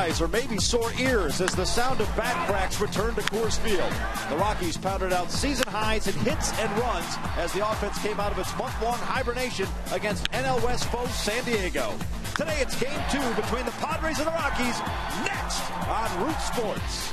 eyes or maybe sore ears as the sound of bat cracks return to Coors Field. The Rockies pounded out season highs in hits and runs as the offense came out of its month-long hibernation against NL West foe San Diego. Today it's Game 2 between the Padres and the Rockies, next on Root Sports.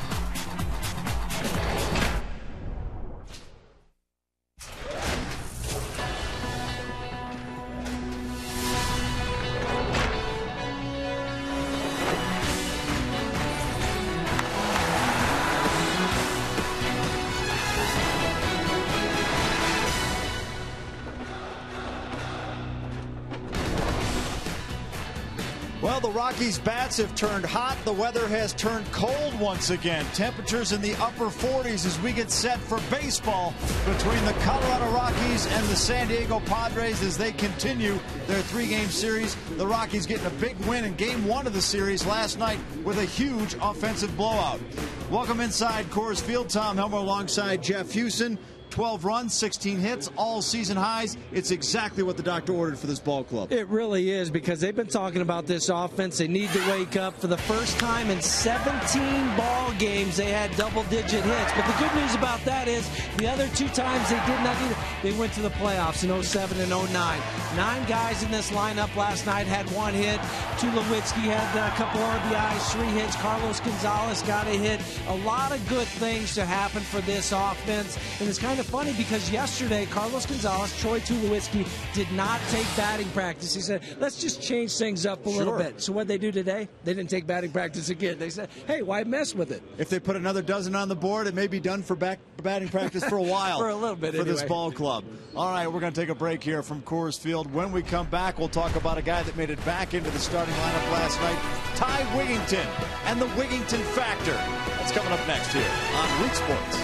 Well, the Rockies' bats have turned hot. The weather has turned cold once again. Temperatures in the upper 40s as we get set for baseball between the Colorado Rockies and the San Diego Padres as they continue their three-game series. The Rockies getting a big win in Game 1 of the series last night with a huge offensive blowout. Welcome inside Coors Field. Tom Helmer alongside Jeff Hewson. 12 runs, 16 hits, all season highs. It's exactly what the doctor ordered for this ball club. It really is, because they've been talking about this offense. They need to wake up. For the first time in 17 ball games, they had double-digit hits. But the good news about that is the other two times they did not either. They went to the playoffs in 07 and 09. 9 guys in this lineup last night had 1 hit. Tulowitzki had a couple RBIs, 3 hits. Carlos Gonzalez got a hit. A lot of good things to happen for this offense. And it's kind of funny because yesterday Carlos Gonzalez, Troy Tulowitzki did not take batting practice. He said, let's just change things up a little bit. So what they do today? They didn't take batting practice again. They said, hey, why mess with it? If they put another dozen on the board, it may be done for batting practice for a while. For a little bit, for anyway. This ball club. All right, we're going to take a break here from Coors Field. When we come back, we'll talk about a guy that made it back into the starting lineup last night, Ty Wigington, and the Wigington Factor. That's coming up next here on Root Sports.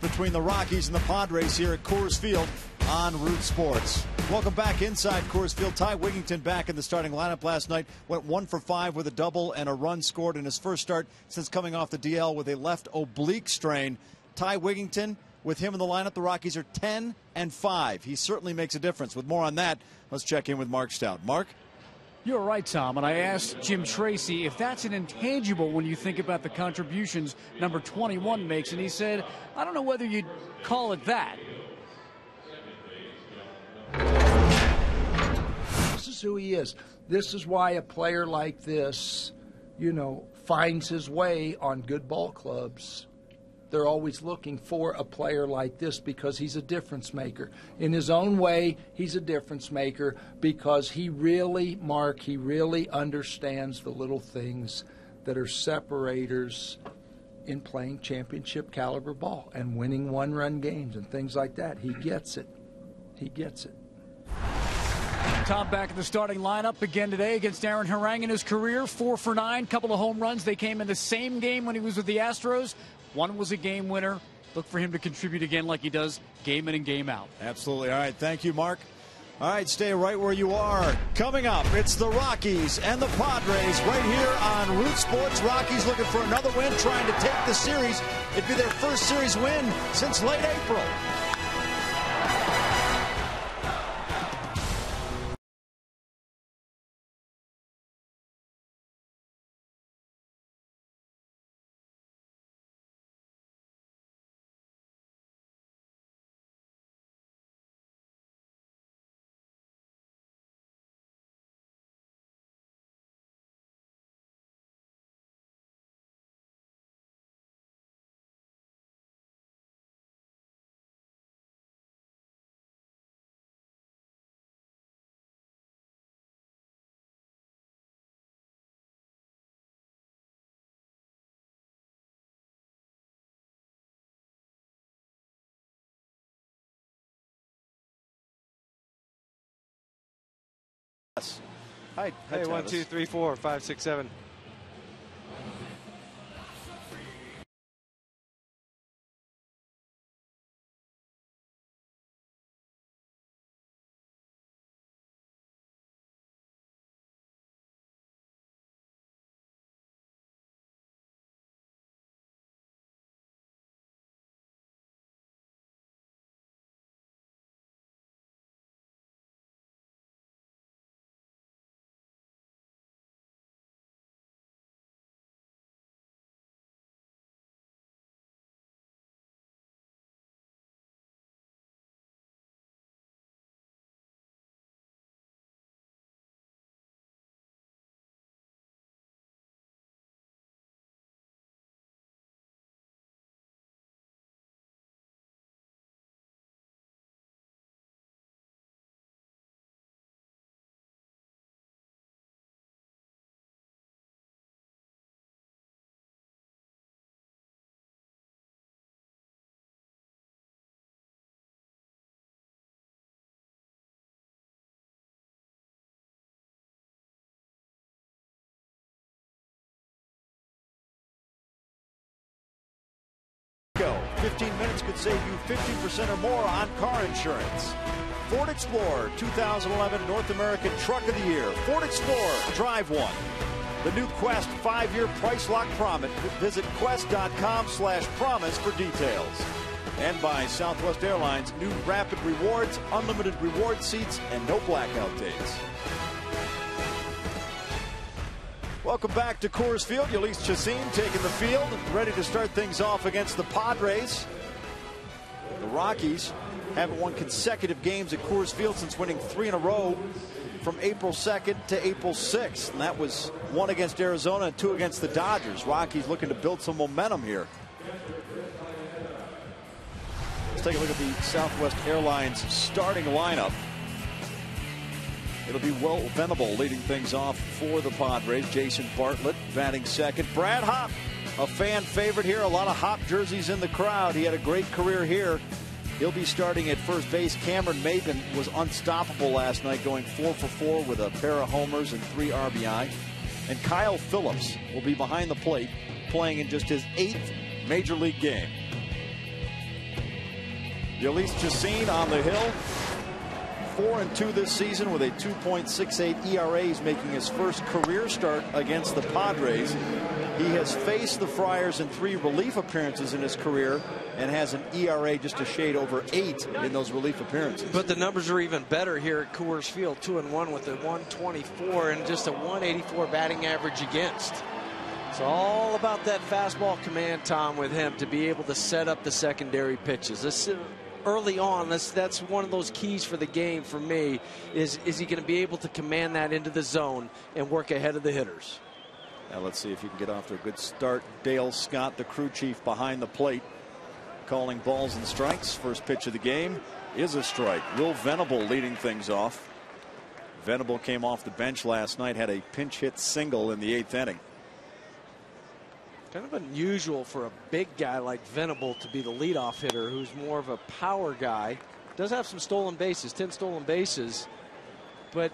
between the Rockies and the Padres here at Coors Field on Root Sports. Welcome back inside Coors Field. Ty Wigington back in the starting lineup last night. Went 1 for 5 with a double and a run scored in his first start since coming off the DL with a left oblique strain. Ty Wigington, with him in the lineup, the Rockies are 10-5. He certainly makes a difference. With more on that, let's check in with Mark Stout. Mark? You're right, Tom, and I asked Jim Tracy if that's an intangible when you think about the contributions number 21 makes, and he said, I don't know whether you'd call it that. This is who he is. This is why a player like this, finds his way on good ball clubs. They're always looking for a player like this because he's a difference maker. In his own way, he's a difference maker because he really understands the little things that are separators in playing championship caliber ball and winning one-run games and things like that. He gets it. He gets it. Tom back in the starting lineup again today against Aaron Harang in his career. 4 for 9, couple of home runs. They came in the same game when he was with the Astros. One was a game winner. Look for him to contribute again like he does game in and game out. Absolutely. All right. Thank you, Mark. All right. Stay right where you are. Coming up, it's the Rockies and the Padres right here on Root Sports. Rockies looking for another win, trying to take the series. It'd be their first series win since late April. Hi, hey, 1, 2, 3, 4, 5, 6, 7. Go. 15 minutes could save you 50% or more on car insurance. Ford Explorer 2011 North American Truck of the Year. Ford Explorer, drive one. The new Quest 5-year price lock promise. Visit quest.com/promise for details. And by Southwest Airlines, new Rapid Rewards, unlimited reward seats, and no blackout days. Welcome back to Coors Field. Yulise Chassin taking the field, ready to start things off against the Padres. The Rockies haven't won consecutive games at Coors Field since winning 3 in a row from April 2nd to April 6th. And that was 1 against Arizona and 2 against the Dodgers. Rockies looking to build some momentum here. Let's take a look at the Southwest Airlines starting lineup. It'll be Will Venable leading things off for the Padres. Jason Bartlett batting second. Brad Hopp, a fan favorite here. A lot of Hopp jerseys in the crowd. He had a great career here. He'll be starting at first base. Cameron Maben was unstoppable last night, going 4 for 4 with a pair of homers and 3 RBI. And Kyle Phillips will be behind the plate, playing in just his 8th Major League game. Yolis Chacin on the hill. 4-2 this season with a 2.68 ERA. He's making his first career start against the Padres. He has faced the Friars in 3 relief appearances in his career and has an ERA just a shade over 8 in those relief appearances. But the numbers are even better here at Coors Field. 2-1 with a 124 and just a 184 batting average against. It's all about that fastball command, Tom, with him to be able to set up the secondary pitches. Early on, that's one of those keys for the game for me. Is he going to be able to command that into the zone and work ahead of the hitters? Now let's see if he can get off to a good start. Dale Scott, the crew chief behind the plate, calling balls and strikes. First pitch of the game is a strike. Will Venable leading things off. Venable came off the bench last night, had a pinch hit single in the 8th inning. Kind of unusual for a big guy like Venable to be the leadoff hitter, who's more of a power guy. Does have some stolen bases, 10 stolen bases, but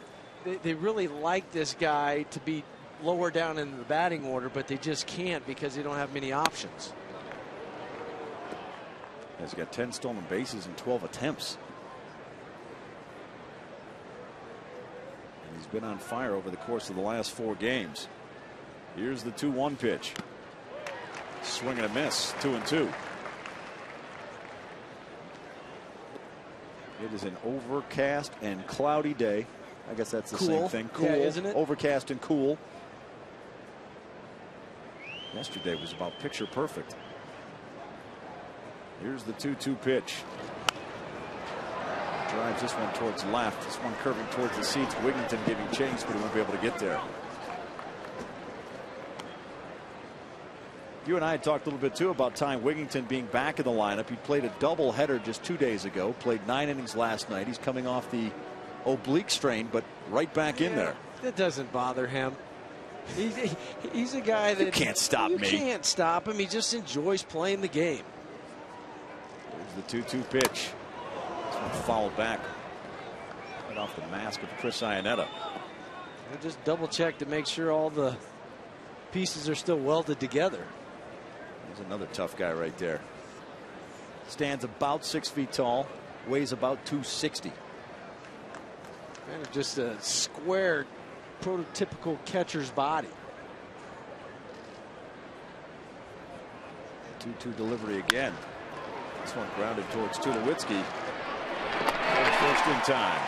they really like this guy to be lower down in the batting order, but they just can't because they don't have many options. He's got 10 stolen bases in 12 attempts. And he's been on fire over the course of the last 4 games. Here's the 2-1 pitch. Swing and a miss. 2-2. It is an overcast and cloudy day. I guess that's the same thing. Cool, yeah, isn't it? Overcast and cool. Yesterday was about picture perfect. Here's the 2-2 pitch. Drives this one towards left. This one curving towards the seats. Wigington giving chase, but he won't be able to get there. You and I had talked a little bit too about Ty Wigington being back in the lineup. He played a doubleheader just 2 days ago. Played 9 innings last night. He's coming off the oblique strain, but right back in there. That doesn't bother him. He's a guy that you can't stop me. You can't stop him. He just enjoys playing the game. There's the 2-2 pitch. This one fouled back right off the mask of Chris Iannetta. We'll just double check to make sure all the pieces are still welded together. There's another tough guy right there. Stands about 6 feet tall, weighs about 260. Kind of just a square, prototypical catcher's body. 2-2 delivery again. This one grounded towards Tulowitzki. First in time.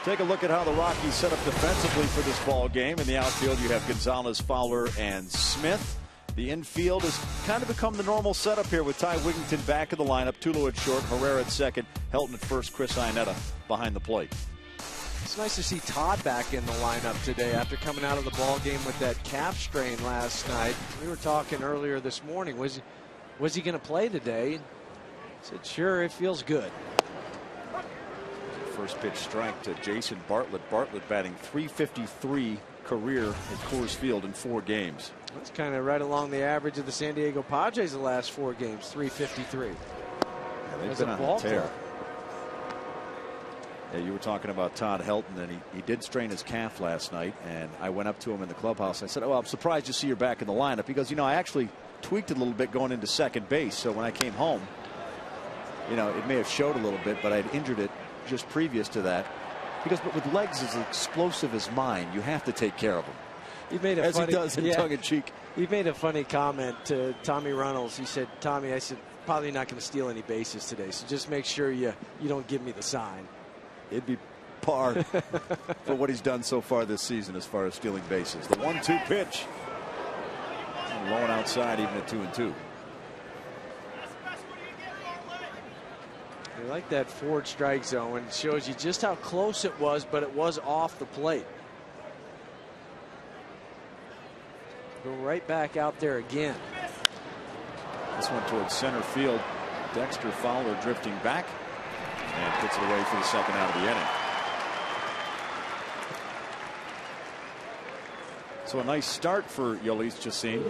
Take a look at how the Rockies set up defensively for this ball game. In the outfield, you have Gonzalez, Fowler, and Smith. The infield has kind of become the normal setup here with Ty Wigington back in the lineup. Tulo at short, Herrera at second, Helton at first, Chris Iannetta behind the plate. It's nice to see Todd back in the lineup today after coming out of the ball game with that calf strain last night. We were talking earlier this morning. Was he going to play today? I said, sure, it feels good. First pitch strike to Jason Bartlett. Bartlett batting .353 career at Coors Field in 4 games. That's kind of right along the average of the San Diego Padres the last 4 games, .353. Yeah, they've been on a tear. Yeah, you were talking about Todd Helton, and he did strain his calf last night, and I went up to him in the clubhouse. I said, oh, I'm surprised to see you're back in the lineup. He goes, I actually tweaked it a little bit going into second base, so when I came home, it may have showed a little bit, but I'd injured it just previous to that. Because but with legs as explosive as mine, you have to take care of them. He made a as funny, he does in tongue-in-cheek. He made a funny comment to Tommy Runnels. He said, Tommy, I said, probably not going to steal any bases today, so just make sure you don't give me the sign. It'd be par for what he's done so far this season as far as stealing bases. The 1-2 pitch. Low and outside even at 2-2. I like that forward strike zone, and it shows you just how close it was, but it was off the plate. Go right back out there again. This one towards center field. Dexter Fowler drifting back and puts it away for the second out of the inning. So a nice start for Yolis Chacin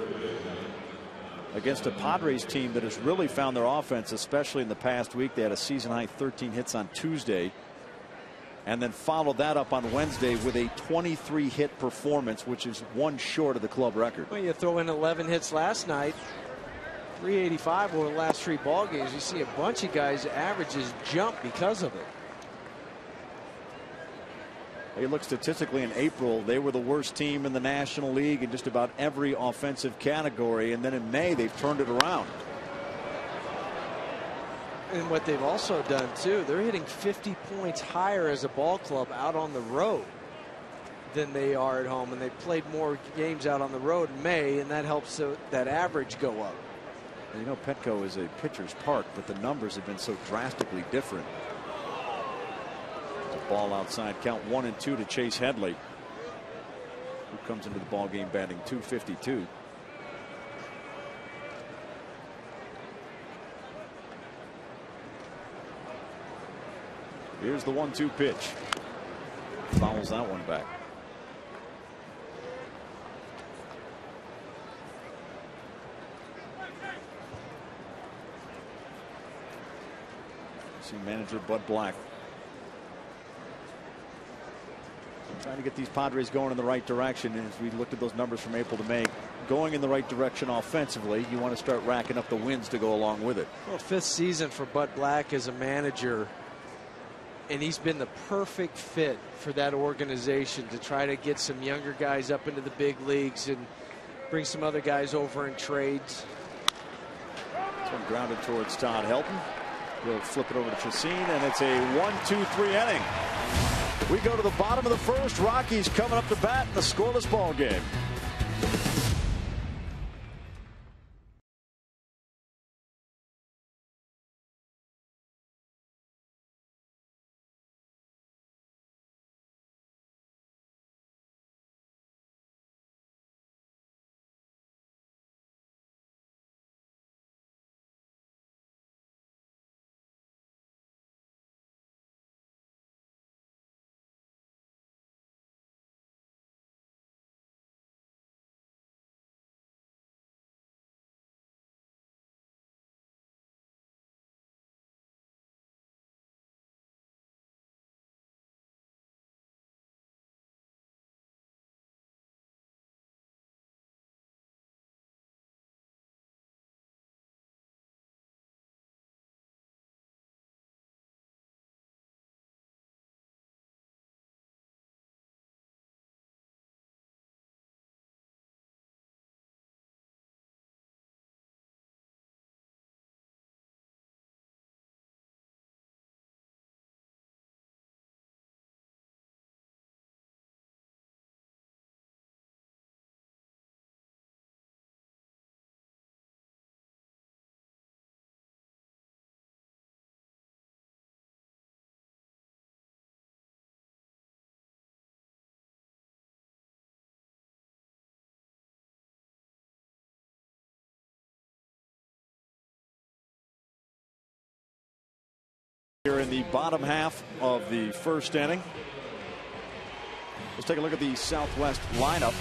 against a Padres team that has really found their offense, especially in the past week. They had a season-high 13 hits on Tuesday, and then followed that up on Wednesday with a 23-hit performance, which is 1 short of the club record. Well, you throw in 11 hits last night. 385 over the last 3 ball games. You see a bunch of guys' averages jump because of it. You look statistically in April, they were the worst team in the National League in just about every offensive category. And then in May, they've turned it around. And what they've also done, too, they're hitting 50 points higher as a ball club out on the road than they are at home. And they played more games out on the road in May, and that helps that average go up. You know, Petco is a pitcher's park, but the numbers have been so drastically different. Ball outside, count 1-2 to Chase Headley, who comes into the ball game batting .252. Here's the 1-2 pitch. Fouls that one back. See manager Bud Black trying to get these Padres going in the right direction. And as we looked at those numbers from April to May, going in the right direction offensively, you want to start racking up the wins to go along with it. Well, 5th season for Bud Black as a manager, and he's been the perfect fit for that organization to try to get some younger guys up into the big leagues and bring some other guys over in trades. This one grounded towards Todd Helton. We'll flip it over to Chacin, and it's a 1-2-3 inning. We go to the bottom of the first. Rockies coming up to bat in the scoreless ball game. Here in the bottom half of the first inning. Let's take a look at the Southwest lineup.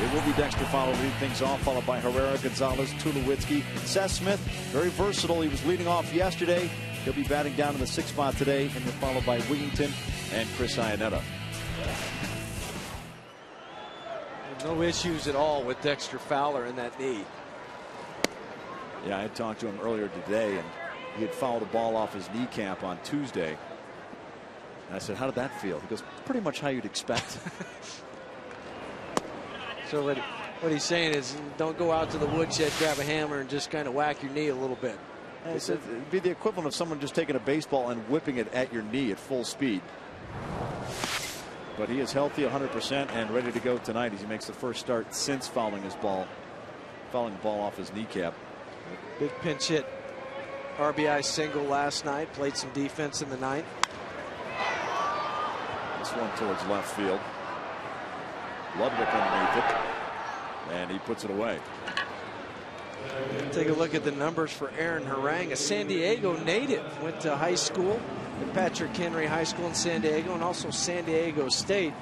It will be Dexter Fowler leading things off, followed by Herrera, Gonzalez, Tulowitzki, Seth Smith. Very versatile. He was leading off yesterday. He'll be batting down in the 6th spot today, and then followed by Wigington and Chris Iannetta. No issues at all with Dexter Fowler in that knee. Yeah, I had talked to him earlier today, and he had fouled a ball off his kneecap on Tuesday. And I said, how did that feel? He goes, pretty much how you'd expect. So what he's saying is, don't go out to the woodshed, grab a hammer, and just kind of whack your knee a little bit. He said it'd be the equivalent of someone just taking a baseball and whipping it at your knee at full speed. But he is healthy 100% and ready to go tonight as he makes the first start since fouling the ball off his kneecap. Big pinch hit. RBI single last night. Played some defense in the 9th. This one towards left field. Ludwig underneath it, and he puts it away. Take a look at the numbers for Aaron Harang, a San Diego native. Went to high school at Patrick Henry High School in San Diego and also San Diego State.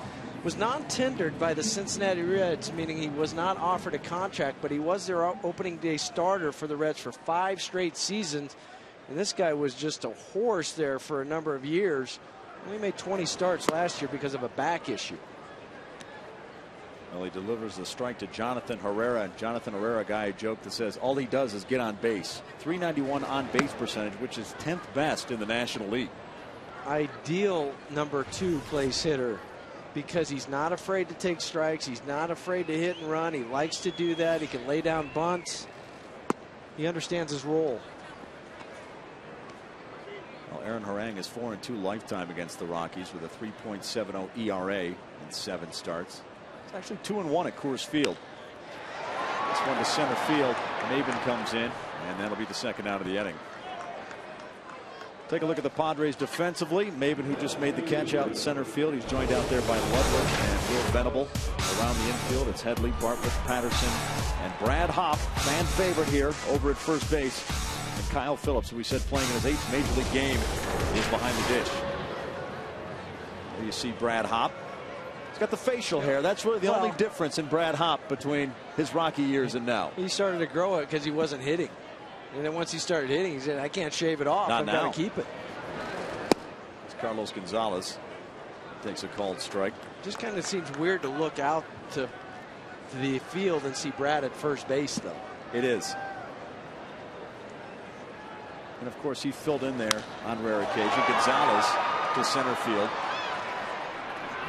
Was non-tendered by the Cincinnati Reds, meaning he was not offered a contract, but he was their opening day starter for the Reds for 5 straight seasons. And this guy was just a horse there for a number of years. He made 20 starts last year because of a back issue. Well, he delivers the strike to Jonathan Herrera. And Jonathan Herrera, a guy, a joke that says all he does is get on base. .391 on base percentage, which is 10th best in the National League. Ideal number 2 place hitter, because he's not afraid to take strikes. He's not afraid to hit and run. He likes to do that. He can lay down bunts. He understands his role. Well, Aaron Harang is 4-2 lifetime against the Rockies with a 3.70 ERA in 7 starts. It's actually 2-1 at Coors Field. This one to center field. Maben comes in, and that'll be the second out of the inning. Take a look at the Padres defensively. Maben, who just made the catch out in center field, he's joined out there by Ludwig and Will Venable. Around the infield, it's Headley, Bartlett, Patterson, and Brad Hopp, fan favorite here, over at first base. And Kyle Phillips, who we said playing in his 8th Major League game, is behind the dish. There you see Brad Hopp. He's got the facial hair. That's really the only difference in Brad Hopp between his Rocky years and now. He started to grow it because he wasn't hitting. And then once he started hitting, he said, I can't shave it off. I've got to keep it. It's Carlos Gonzalez takes a called strike. Just kind of seems weird to look out to the field and see Brad at first base, though. It is. And of course, he filled in there on rare occasion. Gonzalez to center field.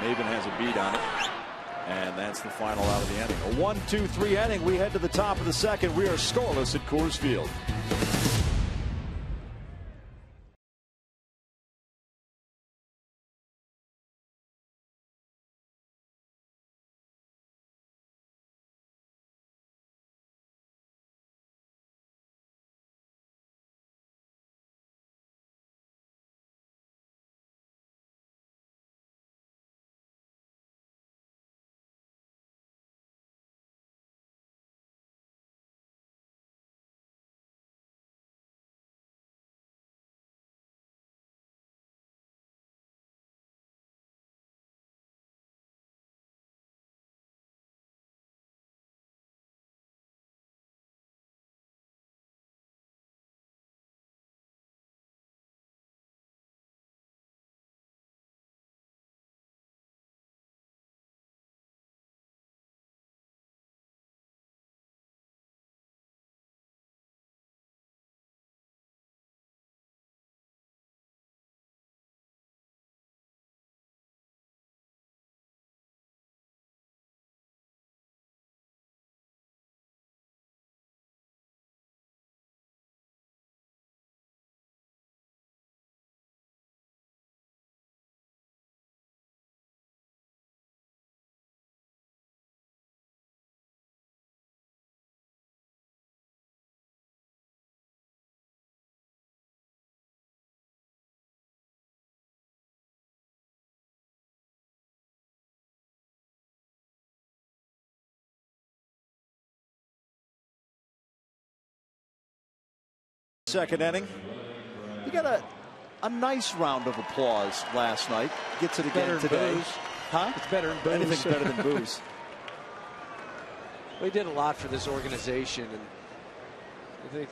Maben has a beat on it. And that's the final out of the inning. A 1-2-3 inning. We head to the top of the second. We are scoreless at Coors Field. Second inning. You got a nice round of applause last night. Gets it again today. Booze. Huh? It's better than booze. Anything's better than booze. We did a lot for this organization, and I think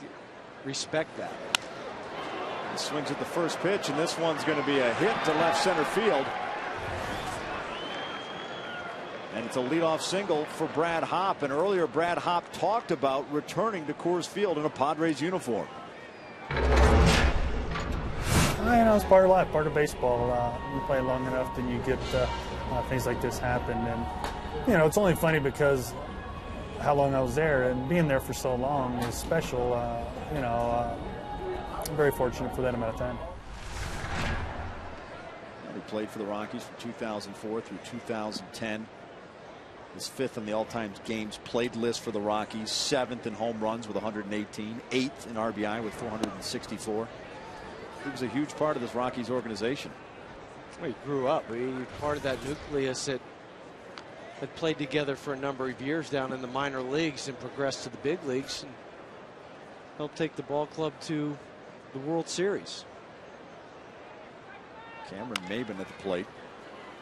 respect that. He swings at the first pitch, and this one's going to be a hit to left center field. And it's a leadoff single for Brad Hopp. And earlier, Brad Hopp talked about returning to Coors Field in a Padres uniform. You know, it's part of life, part of baseball. You play long enough, then you get things like this happen. And, you know, it's only funny because how long I was there, and being there for so long is special. You know, I'm very fortunate for that amount of time. He played for the Rockies from 2004 through 2010. His 5th in the all-time games played list for the Rockies, 7th in home runs with 118, 8th in RBI with 464. He was a huge part of this Rockies organization. Well, he grew up. He was part of that nucleus that had played together for a number of years down in the minor leagues and progressed to the big leagues and helped take the ball club to the World Series. Cameron Maben at the plate.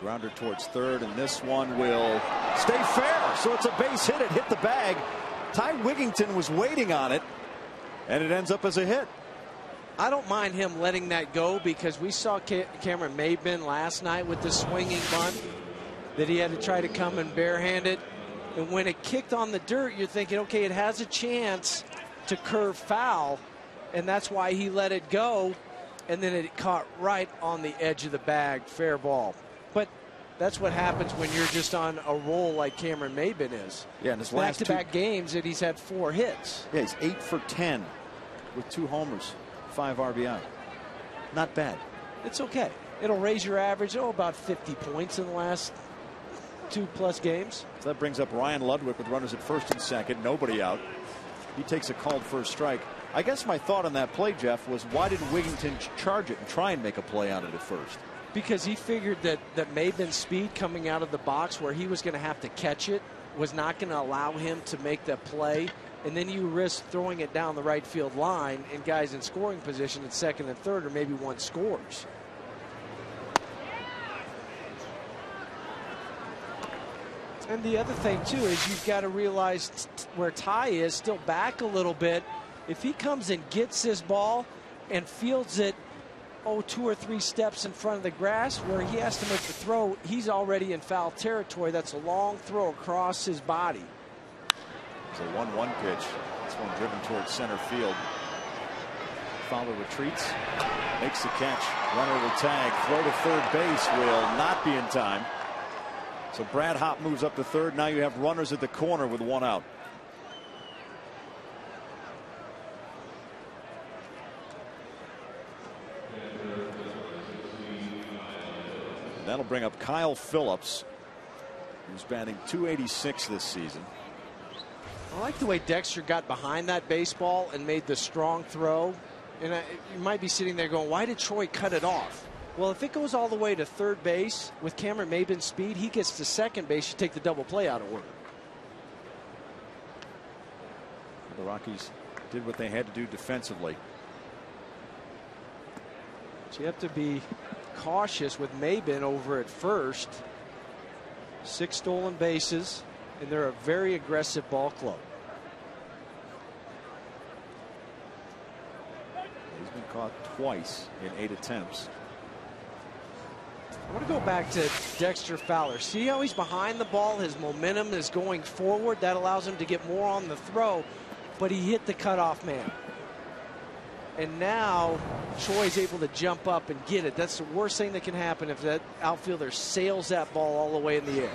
Grounder towards third, and this one will stay fair. So it's a base hit. It hit the bag. Ty Wigington was waiting on it, and it ends up as a hit. I don't mind him letting that go because we saw Cameron Maben last night with the swinging bunt that he had to try to come in barehanded. And when it kicked on the dirt, you're thinking, okay, it has a chance to curve foul, and that's why he let it go. And then it caught right on the edge of the bag, fair ball. But that's what happens when you're just on a roll like Cameron Maben is. Yeah, in his last back-to-back games that he's had 4 hits. Yeah, he's 8 for 10 with 2 homers, 5 RBI. Not bad. It's okay. It'll raise your average, about 50 points in the last 2+ games. So that brings up Ryan Ludwig with runners at first and second, nobody out. He takes a called first strike. I guess my thought on that play, Jeff, was why did Wigington charge it and try and make a play on it at first? Because he figured that Maben's speed coming out of the box where he was going to have to catch it was not going to allow him to make that play. And then you risk throwing it down the right field line, and guys in scoring position at second and third, or maybe one scores. And the other thing, too, is you've got to realize where Ty is, still back a little bit. If he comes and gets this ball and fields it, 2 or 3 steps in front of the grass where he has to make the throw, he's already in foul territory. That's a long throw across his body. It's a 1-1 pitch. This one driven towards center field. Fowler retreats, makes the catch. Runner will tag. Throw to third base will not be in time. So Brad Hopp moves up to third. Now you have runners at the corner with 1 out. That'll bring up Kyle Phillips, who's batting .286 this season. I like the way Dexter got behind that baseball and made the strong throw. And you might be sitting there going, why did Troy cut it off? Well, if it goes all the way to third base with Cameron Maben's speed, he gets to second base. You take the double play out of order. The Rockies did what they had to do defensively. So you have to be cautious with Maben over at first. 6 stolen bases, and they're a very aggressive ball club. He's been caught twice in 8 attempts. I want to go back to Dexter Fowler. See how he's behind the ball? His momentum is going forward. That allows him to get more on the throw, but he hit the cutoff man. And now Troy's able to jump up and get it. That's the worst thing that can happen if that outfielder sails that ball all the way in the air.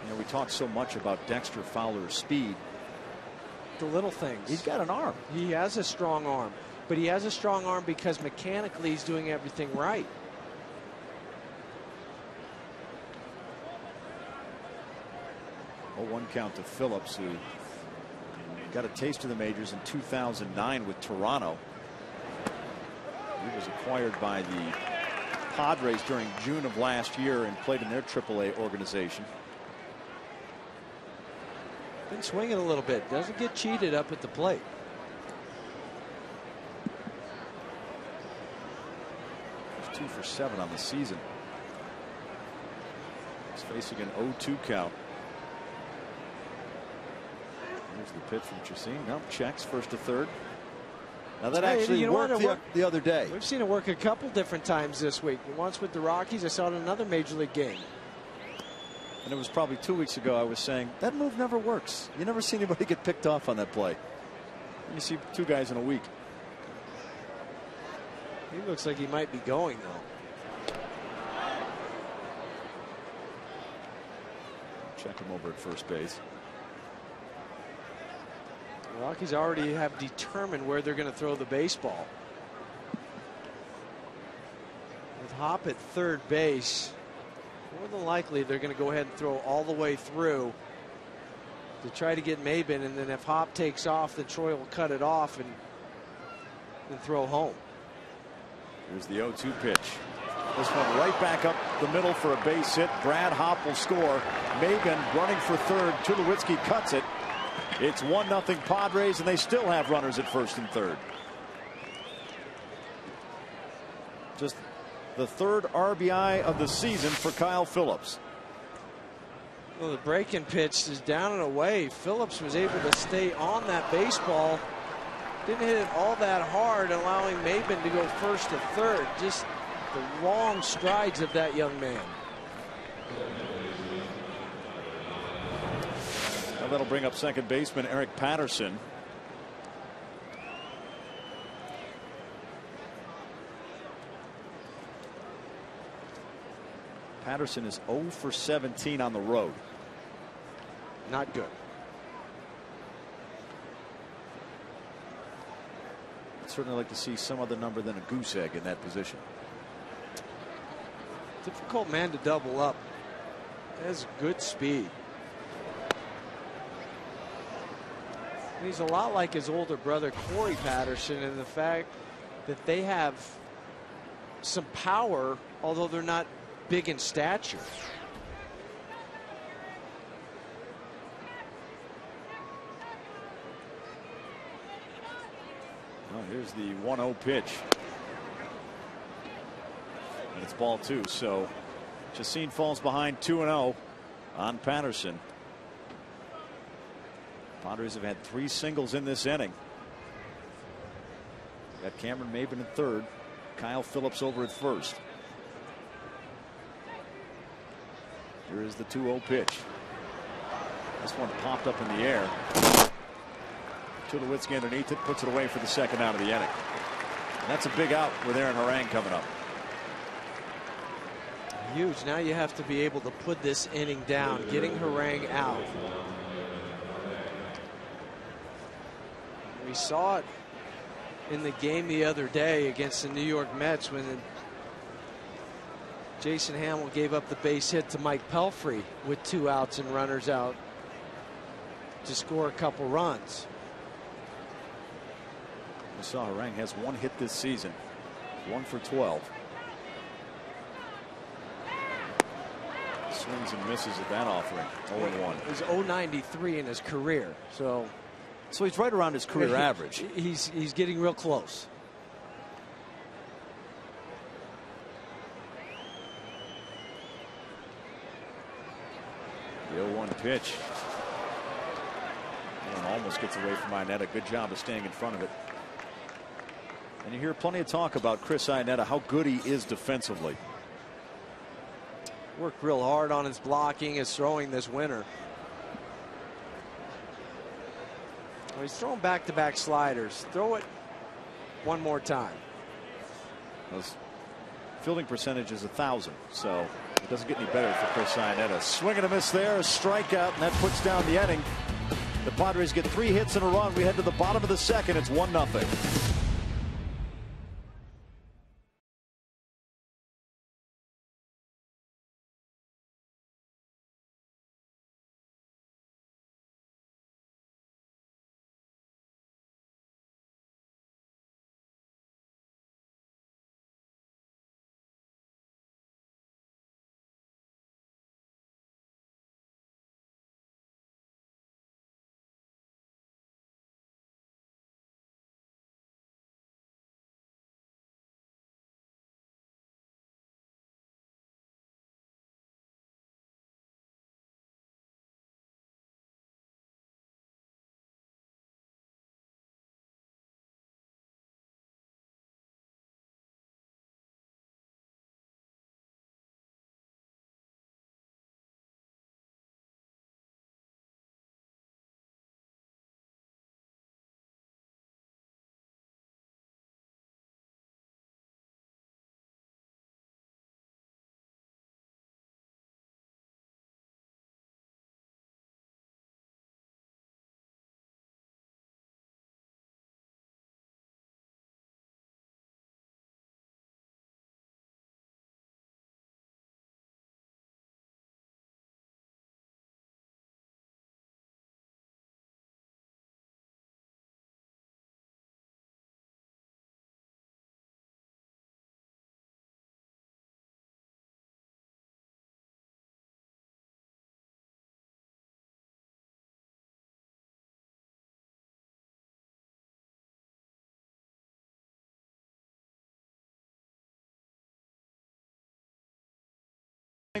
You know, we talk so much about Dexter Fowler's speed. The little things. He's got an arm. He has a strong arm. But he has a strong arm because mechanically he's doing everything right. A 1 count to Phillips, who got a taste of the majors in 2009 with Toronto. He was acquired by the Padres during June of last year and played in their AAA organization. Been swinging a little bit. Doesn't get cheated up at the plate. He's 2 for 7 on the season. He's facing an 0-2 count. Here's the pitch from Chacin. No, checks first to third. Now that actually worked the other day. We've seen it work a couple different times this week. Once with the Rockies, I saw it in another major league game. And it was probably 2 weeks ago I was saying that move never works. You never see anybody get picked off on that play. You see 2 guys in a week. He looks like he might be going though. Check him over at first base. The Rockies already have determined where they're going to throw the baseball. With Hopp at third base, more than likely they're going to go ahead and throw all the way through to try to get Maben, and then if Hopp takes off, then Troy will cut it off and throw home. Here's the 0-2 pitch. This one right back up the middle for a base hit. Brad Hopp will score. Maben running for third. Tulowitzki cuts it. It's 1-0 Padres, and they still have runners at first and third. Just the 3rd RBI of the season for Kyle Phillips. Well, the breaking pitch is down and away. Phillips was able to stay on that baseball. Didn't hit it all that hard, allowing Maben to go first to third. Just the long strides of that young man. that'll bring up second baseman Eric Patterson. Patterson is 0 for 17 on the road. Not good. I'd certainly like to see some other number than a goose egg in that position. Difficult man to double up. Has good speed. He's a lot like his older brother Corey Patterson in the fact that they have some power, although they're not big in stature. Well, here's the 1-0 pitch. And it's ball 2. So Chacin falls behind 2-0 on Patterson. Padres have had 3 singles in this inning. Got Cameron Maben at third. Kyle Phillips over at first. Here is the 2-0 pitch. This one popped up in the air. Tulowitzki underneath it, puts it away for the second out of the inning. And that's a big out with Aaron Harang coming up. Huge. Now you have to be able to put this inning down, getting Harang out. We saw it in the game the other day against the New York Mets when Jason Hamill gave up the base hit to Mike Pelfrey with 2 outs and runners out to score a couple runs. We saw Harang has 1 hit this season, 1 for 12. Swings and misses at that offering. 0-1. He's 0.93 in his career, so he's right around his career average. He's getting real close. The 0-1 pitch. And almost gets away from Iannetta. Good job of staying in front of it. And you hear plenty of talk about Chris Iannetta, how good he is defensively. Worked real hard on his blocking, his throwing this winter. Well, he's throwing back-to-back sliders. Throw it one more time. His fielding percentage is 1,000, so it doesn't get any better for Chris Iannetta. Swing and a miss there, a strikeout, and that puts down the inning. The Padres get 3 hits in a run. We head to the bottom of the second. It's 1-0.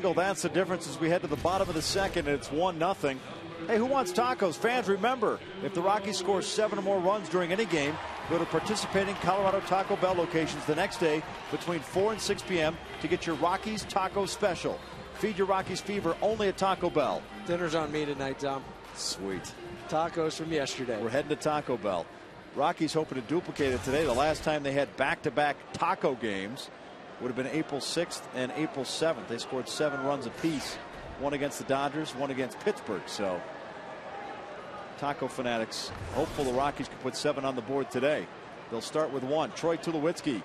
That's the difference as we head to the bottom of the second. It's 1-0. Hey, who wants tacos? Fans, remember, if the Rockies score 7 or more runs during any game, go to participating Colorado Taco Bell locations the next day between 4 and 6 p.m. to get your Rockies taco special. Feed your Rockies fever only at Taco Bell. Dinner's on me tonight, Tom. Sweet. Tacos from yesterday. We're heading to Taco Bell. Rockies hoping to duplicate it today. The last time they had back-to-back taco games would have been April 6th and April 7th. They scored 7 runs apiece. One against the Dodgers, one against Pittsburgh. So Taco fanatics hopeful the Rockies can put 7 on the board today. They'll start with 1. Troy Tulowitzki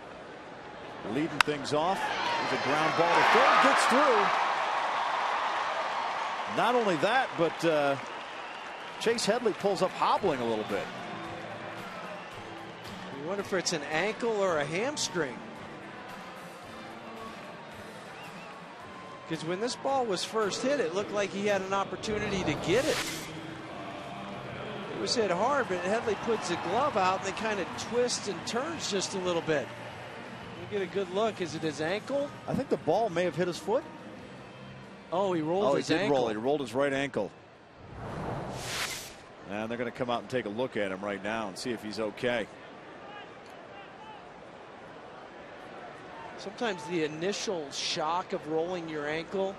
leading things off. There's a ground ball to third. Gets through. Not only that, but Chase Headley pulls up hobbling a little bit. You wonder if it's an ankle or a hamstring. Because when this ball was first hit, it looked like he had an opportunity to get it. It was hit hard, but Headley puts the glove out and they kind of twist and turns just a little bit. You get a good look. Is it his ankle? I think the ball may have hit his foot. Oh, he rolled his ankle. Roll. He rolled his right ankle. And they're going to come out and take a look at him right now and see if he's okay. Sometimes the initial shock of rolling your ankle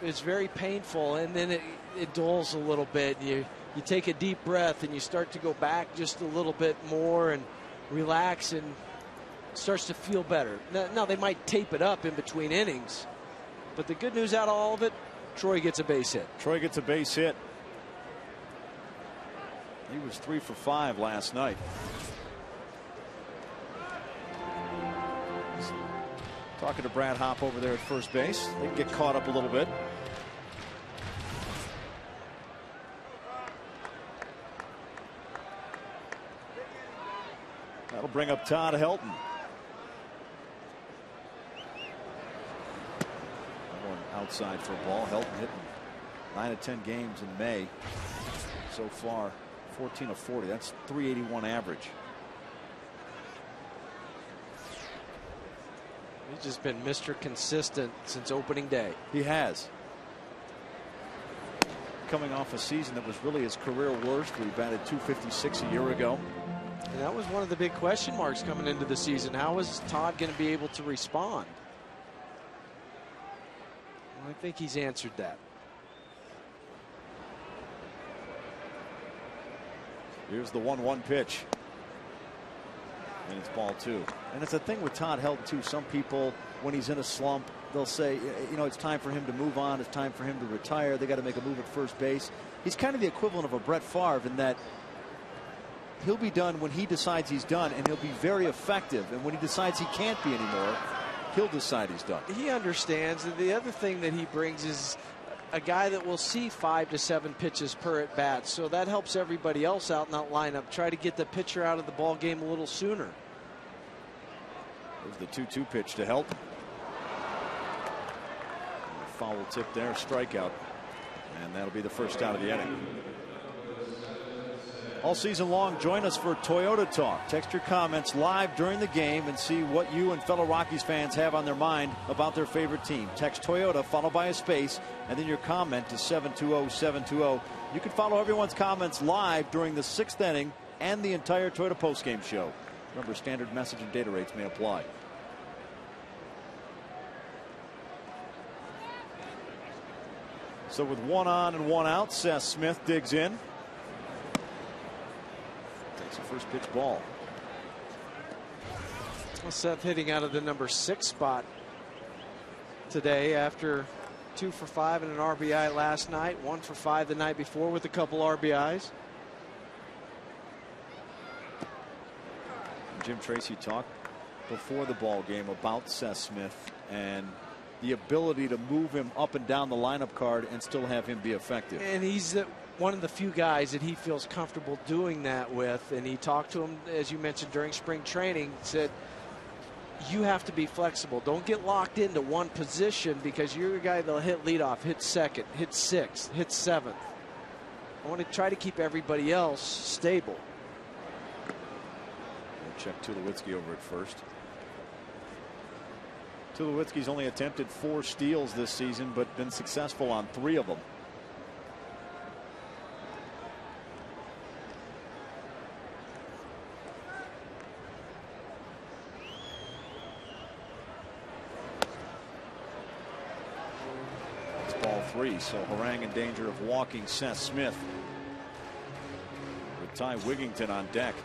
is very painful, and then it dulls a little bit. You take a deep breath and you start to go back just a little bit more and relax, and it starts to feel better. Now they might tape it up in between innings, but the good news out of all of it, Troy gets a base hit. Troy gets a base hit. He was 3 for 5 last night. Talking to Brad Hopp over there at first base. They can get caught up a little bit. That'll bring up Todd Helton. Going outside for a ball. Helton hitting 9 of 10 games in May so far. 14 of 40. That's .381 average. He's just been Mr. Consistent since opening day. He has. Coming off a season that was really his career worst. He batted .256 a year ago. And that was one of the big question marks coming into the season. How is Todd going to be able to respond? Well, I think he's answered that. Here's the 1-1 pitch. And it's ball 2. And it's a thing with Todd Helton too. Some people, when he's in a slump, they'll say, you know, it's time for him to move on. It's time for him to retire. They got to make a move at first base. He's kind of the equivalent of a Brett Favre in that he'll be done when he decides he's done, and he'll be very effective. And when he decides he can't be anymore, he'll decide he's done. He understands that the other thing that he brings is a guy that will see 5 to 7 pitches per at bat. So that helps everybody else out in that lineup. Try to get the pitcher out of the ball game a little sooner. There's the 2-2 pitch to Helton. Foul tip there, strikeout. And that'll be the first out of the inning. All season long, join us for Toyota Talk. Text your comments live during the game and see what you and fellow Rockies fans have on their mind about their favorite team. Text Toyota followed by a space and then your comment to 720-720. You can follow everyone's comments live during the 6th inning and the entire Toyota postgame show. Remember, standard message and data rates may apply. So with 1 on and 1 out, Seth Smith digs in. Takes a first pitch ball. Well, Seth hitting out of the number 6 spot today after 2 for 5 and an RBI last night. 1 for 5 the night before with a couple RBIs. Jim Tracy talked before the ball game about Seth Smith and the ability to move him up and down the lineup card and still have him be effective. And he's one of the few guys that he feels comfortable doing that with. And he talked to him, as you mentioned, during spring training, said, you have to be flexible. Don't get locked into one position because you're a guy that'll hit leadoff, hit second, hit 6th, hit 7th. I want to try to keep everybody else stable. Check Tulowitzki over at first. Tulowitzki's only attempted 4 steals this season, but been successful on 3 of them. It's ball 3. So Harang in danger of walking Seth Smith with Ty Wigington on deck.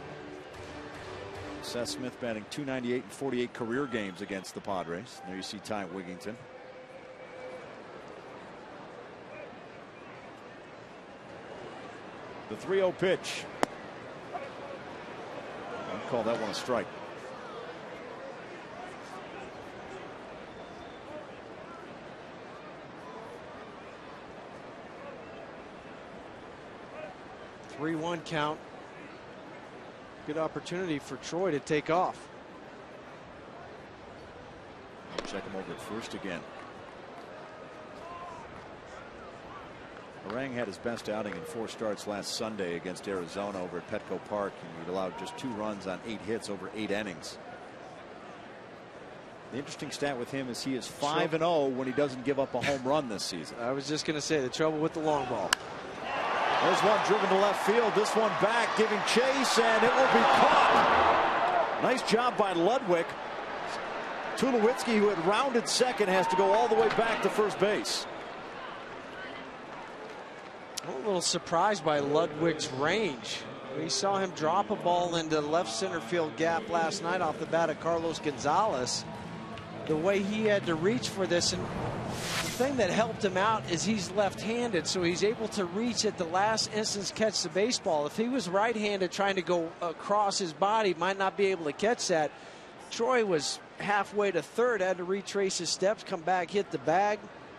Seth Smith batting .298 in 48 career games against the Padres. There you see Ty Wigington. The 3-0 pitch. I'll call that one a strike. (3-1) count. Good opportunity for Troy to take off. Check him over at first again. Harang had his best outing in 4 starts last Sunday against Arizona over at Petco Park, and he allowed just 2 runs on 8 hits over 8 innings. The interesting stat with him is he is 5-0 when he doesn't give up a home run this season. I was just going to say the trouble with the long ball. There's one driven to left field. This one back, giving chase, and it will be caught. Nice job by Ludwig. Tulowitzki, who had rounded second, has to go all the way back to first base. I'm a little surprised by Ludwig's range. We saw him drop a ball into the left center field gap last night off the bat of Carlos Gonzalez. The way he had to reach for this, and the thing that helped him out is he's left-handed, so he's able to reach at the last instance, catch the baseball. If he was right-handed trying to go across his body, might not be able to catch that. Troy was halfway to third, had to retrace his steps, come back, hit the bag,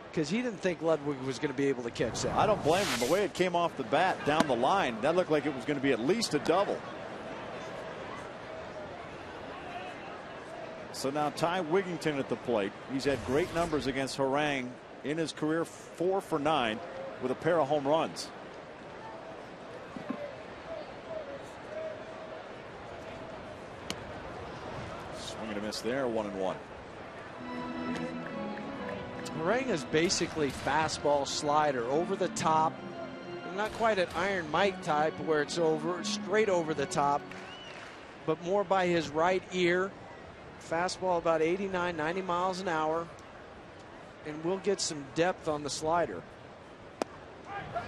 because he didn't think Ludwig was going to be able to catch that. I don't blame him. The way it came off the bat down the line, that looked like it was going to be at least a double. So now Ty Wigington at the plate. He's had great numbers against Harang in his career, 4 for 9 with a pair of home runs. Swing and a miss there, 1-1. Harang is basically fastball slider over the top. Not quite an Iron Mike type where it's straight over the top, but more by his right ear. Fastball about 89, 90 miles an hour, and we'll get some depth on the slider.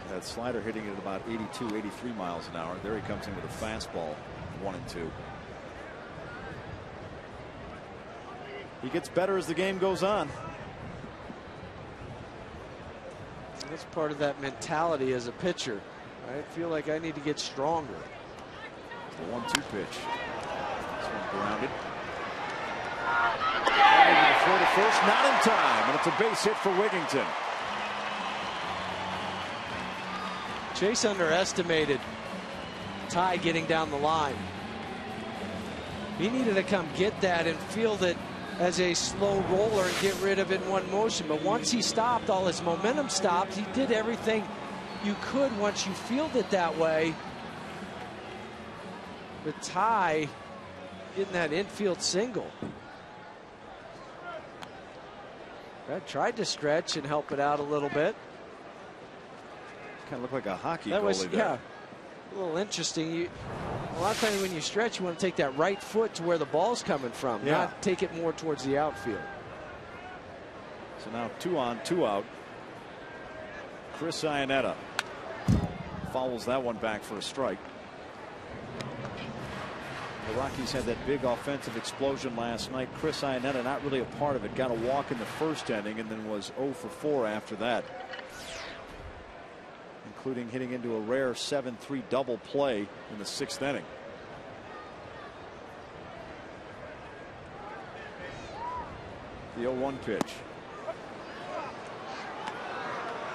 That slider hitting it at about 82, 83 miles an hour. There he comes in with a fastball, 1-2. He gets better as the game goes on. That's part of that mentality as a pitcher. I feel like I need to get stronger. The 1-2 pitch. This one grounded. Over to first, not in time, and it's a base hit for Wigington. Chase underestimated Ty getting down the line. He needed to come get that and field it as a slow roller and get rid of it in one motion. But once he stopped, all his momentum stopped. He did everything you could once you field it that way. But Ty getting that infield single. Brad tried to stretch and help it out a little bit. Kind of looked like a hockey that was, goalie there. yeah, a little interesting. A lot of times when you stretch, you want to take that right foot to where the ball's coming from, not take it more towards the outfield. So now 2 on, 2 out. Chris Iannetta fouls that one back for a strike. The Rockies had that big offensive explosion last night. Chris Iannetta not really a part of it. Got a walk in the first inning and then was 0 for 4 after that, including hitting into a rare 7-3 double play in the 6th inning. The 0-1 pitch.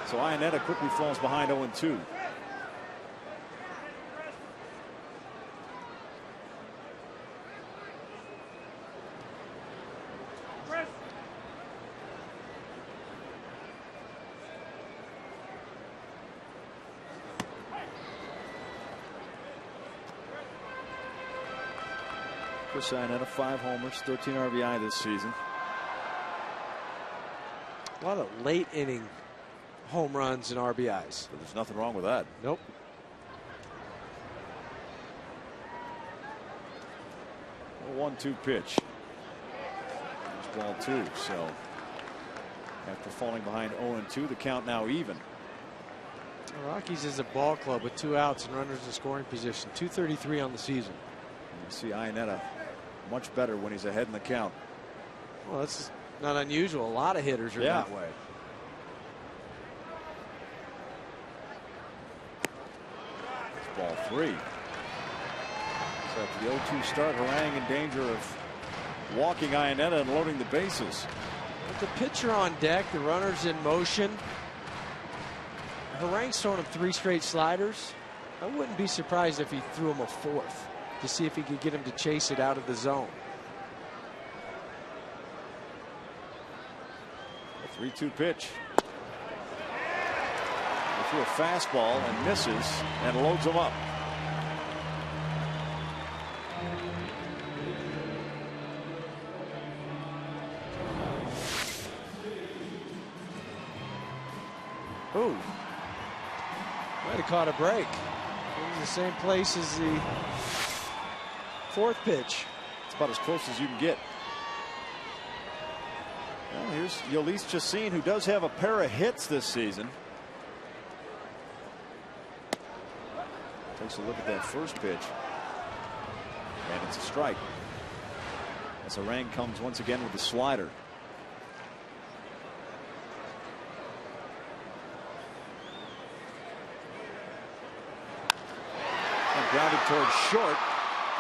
So Iannetta quickly falls behind 0-2. Chris Iannetta, 5 homers, 13 RBI this season. A lot of late inning home runs and RBIs. But there's nothing wrong with that. Nope. A 1-2 pitch. There's ball 2. So after falling behind 0-2. The count now even. The Rockies is a ball club with 2 outs and runners in scoring position. 233 on the season. You see Iannetta much better when he's ahead in the count. Well, that's not unusual. A lot of hitters are that way. It's ball 3. So after the 0-2 start, Harang in danger of walking Iannetta and loading the bases. With the pitcher on deck, the runners in motion. Harang's thrown him 3 straight sliders. I wouldn't be surprised if he threw him a 4th to see if he could get him to chase it out of the zone. A 3-2 pitch. He threw a fastball and misses and loads him up. Ooh. Might have caught a break. It was the same place as the 4th pitch. It's about as close as you can get. Well, here's Yolis Chacin, who does have a pair of hits this season. Takes a look at that first pitch. And it's a strike. As Harang comes once again with the slider. Grounded towards short.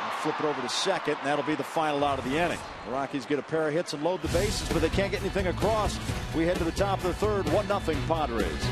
And flip it over to second, and that'll be the final out of the inning. The Rockies get a pair of hits and load the bases, but they can't get anything across. We head to the top of the 3rd, 1-0 Padres.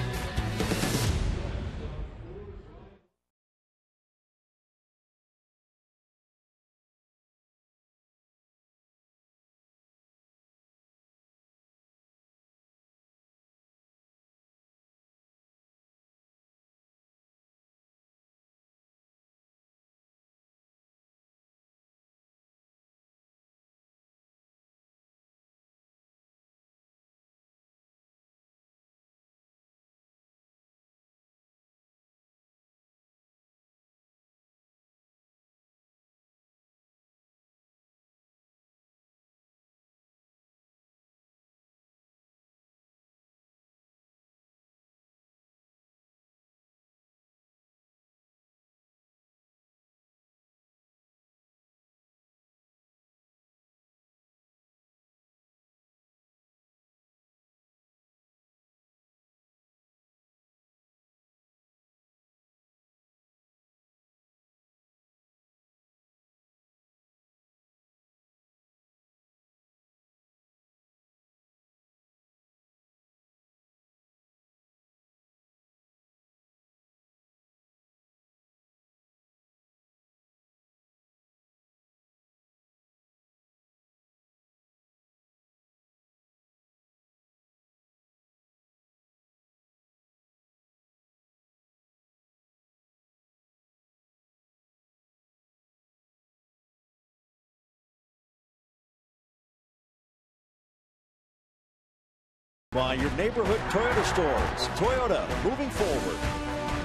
By your neighborhood Toyota stores. Toyota, moving forward.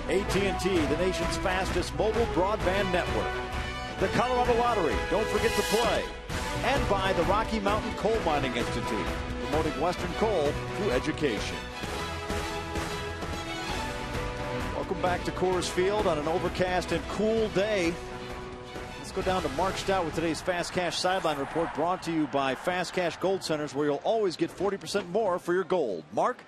AT&T, the nation's fastest mobile broadband network. The Colorado Lottery, don't forget to play. And by the Rocky Mountain Coal Mining Institute, promoting Western coal through education. Welcome back to Coors Field on an overcast and cool day. Let's go down to Mark Stout with today's Fast Cash Sideline Report, brought to you by Fast Cash Gold Centers, where you'll always get 40% more for your gold. Mark?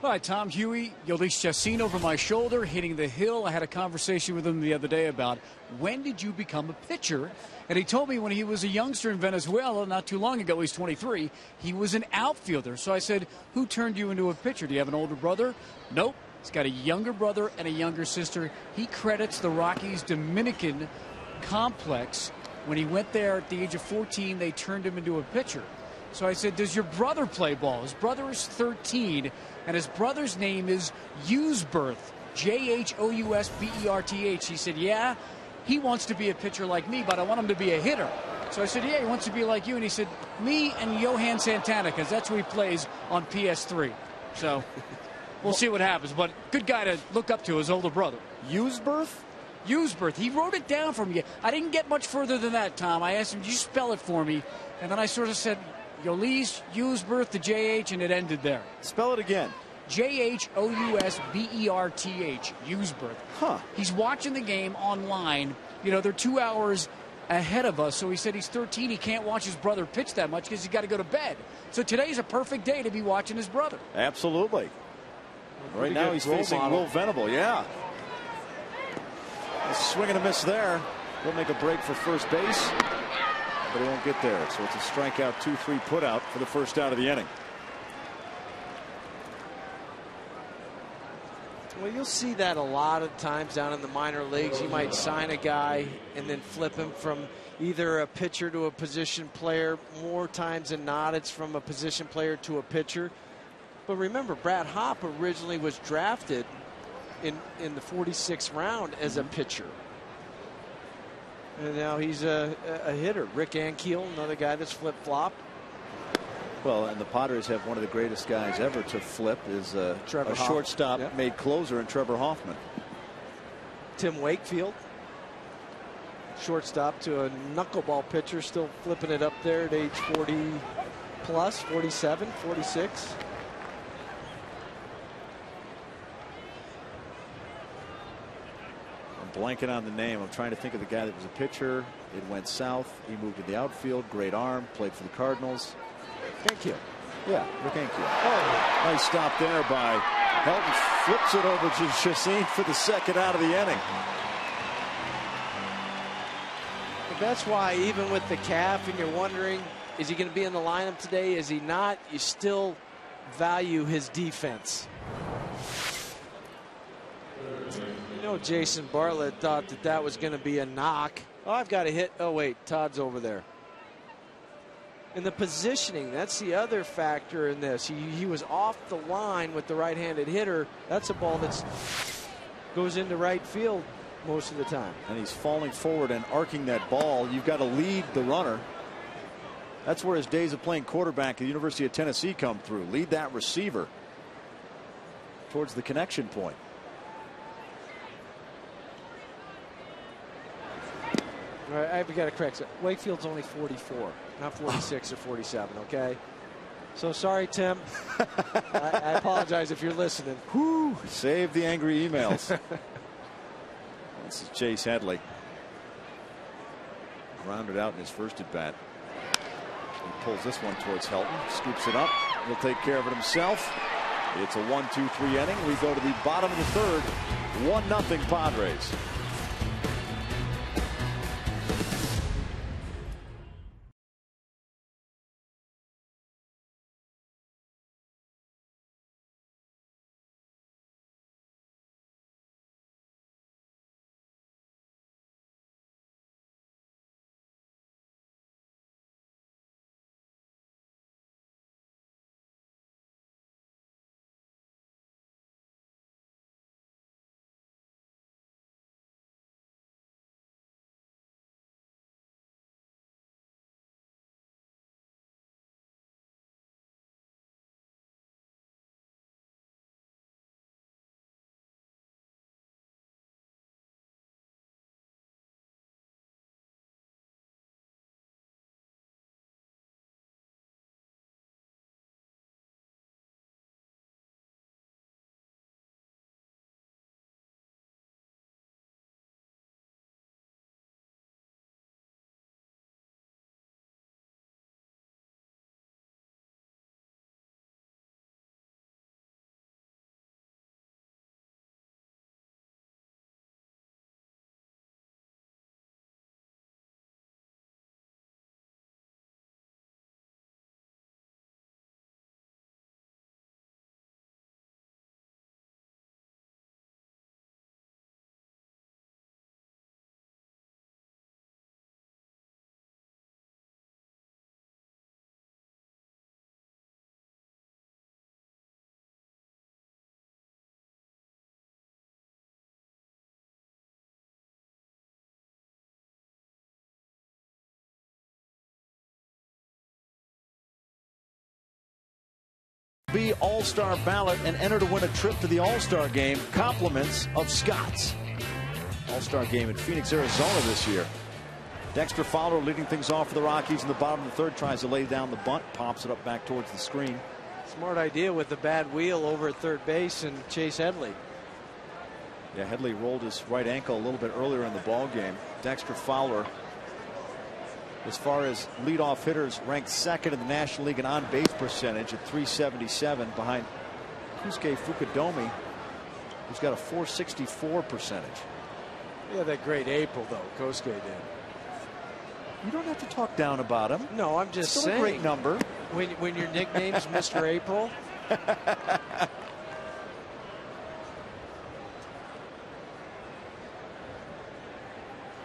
All right, Tom Huey, Yolis Chacin over my shoulder, hitting the hill. I had a conversation with him the other day about when did you become a pitcher? And he told me when he was a youngster in Venezuela, not too long ago, he's 23, he was an outfielder. So I said, who turned you into a pitcher? Do you have an older brother? Nope. He's got a younger brother and a younger sister. He credits the Rockies Dominican complex. When he went there at the age of 14, they turned him into a pitcher. So I said, does your brother play ball? His brother is 13, and his brother's name is Jousberth, Jousberth. He said, yeah, he wants to be a pitcher like me, but I want him to be a hitter. So I said, yeah, he wants to be like you. And he said, me and Johan Santana, because that's who he plays on PS3. So we'll see what happens. But good guy to look up to, his older brother. Jousberth? Jousberth. He wrote it down for me. I didn't get much further than that, Tom. I asked him, "Did you spell it for me?" And then I sort of said, Yolis Usberth to JH, and it ended there. Spell it again. JHOUSBERTH, Usberth. Huh. He's watching the game online. You know, they're 2 hours ahead of us, so he said he's 13. He can't watch his brother pitch that much because he's got to go to bed. So today's a perfect day to be watching his brother. Absolutely. Right now he's facing Will Venable. Yeah. A swing and a miss there. He'll make a break for first base, but he won't get there. So it's a strikeout, 2-3 put out for the first out of the inning. Well, you'll see that a lot of times down in the minor leagues. You might sign a guy and then flip him from either a pitcher to a position player. More times than not, it's from a position player to a pitcher. But remember, Brad Hopp originally was drafted in the 46th round as a pitcher. And now he's a hitter. Rick Ankiel, another guy that's flip-flopped. Well, and the Padres have one of the greatest guys ever to flip is a shortstop made closer in Trevor Hoffman. Tim Wakefield, shortstop to a knuckleball pitcher, still flipping it up there at age 40 plus, 47, 46. I'm blanking on the name. I'm trying to think of the guy that was a pitcher. It went south. He moved to the outfield. Great arm. Played for the Cardinals. Thank you. Yeah, Rick Ankiel. Oh, nice stop there by Helton. Flips it over to Chacin for the second out of the inning. But that's why even with the calf and you're wondering, is he going to be in the lineup today? Is he not? You still value his defense. You know, Jason Bartlett thought that was going to be a knock. Oh, I've got a hit. Oh, wait, Todd's over there. And the positioning, that's the other factor in this. He was off the line with the right-handed hitter. That's a ball that goes into right field most of the time. And he's falling forward and arcing that ball. You've got to lead the runner. That's where his days of playing quarterback at the University of Tennessee come through. Lead that receiver towards the connection point. All right, I've got to correct it. Wakefield's only 44, not 46 or 47, okay? So sorry, Tim. I apologize if you're listening. Whew, save the angry emails. This is Chase Headley. Grounded out in his first at bat. He pulls this one towards Helton, scoops it up. He'll take care of it himself. It's a 1-2-3 inning. We go to the bottom of the third. 1-0 Padres. Be All-Star ballot and enter to win a trip to the All-Star game. Compliments of Scott's. All-Star game in Phoenix, Arizona this year. Dexter Fowler leading things off for the Rockies in the bottom of the third. Tries to lay down the bunt. Pops it up back towards the screen. Smart idea with the bad wheel over at third base and Chase Headley. Yeah, Headley rolled his right ankle a little bit earlier in the ball game. Dexter Fowler, as far as leadoff hitters, ranked second in the National League in on-base percentage at .377 behind Kosuke Fukudomi, who's got a .464 percentage. Yeah, that great April though Kosuke did. You don't have to talk down about him. No, I'm just Still saying. a great number. When your nickname's Mr. April.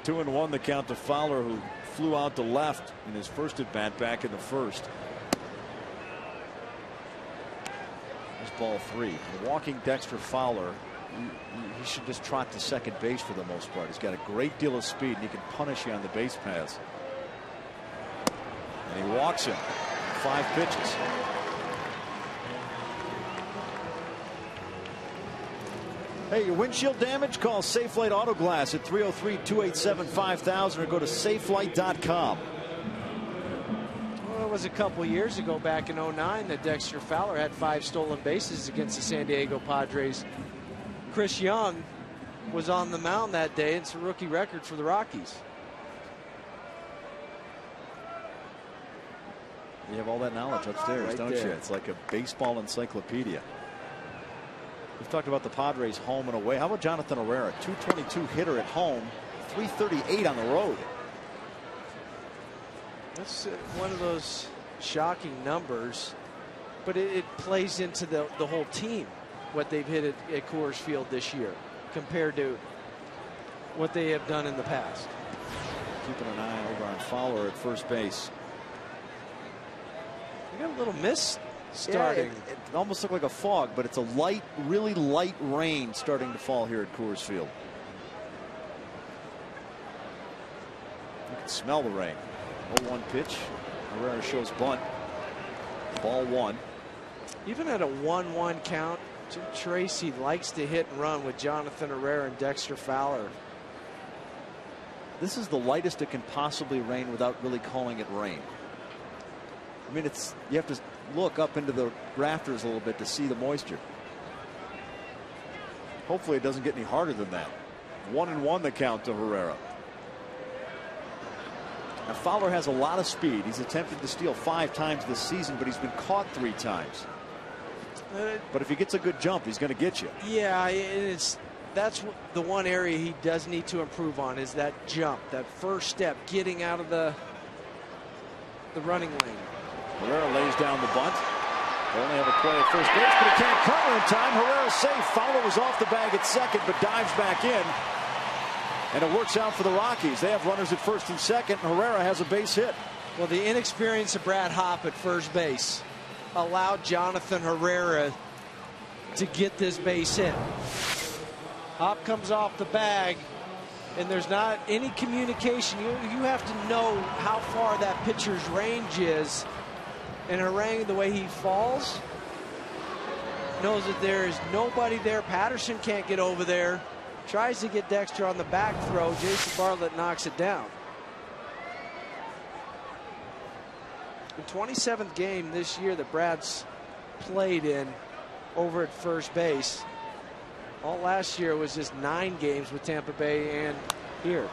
2-1 the count to Fowler, who flew out to left in his first at bat back in the first. There's ball 3. Walking Dexter Fowler, he should just trot to second base for the most part. He's got a great deal of speed and he can punish you on the base paths. And he walks him. 5 pitches. Hey, your windshield damage? Call Safelight Auto Glass at 303-287-5000 or go to safelight.com. Well, it was a couple years ago back in '09 that Dexter Fowler had 5 stolen bases against the San Diego Padres. Chris Young was on the mound that day. It's a rookie record for the Rockies. You have all that knowledge upstairs, Right don't there. you? It's like a baseball encyclopedia. We've talked about the Padres home and away. How about Jonathan Herrera? .222 hitter at home, .338 on the road. That's one of those shocking numbers, but it plays into the whole team, what they've hit at Coors Field this year compared to what they have done in the past. Keeping an eye over on Fowler at first base. You got a little mist starting. Yeah, it almost looked like a fog, but it's a light, really light rain starting to fall here at Coors Field. You can smell the rain. 0-1 pitch. Herrera shows bunt. Ball 1. Even at a 1-1 count, Jim Tracy likes to hit and run with Jonathan Herrera and Dexter Fowler. This is the lightest it can possibly rain without really calling it rain. I mean, you have to look up into the rafters a little bit to see the moisture. Hopefully it doesn't get any harder than that. 1-1 the count to Herrera. Now Fowler has a lot of speed. He's attempted to steal 5 times this season, but he's been caught 3 times. But if he gets a good jump, he's going to get you. Yeah, that's the one area he does need to improve on, is that jump, that first step, getting out of the running lane. Herrera lays down the bunt. They only have a play at first base, but he can't cover in time. Herrera's safe. Fowler was off the bag at second, but dives back in. And it works out for the Rockies. They have runners at first and second, and Herrera has a base hit. Well, the inexperience of Brad Hopp at first base allowed Jonathan Herrera to get this base hit. Hopp comes off the bag, and there's not any communication. You have to know how far that pitcher's range is. And Herrera, the way he falls, knows that there is nobody there. Patterson can't get over there. Tries to get Dexter on the back throw. Jason Bartlett knocks it down. The 27th game this year that Brad's played in over at first base. All last year was just 9 games with Tampa Bay and here.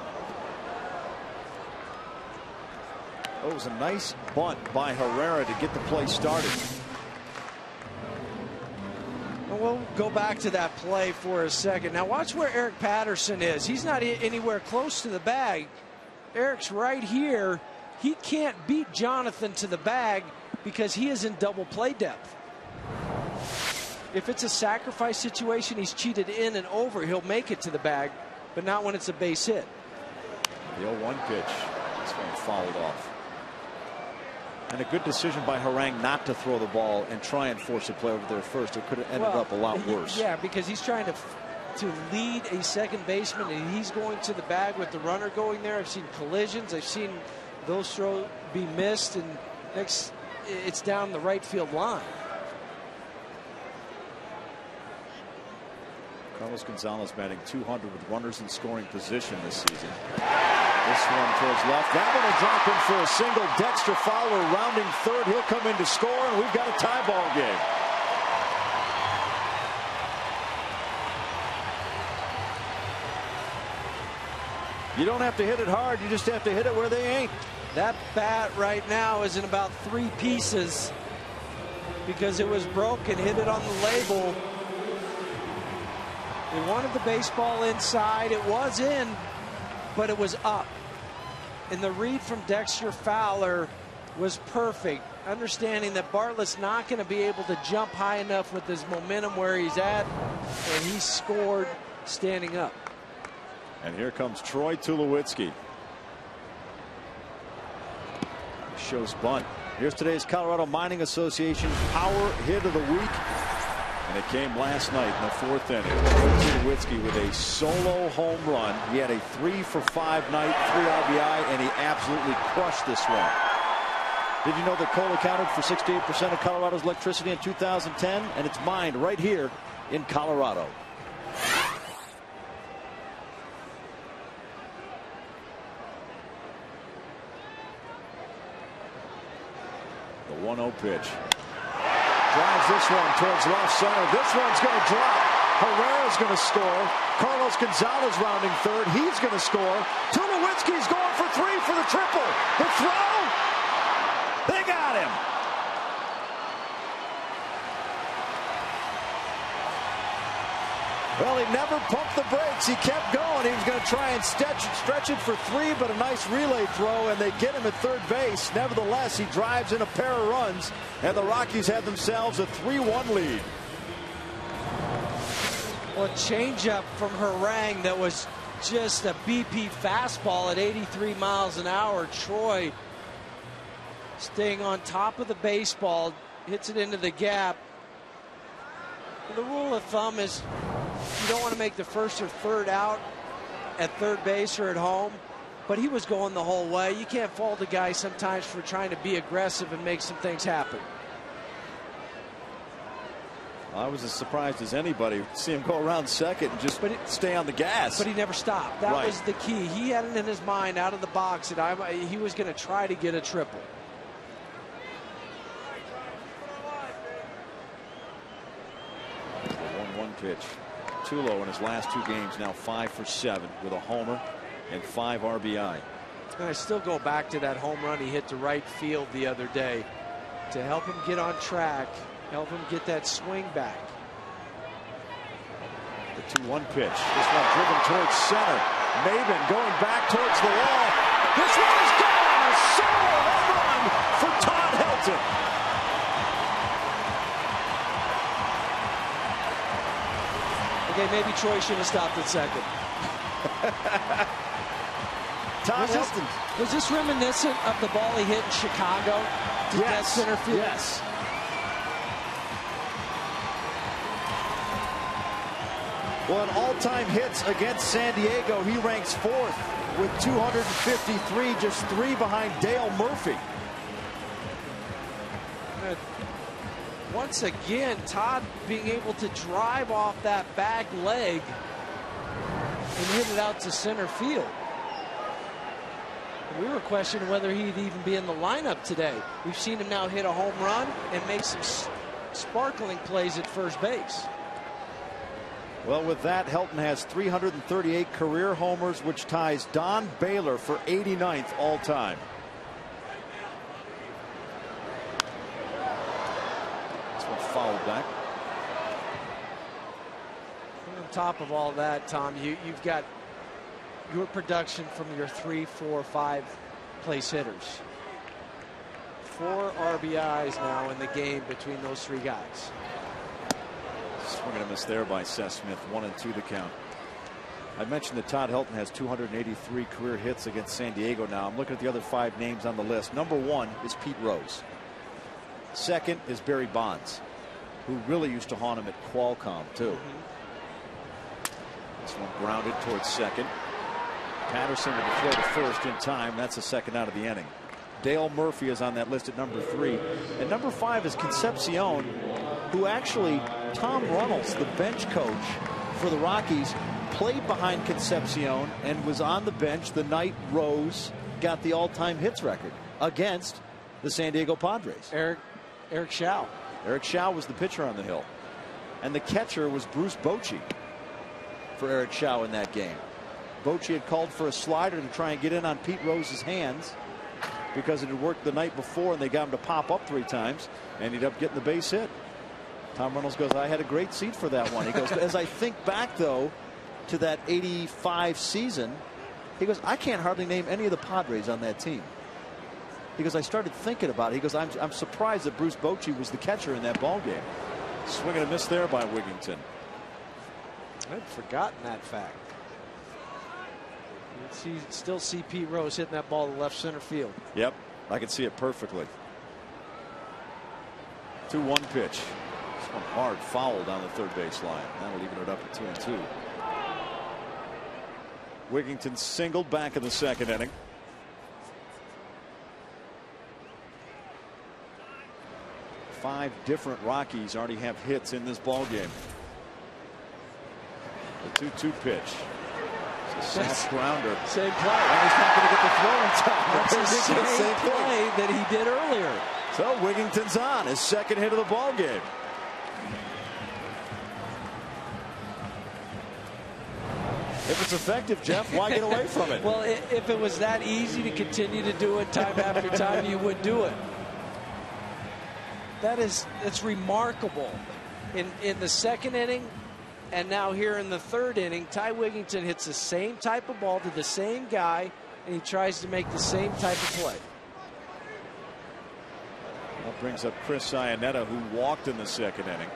Oh, it was a nice bunt by Herrera to get the play started. Well, we'll go back to that play for a second. Now watch where Eric Patterson is. He's not anywhere close to the bag. Eric's right here. He can't beat Jonathan to the bag because he is in double play depth. If it's a sacrifice situation, he's cheated in and over. He'll make it to the bag, but not when it's a base hit. The 0-1 pitch. This one fouled off. And a good decision by Herrera not to throw the ball and try and force a play over there first. It could have ended up a lot worse. Yeah, because he's trying to lead a second baseman, and he's going to the bag with the runner going there. I've seen collisions. I've seen those throws be missed, and next it's down the right field line. Carlos Gonzalez batting .200 with runners in scoring position this season. This one towards left. That one will drop in for a single. Dexter Fowler rounding third. He'll come in to score, and we've got a tie ball game. You don't have to hit it hard. You just have to hit it where they ain't. That bat right now is in about 3 pieces because it was broken. Hit it on the label. They wanted the baseball inside. It was in, but it was up. And the read from Dexter Fowler was perfect, understanding that Bartlett's not going to be able to jump high enough with his momentum where he's at, and he scored standing up. And here comes Troy Tulowitzki. Shows bunt. Here's today's Colorado Mining Association power hit of the week. And it came last night in the 4th inning. Tulowitzki with a solo home run. He had a 3-for-5 night, 3 RBI, and he absolutely crushed this one. Did you know that coal accounted for 68% of Colorado's electricity in 2010? And it's mined right here in Colorado. The 1-0 pitch. Drives this one towards left center. This one's going to drop. Herrera's going to score. Carlos Gonzalez rounding third. He's going to score. Tulowitzki's going for 3 for the triple. The throw. They got him. Well, he never pumped the brakes. He kept going. He was going to try and stretch it for 3, but a nice relay throw, and they get him at third base. Nevertheless, he drives in a pair of runs, and the Rockies have themselves a 3-1 lead. Well, a changeup from Harang that was just a BP fastball at 83 miles an hour. Troy staying on top of the baseball, hits it into the gap. And the rule of thumb is you don't want to make the first or third out at third base or at home, but he was going the whole way. You can't fault a guy sometimes for trying to be aggressive and make some things happen. I was as surprised as anybody to see him go around second and just stay on the gas. But he never stopped. That was the key. He had it in his mind out of the box that he was going to try to get a triple. The 1-1 pitch. Tulo in his last 2 games now 5 for 7 with a homer and 5 RBI. And I still go back to that home run he hit to right field the other day to help him get on track, help him get that swing back. The 2-1 pitch. This one driven towards center. Maben going back towards the wall. This one is gone. A solo home run for Todd Helton. Okay, maybe Troy should have stopped at second. Was this reminiscent of the ball he hit in Chicago to dead center field? Yes. Well, in all-time hits against San Diego, he ranks 4th with 253, just 3 behind Dale Murphy. Once again, Todd being able to drive off that back leg and hit it out to center field. We were questioning whether he'd even be in the lineup today. We've seen him now hit a home run and make some sparkling plays at first base. Well, with that, Helton has 338 career homers, which ties Don Baylor for 89th all time. Fouled back. On top of all that, Tom, you've got your production from your 3, 4, 5 place hitters. 4 RBIs now in the game between those 3 guys. Swing and a miss there by Seth Smith. 1-2 the count. I mentioned that Todd Helton has 283 career hits against San Diego now. I'm looking at the other 5 names on the list. Number 1 is Pete Rose. Second is Barry Bonds, who really used to haunt him at Qualcomm, too. This one grounded towards second. Patterson with the throw to first in time. That's the second out of the inning. Dale Murphy is on that list at number 3. And number 5 is Concepcion, who actually, Tom Runnels, the bench coach for the Rockies, played behind Concepcion and was on the bench the night Rose got the all-time hits record against the San Diego Padres. Eric Schau. Eric Schau was the pitcher on the hill. And the catcher was Bruce Bochy for Eric Schau in that game. Bochy had called for a slider to try and get in on Pete Rose's hands because it had worked the night before and they got him to pop up 3 times and ended up getting the base hit. Tom Reynolds goes, I had a great seat for that one. He goes, as I think back, though, to that 85 season, he goes, I can't hardly name any of the Padres on that team. He goes, I started thinking about it. He goes, I'm surprised that Bruce Bochy was the catcher in that ball game. Swing and a miss there by Wigington. I'd forgotten that fact. You still see Pete Rose hitting that ball to left center field. Yep, I can see it perfectly. 2-1 pitch. This one hard foul down the third base line. That'll even it up at 2-2. Wigington singled back in the second inning. Five different Rockies already have hits in this ball game. The 2-2 pitch. It's a soft grounder. Same play. And he's not going to get the throw in time. That's the same play that he did earlier. So Wigington's on his second hit of the ball game. If it's effective, Jeff, why get away from it? Well, if it was that easy to continue to do it time after time, you would do it. It's remarkable. In the second inning and now here in the third inning, Ty Wigington hits the same type of ball to the same guy, and he tries to make the same type of play. That brings up Chris Iannetta, who walked in the second inning.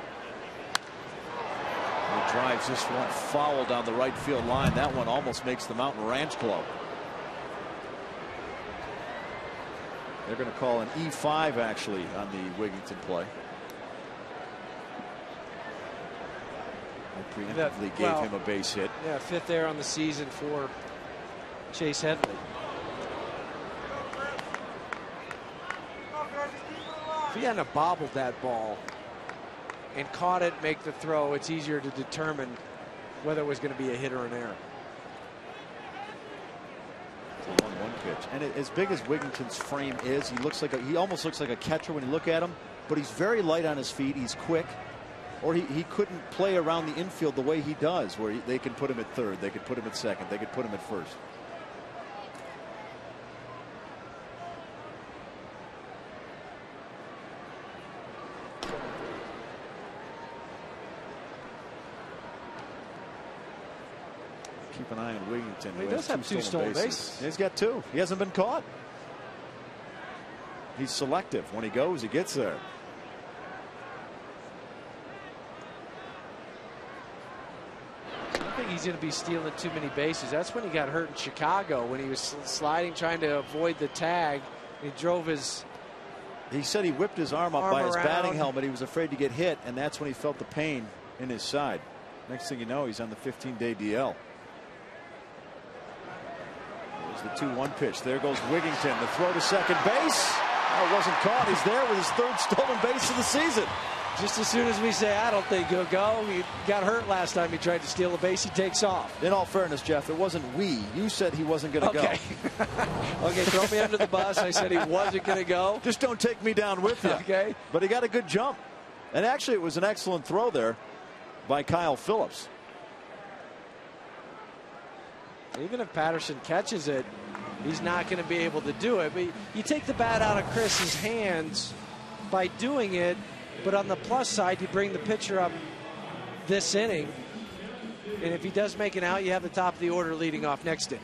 He drives this one foul down the right field line. That one almost makes the Mountain Ranch Club. They're going to call an E5 actually on the Wigington play. They preemptively gave him a base hit. Yeah, 5th error on the season for Chase Headley. If he hadn't bobbled that ball and caught it, make the throw, it's easier to determine whether it was going to be a hit or an error. It's a 1-1 pitch. And as big as Wigington's frame is, he almost looks like a catcher when you look at him, but he's very light on his feet. He's quick. Or he couldn't play around the infield the way he does, where they can put him at third, they could put him at second, they could put him at first. Keep an eye on Wigington. He does have 2 stolen bases. He's got 2. He hasn't been caught. He's selective. When he goes, he gets there. I think he's going to be stealing too many bases. That's when he got hurt in Chicago, when he was sliding, trying to avoid the tag. He drove his. He said he whipped his arm up by his around. batting helmet. He was afraid to get hit, and that's when he felt the pain in his side. Next thing you know, he's on the 15-day DL. There's the 2-1 pitch. There goes Wigington. The throw to second base. Oh, it wasn't caught. He's there with his 3rd stolen base of the season. Just as soon as we say, I don't think he'll go, he got hurt last time he tried to steal a base, he takes off. In all fairness, Jeff, it wasn't we. You said he wasn't going to go. Okay, throw me under the bus. I said he wasn't going to go. Just don't take me down with you. Okay. But he got a good jump. And actually, it was an excellent throw there by Kyle Phillips. Even if Patterson catches it, he's not going to be able to do it. But you take the bat out of Chris's hands by doing it. But on the plus side, you bring the pitcher up this inning. And if he does make an out, you have the top of the order leading off next inning.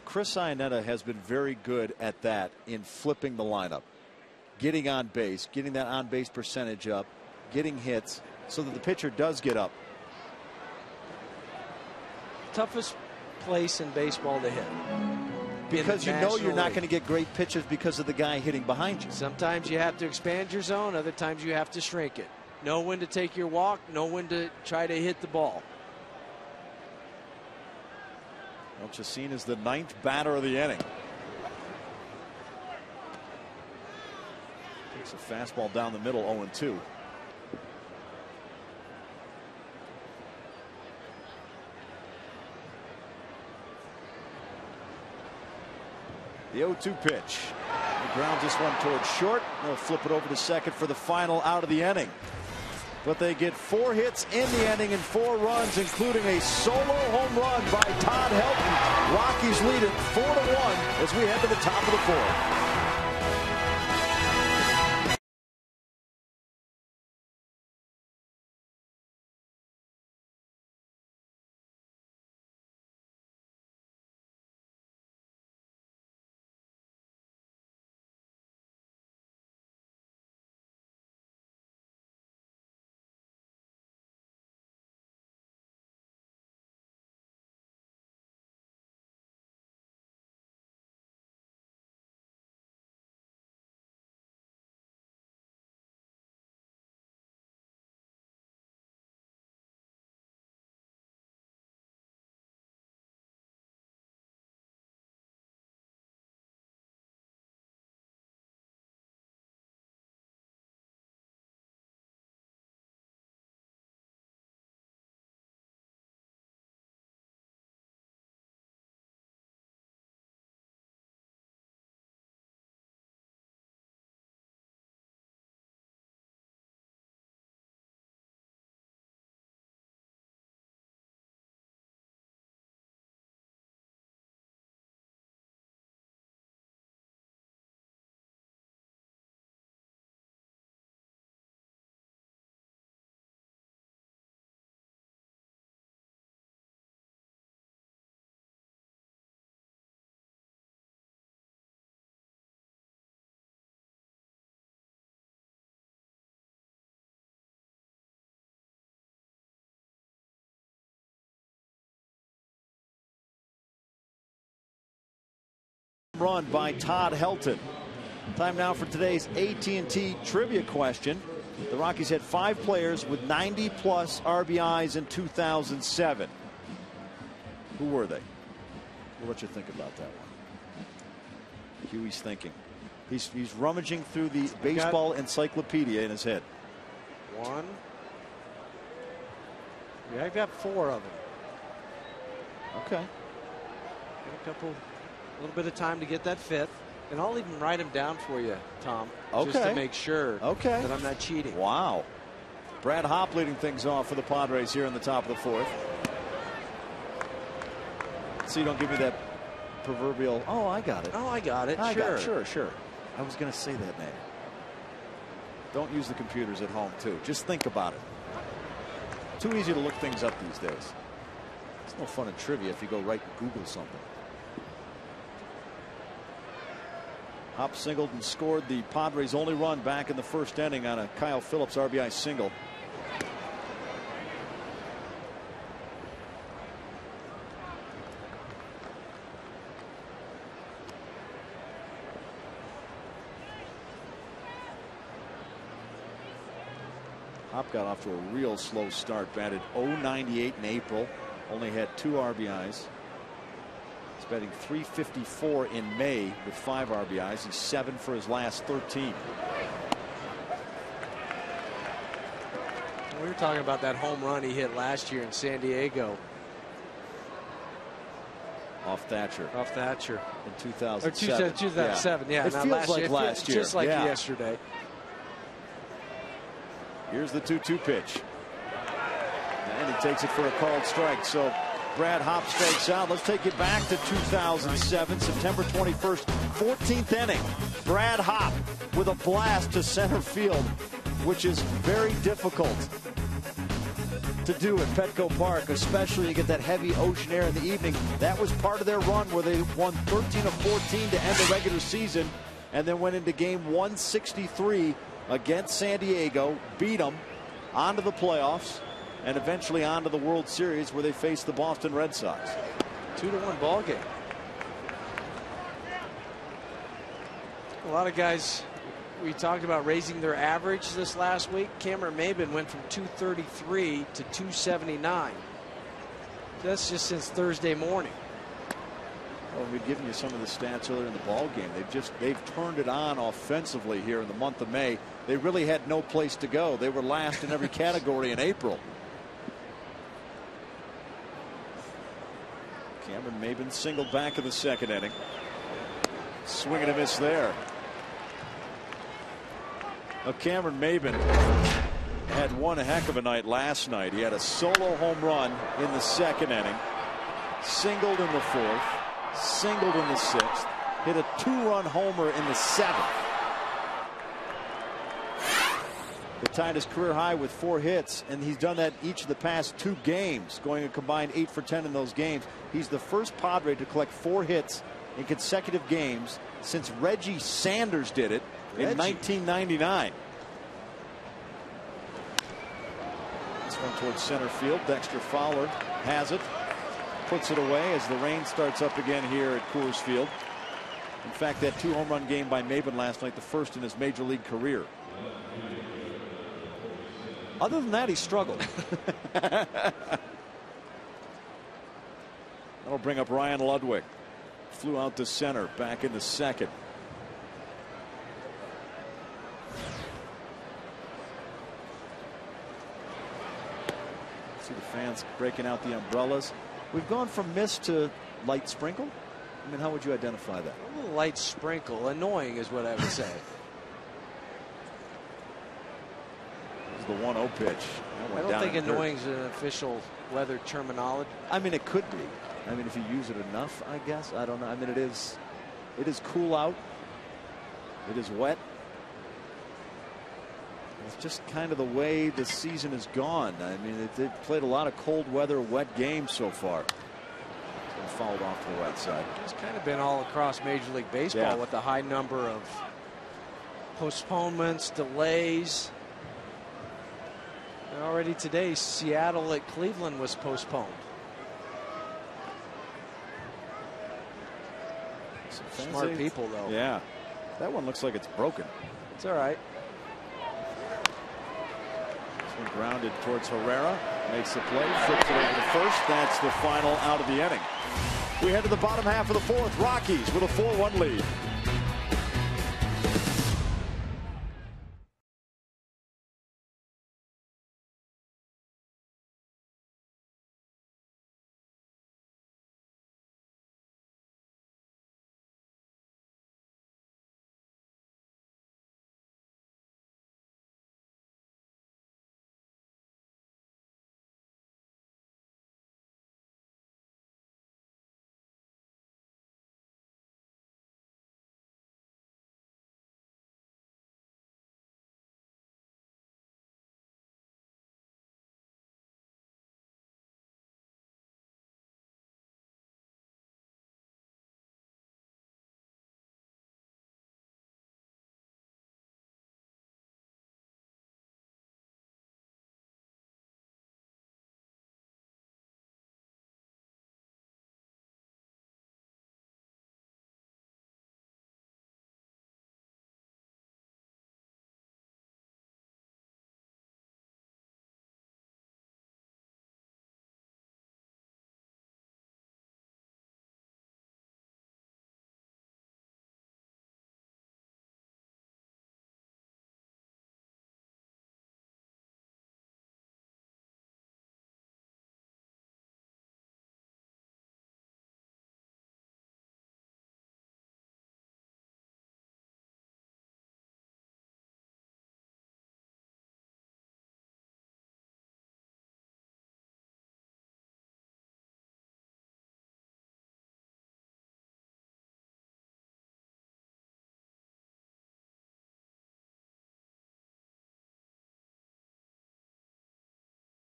Chris Iannetta has been very good at that in flipping the lineup. Getting on base, getting that on base percentage up, getting hits so that the pitcher does get up. Toughest place in baseball to hit. Because you know you're not going to get great pitches because of the guy hitting behind you. Sometimes you have to expand your zone. Other times you have to shrink it. Know when to take your walk. Know when to try to hit the ball. Well, Chacin is the 9th batter of the inning. Takes a fastball down the middle, 0-2. The 0-2 pitch. He grounds this one towards short. They'll flip it over to second for the final out of the inning. But they get 4 hits in the inning and 4 runs, including a solo home run by Todd Helton. Rockies lead it 4-1 as we head to the top of the 4th. Run by Todd Helton. Time now for today's AT&T trivia question. The Rockies had 5 players with 90-plus RBIs in 2007. Who were they? We'll let you think about that one. Huey's thinking. He's rummaging through the baseball encyclopedia in his head. 1. Yeah, I've got 4 of them. Okay. A little bit of time to get that 5th, and I'll even write them down for you, Tom, okay, just to make sure that I'm not cheating. Wow. Brad Hopp leading things off for the Padres here in the top of the 4th. So you don't give me that proverbial, oh, I got it. Oh, I got it. Sure. I was going to say that name. Don't use the computers at home, too. Just think about it. Too easy to look things up these days. It's no fun in trivia if you go right and Google something. Hop singled and scored the Padres' only run back in the 1st inning on a Kyle Phillips RBI single. Hop got off to a real slow start. Batted .098 in April. Only had 2 RBIs. He's batting .354 in May with 5 RBIs. He's 7 for his last 13. We were talking about that home run he hit last year in San Diego. Off Thatcher. In 2007. Or 2007, yeah. It feels like last year. Just like yesterday. Here's the 2-2 pitch. And he takes it for a called strike. So Brad Hopp strikes out. Let's take it back to 2007, September 21st, 14th inning. Brad Hopp with a blast to center field, which is very difficult to do at Petco Park, especially you get that heavy ocean air in the evening. That was part of their run where they won 13 of 14 to end the regular season and then went into game 163 against San Diego, beat them onto the playoffs, and eventually on to the World Series where they faced the Boston Red Sox. 2-1 ball game. A lot of guys, we talked about raising their average this last week. Cameron Maybin went from 233 to 279. That's just since Thursday morning. Well, we've given you some of the stats earlier in the ball game. They've turned it on offensively here in the month of May. They really had no place to go. They were last in every category in April. Cameron Maybin singled back in the 2nd inning. Swing and a miss there. Now Cameron Maben had one heck of a night last night. He had a solo home run in the second inning, singled in the fourth, singled in the sixth, hit a 2-run homer in the seventh. He tied his career high with 4 hits, and he's done that each of the past 2 games, going a combined 8 for 10 in those games. He's the first Padre to collect 4 hits in consecutive games since Reggie Sanders did it in 1999. This one towards center field. Dexter Fowler has it, puts it away as the rain starts up again here at Coors Field. In fact, that 2-home run game by Maben last night, the first in his major league career. Other than that, he struggled. That'll bring up Ryan Ludwig. Flew out to center, back into second. See the fans breaking out the umbrellas. We've gone from mist to light sprinkle. I mean, how would you identify that? A little light sprinkle. Annoying is what I would say. The 1-0 pitch. I don't think annoying is an official weather terminology. I mean, it could be. I mean, if you use it enough, I guess. I don't know. I mean, it is cool out. It is wet. It's just kind of the way the season has gone. I mean, they've played a lot of cold weather, wet games so far. And fouled off to the right side. It's kind of been all across Major League Baseball with the high number of postponements, delays. And already today, Seattle at Cleveland was postponed. Smart people, though. Yeah. That one looks like it's broken. It's all right. This one grounded towards Herrera. Makes the play. Flips it over to first. That's the final out of the inning. We head to the bottom half of the fourth. Rockies with a 4-1 lead.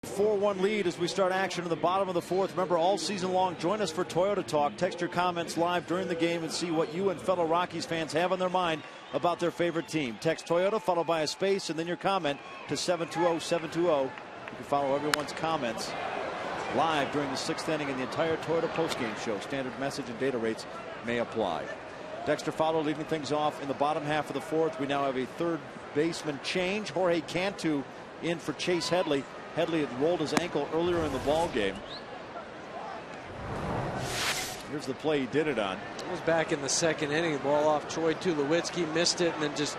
A 4-1 lead as we start action in the bottom of the fourth. Remember, all season long, join us for Toyota Talk. Text your comments live during the game and see what you and fellow Rockies fans have on their mind about their favorite team. Text Toyota followed by a space and then your comment to 720-720. You can follow everyone's comments live during the sixth inning and the entire Toyota postgame show. Standard message and data rates may apply. Dexter Fowler leading things off in the bottom half of the fourth. We now have a third baseman change. Jorge Cantu in for Chase Headley. Headley had rolled his ankle earlier in the ball game. Here's the play he did it on. It was back in the second inning. Ball off Troy Tulowitzki, missed it, and then just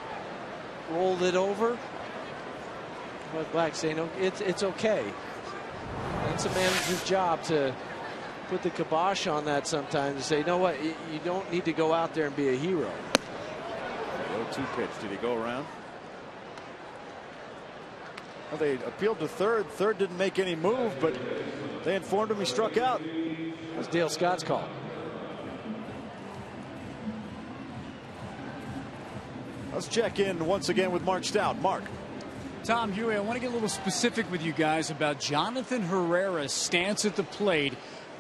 rolled it over. But Black saying, no, it's okay. It's a manager's job to put the kibosh on that sometimes and say, you know what, you don't need to go out there and be a hero. The 0-2 pitch. Did he go around? Well, they appealed to third. Third didn't make any move, but they informed him he struck out. That was Dale Scott's call. Let's check in once again with Mark Stout. Mark. Tom, Huey, I want to get a little specific with you guys about Jonathan Herrera's stance at the plate.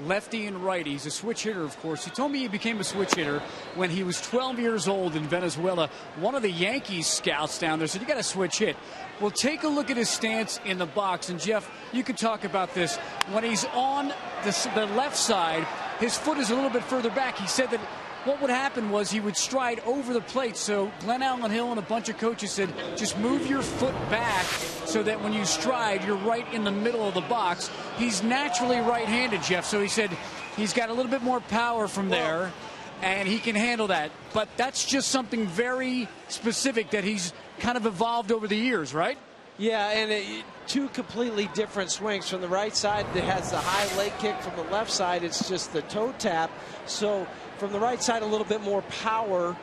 Lefty and righty. He's a switch hitter, of course. He told me he became a switch hitter when he was 12 years old in Venezuela. One of the Yankees scouts down there said, you got to switch hit. Well, take a look at his stance in the box. And, Jeff, you can talk about this. When he's on the left side, his foot is a little bit further back. He said that what would happen was he would stride over the plate. So Glenn Allen Hill and a bunch of coaches said, just move your foot back so that when you stride, you're right in the middle of the box. He's naturally right-handed, Jeff. So he said he's got a little bit more power from there, and he can handle that. But that's just something very specific that he's kind of evolved over the years, right? Yeah, and two completely different swings. From the right side that has the high leg kick. From the left side, it's just the toe tap. So from the right side, a little bit more power,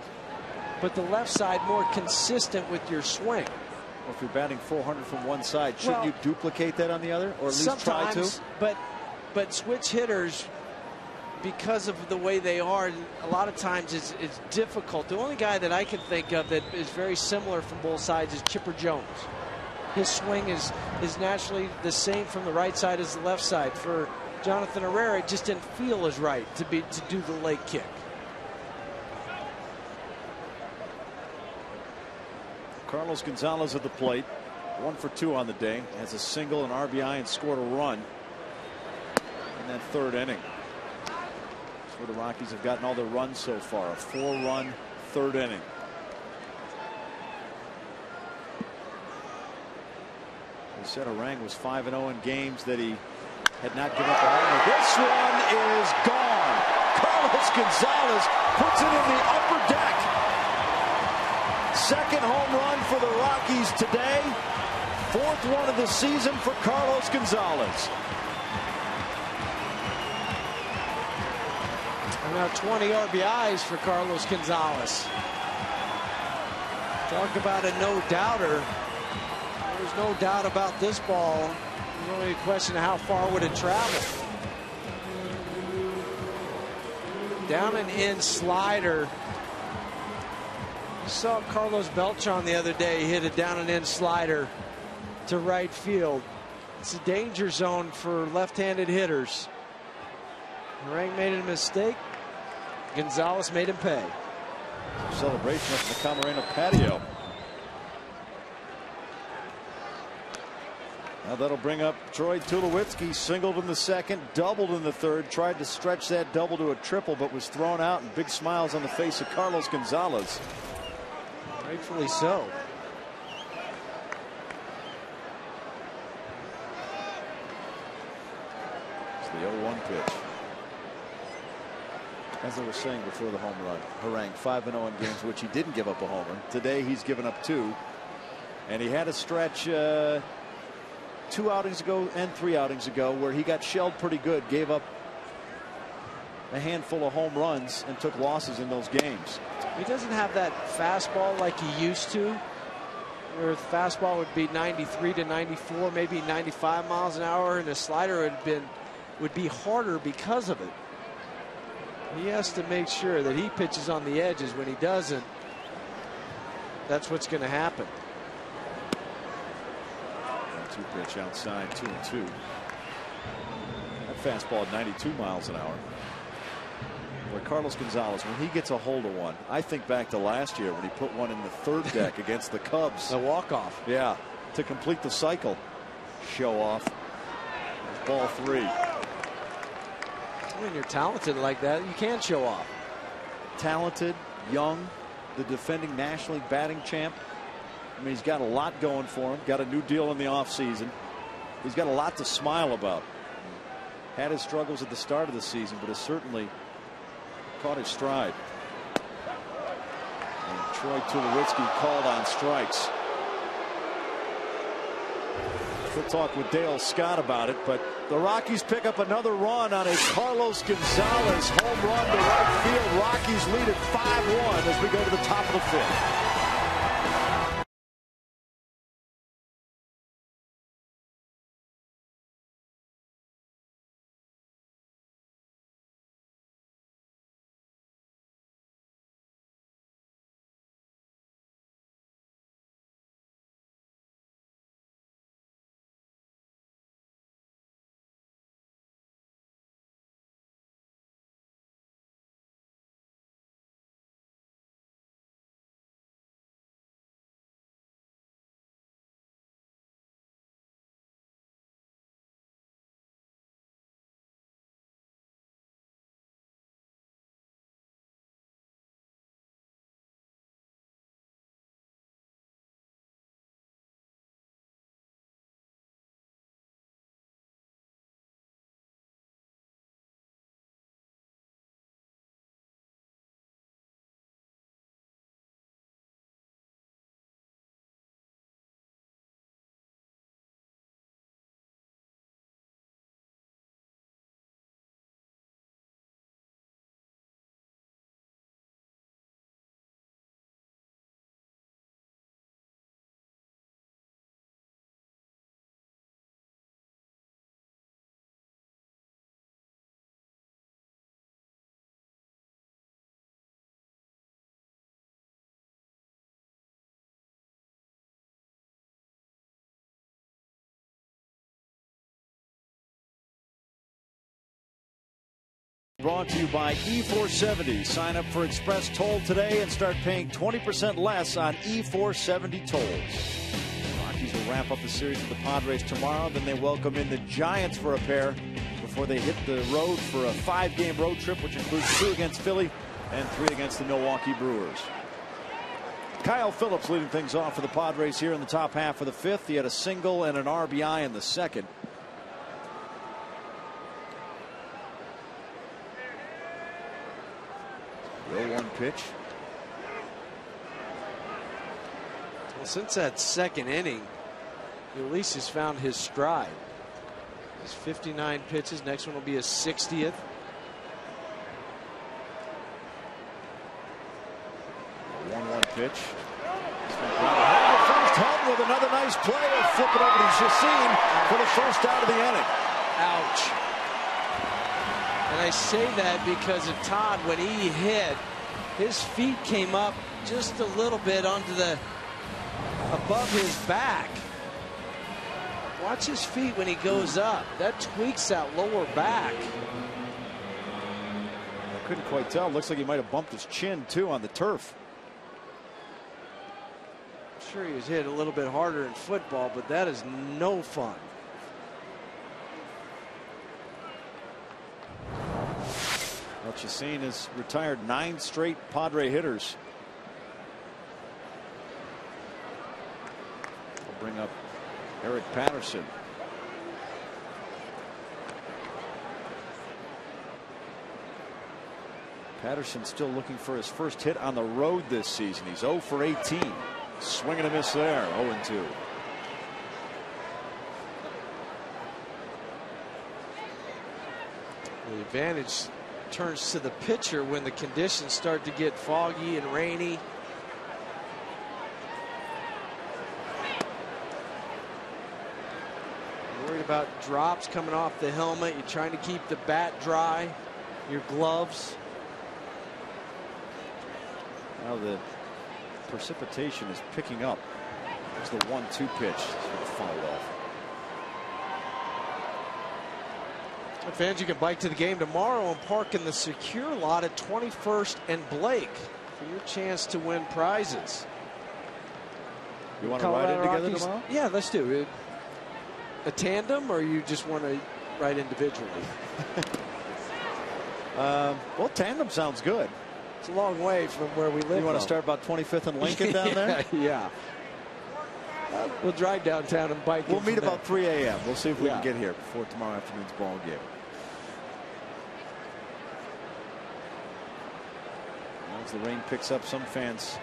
but the left side more consistent with your swing. Well, if you're batting 400 from one side, shouldn't you duplicate that on the other, or at least try to? But switch hitters, because of the way they are, a lot of times it's difficult. The only guy that I can think of that is very similar from both sides is Chipper Jones. His swing is naturally the same from the right side as the left side. For Jonathan Herrera, it just didn't feel as right to do the leg kick. Carlos Gonzalez at the plate, 1 for 2 on the day, has a single, an RBI, and scored a run in that third inning. That's where the Rockies have gotten all their runs so far, a 4-run third inning. They said Orang was 5-0 in games that he had not given up a homer. This one is gone. Carlos Gonzalez puts it in the upper deck. Second home run for the Rockies today. 4th one of the season for Carlos Gonzalez. And now 20 RBIs for Carlos Gonzalez. Talk about a no-doubter. There's no doubt about this ball. There's only a question of how far would it travel. Down and in slider. You saw Carlos Beltran the other day hit a down and in slider to right field. It's a danger zone for left-handed hitters. Orang made a mistake. Gonzalez made him pay. Celebration up in the Camarena patio. Now that'll bring up Troy Tulowitzki. Singled in the second, doubled in the third, tried to stretch that double to a triple, but was thrown out, and big smiles on the face of Carlos Gonzalez. Rightfully so. It's the 0-1 pitch. As I was saying before the home run, Orang 5-0 in games which he didn't give up a homer. Today he's given up 2, and he had a stretch 2 outings ago and 3 outings ago where he got shelled pretty good, gave up a handful of home runs and took losses in those games. He doesn't have that fastball like he used to, where the fastball would be 93 to 94, maybe 95 miles an hour, and the slider would be harder because of it. He has to make sure that he pitches on the edges. When he doesn't, that's what's going to happen. 1-2 pitch outside, 2-2. That fastball at 92 miles an hour. Where Carlos Gonzalez, when he gets a hold of one, I think back to last year when he put one in the third deck against the Cubs. The walk-off. Yeah, to complete the cycle. Show off. Ball 3. When you're talented like that, you can show off. Talented, young, the defending National League batting champ. I mean, he's got a lot going for him. Got a new deal in the offseason. He's got a lot to smile about. Had his struggles at the start of the season, but has certainly caught his stride. And Troy Tulowitzki called on strikes. We'll talk with Dale Scott about it, but the Rockies pick up another run on a Carlos Gonzalez home run to right field. Rockies lead at 5-1 as we go to the top of the 5th. Brought to you by E470. Sign up for Express Toll today and start paying 20% less on E470 tolls. The Rockies will wrap up the series with the Padres tomorrow. Then they welcome in the Giants for a pair before they hit the road for a 5-game road trip, which includes 2 against Philly and 3 against the Milwaukee Brewers. Kyle Phillips leading things off for the Padres here in the top half of the 5th. He had a single and an RBI in the 2nd. 0-1 pitch. Well, since that 2nd inning, Ulysses has found his stride. His 59 pitches. Next one will be his 60th. A 1-1 pitch. First home with another nice play. He'll flip it over to Chacin for the first out of the inning. Ouch. And I say that because of Todd. When he hit, his feet came up just a little bit onto the above his back. Watch his feet when he goes up. That tweaks that lower back. I couldn't quite tell. Looks like he might have bumped his chin too on the turf. I'm sure he was hit a little bit harder in football, but that is no fun. Well, Chacin has retired 9 straight Padre hitters. We'll bring up Eric Patterson. Patterson still looking for his first hit on the road this season. He's 0 for 18. Swing and a miss there. 0-2. The advantage turns to the pitcher when the conditions start to get foggy and rainy. You're worried about drops coming off the helmet. You're trying to keep the bat dry, your gloves. Now the precipitation is picking up. There's the 1-2 pitch. Sort of fouled off. Fans, you can bike to the game tomorrow and park in the secure lot at 21st and Blake for your chance to win prizes. You want to ride in together Rockies, tomorrow? Yeah, let's do it. A tandem, or you just want to ride individually? Well, tandem sounds good. It's a long way from where we live. You want to start about 25th and Lincoln down there? Yeah. We'll drive downtown and bike. We'll meet about 3 a.m. We'll see if we can get here before tomorrow afternoon's ball game. As the rain picks up, some fans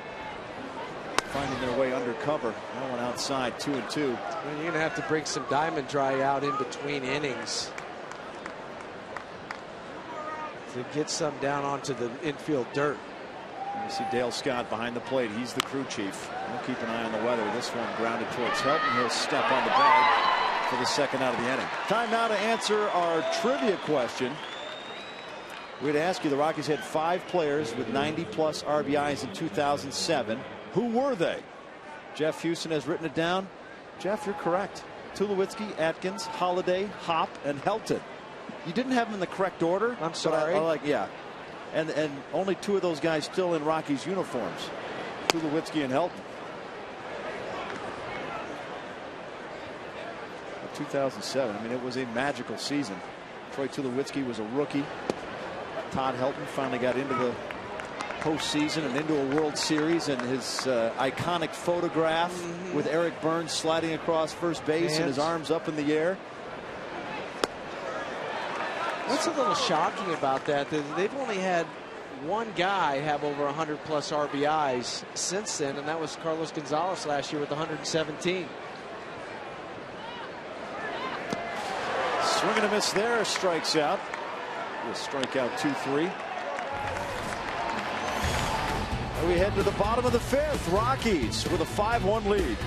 finding their way under cover. That one outside, 2-2. Well, you're going to have to bring some diamond dry out in between innings to get some down onto the infield dirt. You see Dale Scott behind the plate. He's the crew chief. We'll keep an eye on the weather. This one grounded towards Helton. He'll step on the bag for the second out of the inning. Time now to answer our trivia question. We'd ask you, the Rockies had 5 players with 90-plus RBIs in 2007. Who were they? Jeff Houston has written it down. Jeff, you're correct. Tulowitzki, Atkins, Holliday, Hop, and Helton. You didn't have them in the correct order. I'm sorry. Yeah. And only 2 of those guys still in Rockies uniforms. Tulowitzki and Helton. 2007. I mean, it was a magical season. Troy Tulowitzki was a rookie. Todd Helton finally got into the postseason and into a World Series, and his iconic photograph with Eric Burns sliding across first base and his arms up in the air. What's a little shocking about that? They've only had one guy have over 100-plus RBIs since then, and that was Carlos Gonzalez last year with 117. Swing and a miss there, strikes out. We'll strike out 2-3. And we head to the bottom of the 5th. Rockies with a 5-1 lead.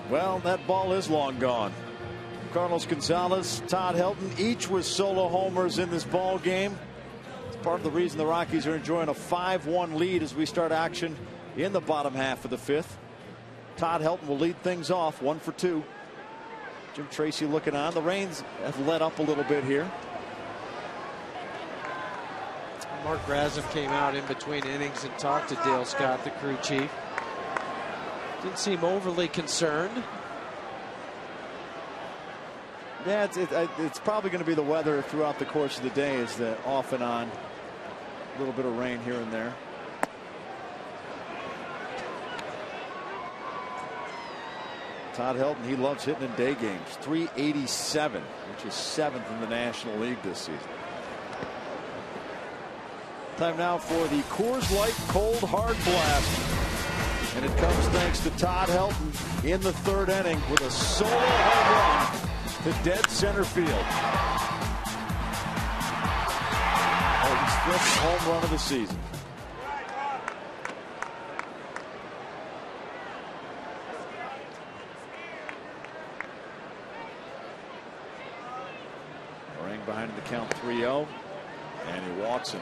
Well, that ball is long gone. Carlos Gonzalez, Todd Helton, each with solo homers in this ball game. It's part of the reason the Rockies are enjoying a 5-1 lead as we start action in the bottom half of the 5th. Todd Helton will lead things off, 1 for 2. Jim Tracy looking on. The rains have let up a little bit here. Mark Razum came out in between innings and talked to Dale Scott, the crew chief. Didn't seem overly concerned. Yeah, it's probably going to be the weather throughout the course of the day, is the off and on. A little bit of rain here and there. Todd Helton, he loves hitting in day games. 387, which is 7th in the National League this season. Time now for the Coors Light Cold Hard Blast. And it comes thanks to Todd Helton in the 3rd inning with a solo home run to dead center field. Helton's 5th home run of the season. behind in the count 3-0. And he walks him.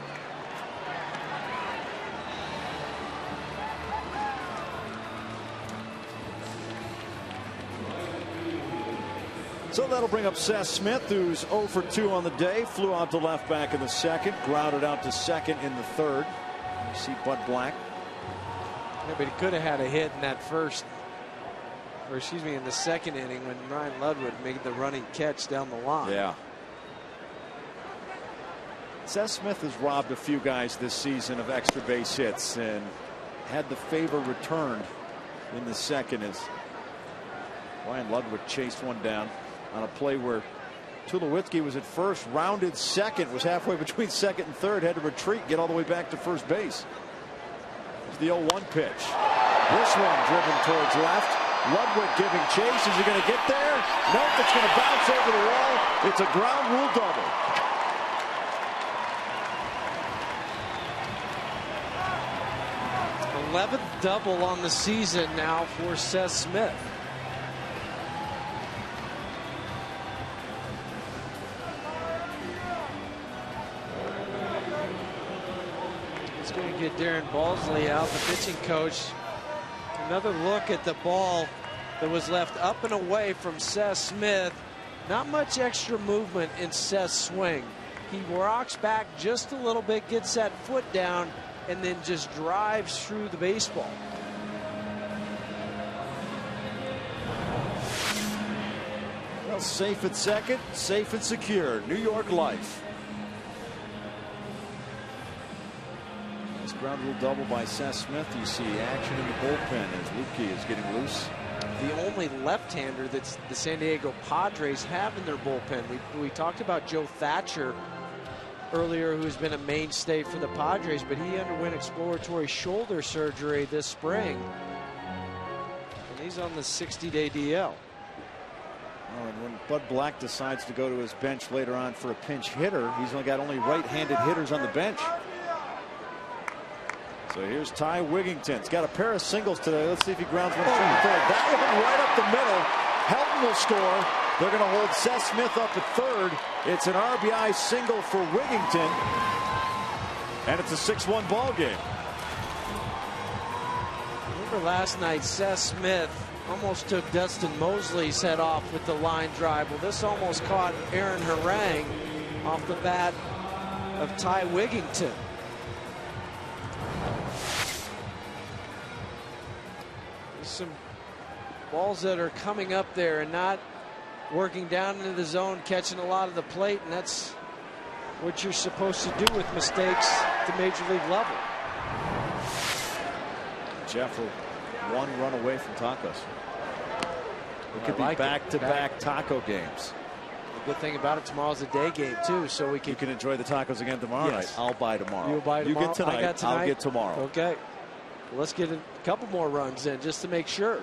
So that'll bring up Seth Smith, who's 0 for 2 on the day. Flew out to left back in the second, grounded out to second in the third. You see Bud Black. Yeah, but he could have had a hit in that first, or excuse me, in the second inning when Ryan Ludwig made the running catch down the line. Yeah. Seth Smith has robbed a few guys this season of extra base hits and had the favor returned in the second as Ryan Ludwig chased one down on a play where Tulowitzki was at first, rounded second, was halfway between second and third, had to retreat, get all the way back to first base. It's the 0-1 pitch. This one driven towards left. Ludwig giving chase. Is he going to get there? Nope, it's going to bounce over the wall. It's a ground rule double. th double on the season now for Seth Smith. He's going to get Darren Balsley out, the pitching coach. Another look at the ball that was left up and away from Seth Smith. Not much extra movement in Seth's swing. He rocks back just a little bit, gets that foot down, and then just drives through the baseball. Well, safe at second, safe and secure. New York life. Nice ground rule double by Seth Smith. You see action in the bullpen as Lupke is getting loose. The only left-hander that the San Diego Padres have in their bullpen. We talked about Joe Thatcher earlier, who's been a mainstay for the Padres, but he underwent exploratory shoulder surgery this spring. And he's on the 60-day DL. Oh, and when Bud Black decides to go to his bench later on for a pinch hitter, he's only got right-handed hitters on the bench. So here's Ty Wigington. He's got a pair of singles today. Let's see if he grounds one through third. That one right up the middle. Helton will score. They're going to hold Seth Smith up at third. It's an RBI single for Wigington. And it's a 6-1 ball game. Remember last night, Seth Smith almost took Dustin Mosley's head off with the line drive. Well, this almost caught Aaron Harang off the bat of Ty Wigington. There's some balls that are coming up there and not working down into the zone, catching a lot of the plate, and that's what you're supposed to do with mistakes at the major league level. Jeff, one run away from tacos. It could be back-to-back taco games. The good thing about it, tomorrow's a day game too, so we can. You can enjoy the tacos again tomorrow night. I'll buy tomorrow. You'll buy tomorrow. You get tonight. I got tonight. I'll get tomorrow. Okay. Well, let's get a couple more runs in just to make sure.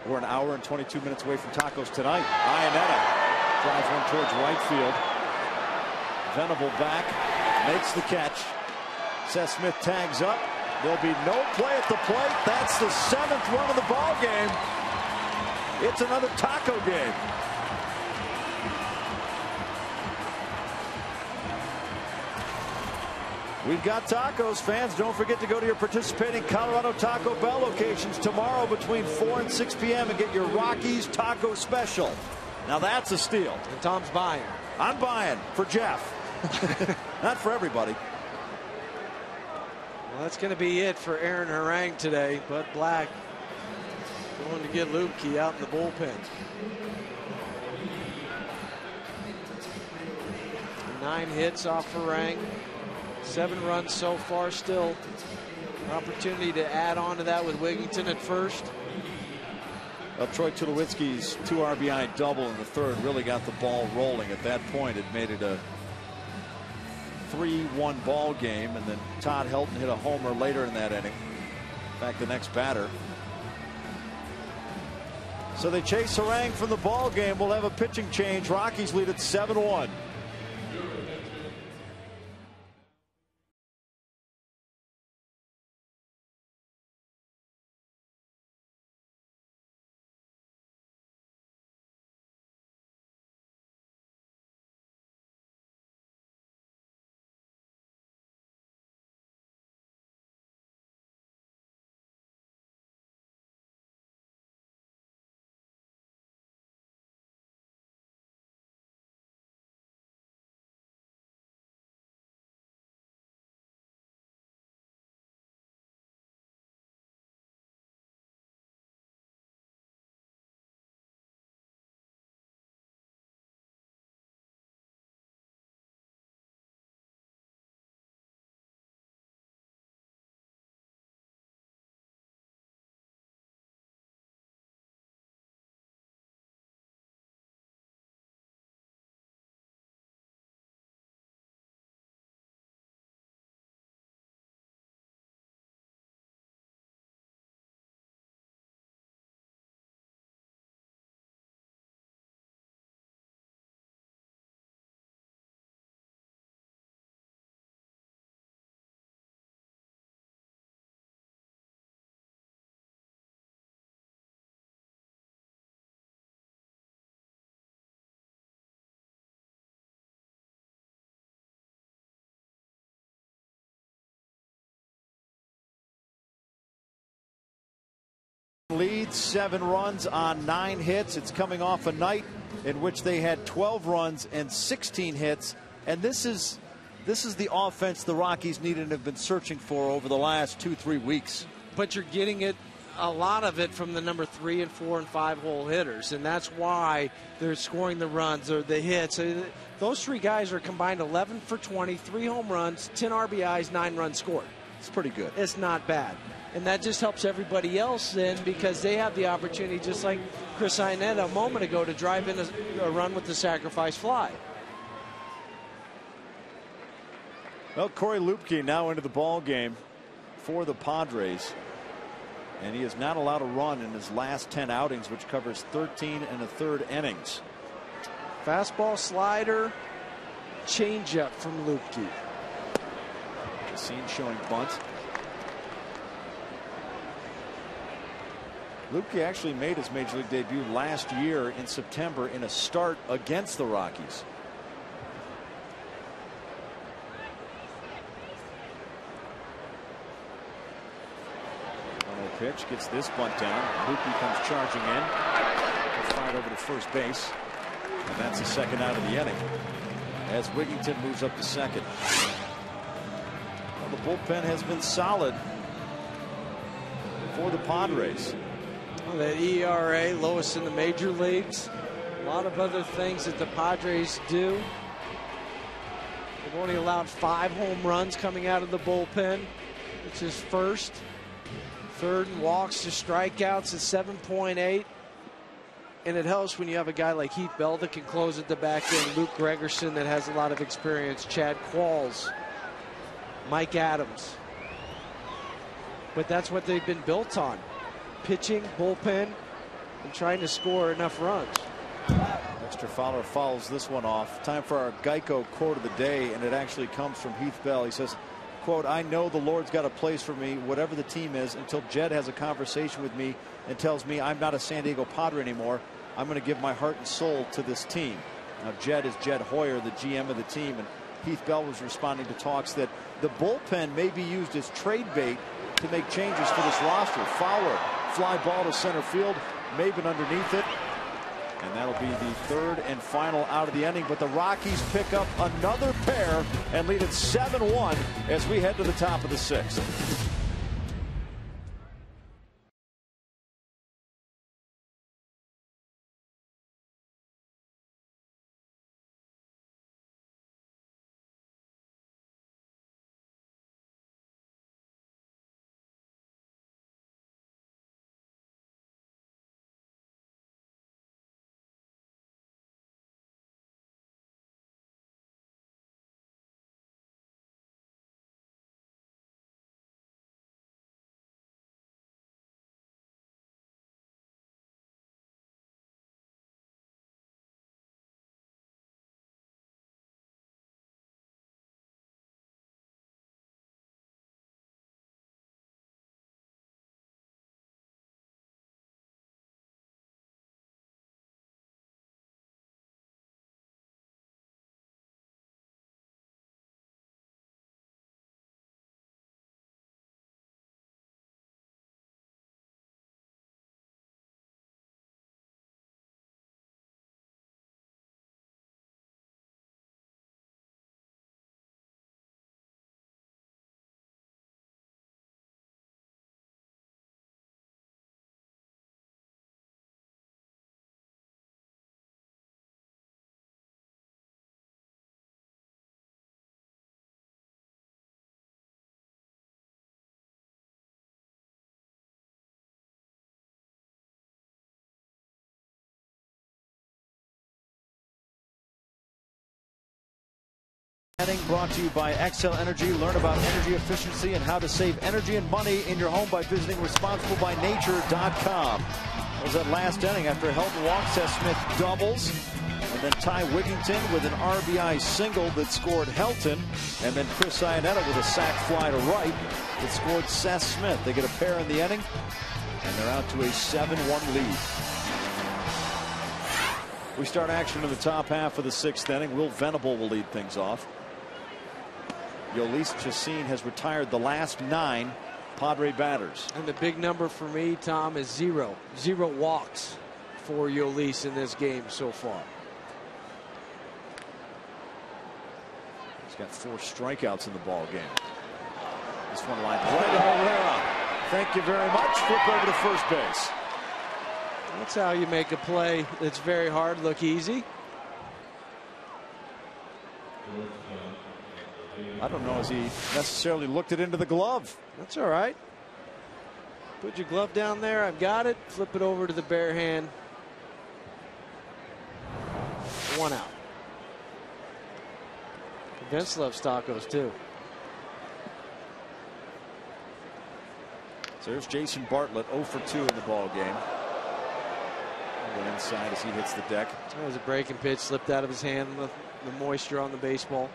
We're an hour and 22 minutes away from tacos tonight. Iannetta drives one towards right field. Venable back, makes the catch. Seth Smith tags up. There'll be no play at the plate. That's the 7th run of the ball game. It's another taco game. We've got tacos. Fans, don't forget to go to your participating Colorado Taco Bell locations tomorrow between 4 and 6 p.m. and get your Rockies Taco Special. Now that's a steal. And Tom's buying. I'm buying for Jeff. Not for everybody. Well, that's going to be it for Aaron Harang today. Bud Black going to get Lupke out in the bullpen. 9 hits off Harang. 7 runs so far. Still an opportunity to add on to that with Wigington at first. Well, Troy Tulowitzki's 2 RBI double in the third really got the ball rolling. At that point, it made it a 3-1 ball game, and then Todd Helton hit a homer later in that inning. In fact, the next batter. So they chase Harang from the ball game. We'll have a pitching change. Rockies lead at 7-1. lead, 7 runs on 9 hits. It's coming off a night in which they had 12 runs and 16 hits. And this is the offense the Rockies needed and have been searching for over the last 2-3 weeks. But you're getting it, a lot of it, from the number 3 and 4 and 5 hole hitters, and that's why they're scoring the runs or the hits. Those 3 guys are combined 11 for 20, 3 home runs, 10 RBIs, 9 runs scored. It's pretty good. It's not bad. And that just helps everybody else then, because they have the opportunity, just like Chris Iannetta a moment ago, to drive in a run with the sacrifice fly. Well, Corey Lupke now into the ball game for the Padres. And he is not allowed a run in his last 10 outings, which covers 13 1/3 innings. Fastball, slider, changeup from Lupke. Scene showing bunt. Lupke actually made his major league debut last year in September in a start against the Rockies. Pitch gets this bunt down. Lupke comes charging in. It's fired over to first base. And that's the second out of the inning as Wigington moves up to second. Well, the bullpen has been solid for the Padres. Well, the ERA, lowest in the major leagues. A lot of other things that the Padres do. They've only allowed 5 home runs coming out of the bullpen, which is first. Third in walks to strikeouts at 7.8. And it helps when you have a guy like Heath Bell that can close at the back end, Luke Gregerson that has a lot of experience, Chad Qualls, Mike Adams. But that's what they've been built on. Pitching, bullpen, and trying to score enough runs. Dexter Fowler fouls this one off. Time for our Geico quote of the day, and it actually comes from Heath Bell. He says, quote, "I know the Lord's got a place for me, whatever the team is, until Jed has a conversation with me and tells me I'm not a San Diego Padre anymore. I'm going to give my heart and soul to this team." Now, Jed is Jed Hoyer, the GM of the team, and Heath Bell was responding to talks that the bullpen may be used as trade bait to make changes for this roster. Fowler, fly ball to center field, Maben underneath it. And that'll be the third and final out of the inning. But the Rockies pick up another pair and lead it 7-1 as we head to the top of the 6th. Brought to you by Xcel Energy. Learn about energy efficiency and how to save energy and money in your home by visiting responsiblebynature.com. That was that last inning after Helton walks. Seth Smith doubles. And then Ty Wigington with an RBI single that scored Helton. And then Chris Iannetta with a sac fly to right that scored Seth Smith. They get a pair in the inning. And they're out to a 7-1 lead. We start action in the top half of the 6th inning. Will Venable will lead things off. Yolis Chacin has retired the last 9 Padre batters. And the big number for me, Tom, is 0. 0 walks for Yolis in this game so far. He's got 4 strikeouts in the ball game. This one line right to Herrera. Thank you very much. Flip over to first base. That's how you make a play that's very hard look easy. I don't know as he necessarily looked it into the glove. That's all right. Put your glove down there. I've got it. Flip it over to the bare hand. 1 out. Vince loves tacos too. So there's Jason Bartlett, 0 for 2 in the ball game. Going inside as he hits the deck. That was a breaking pitch, slipped out of his hand. The moisture on the baseball.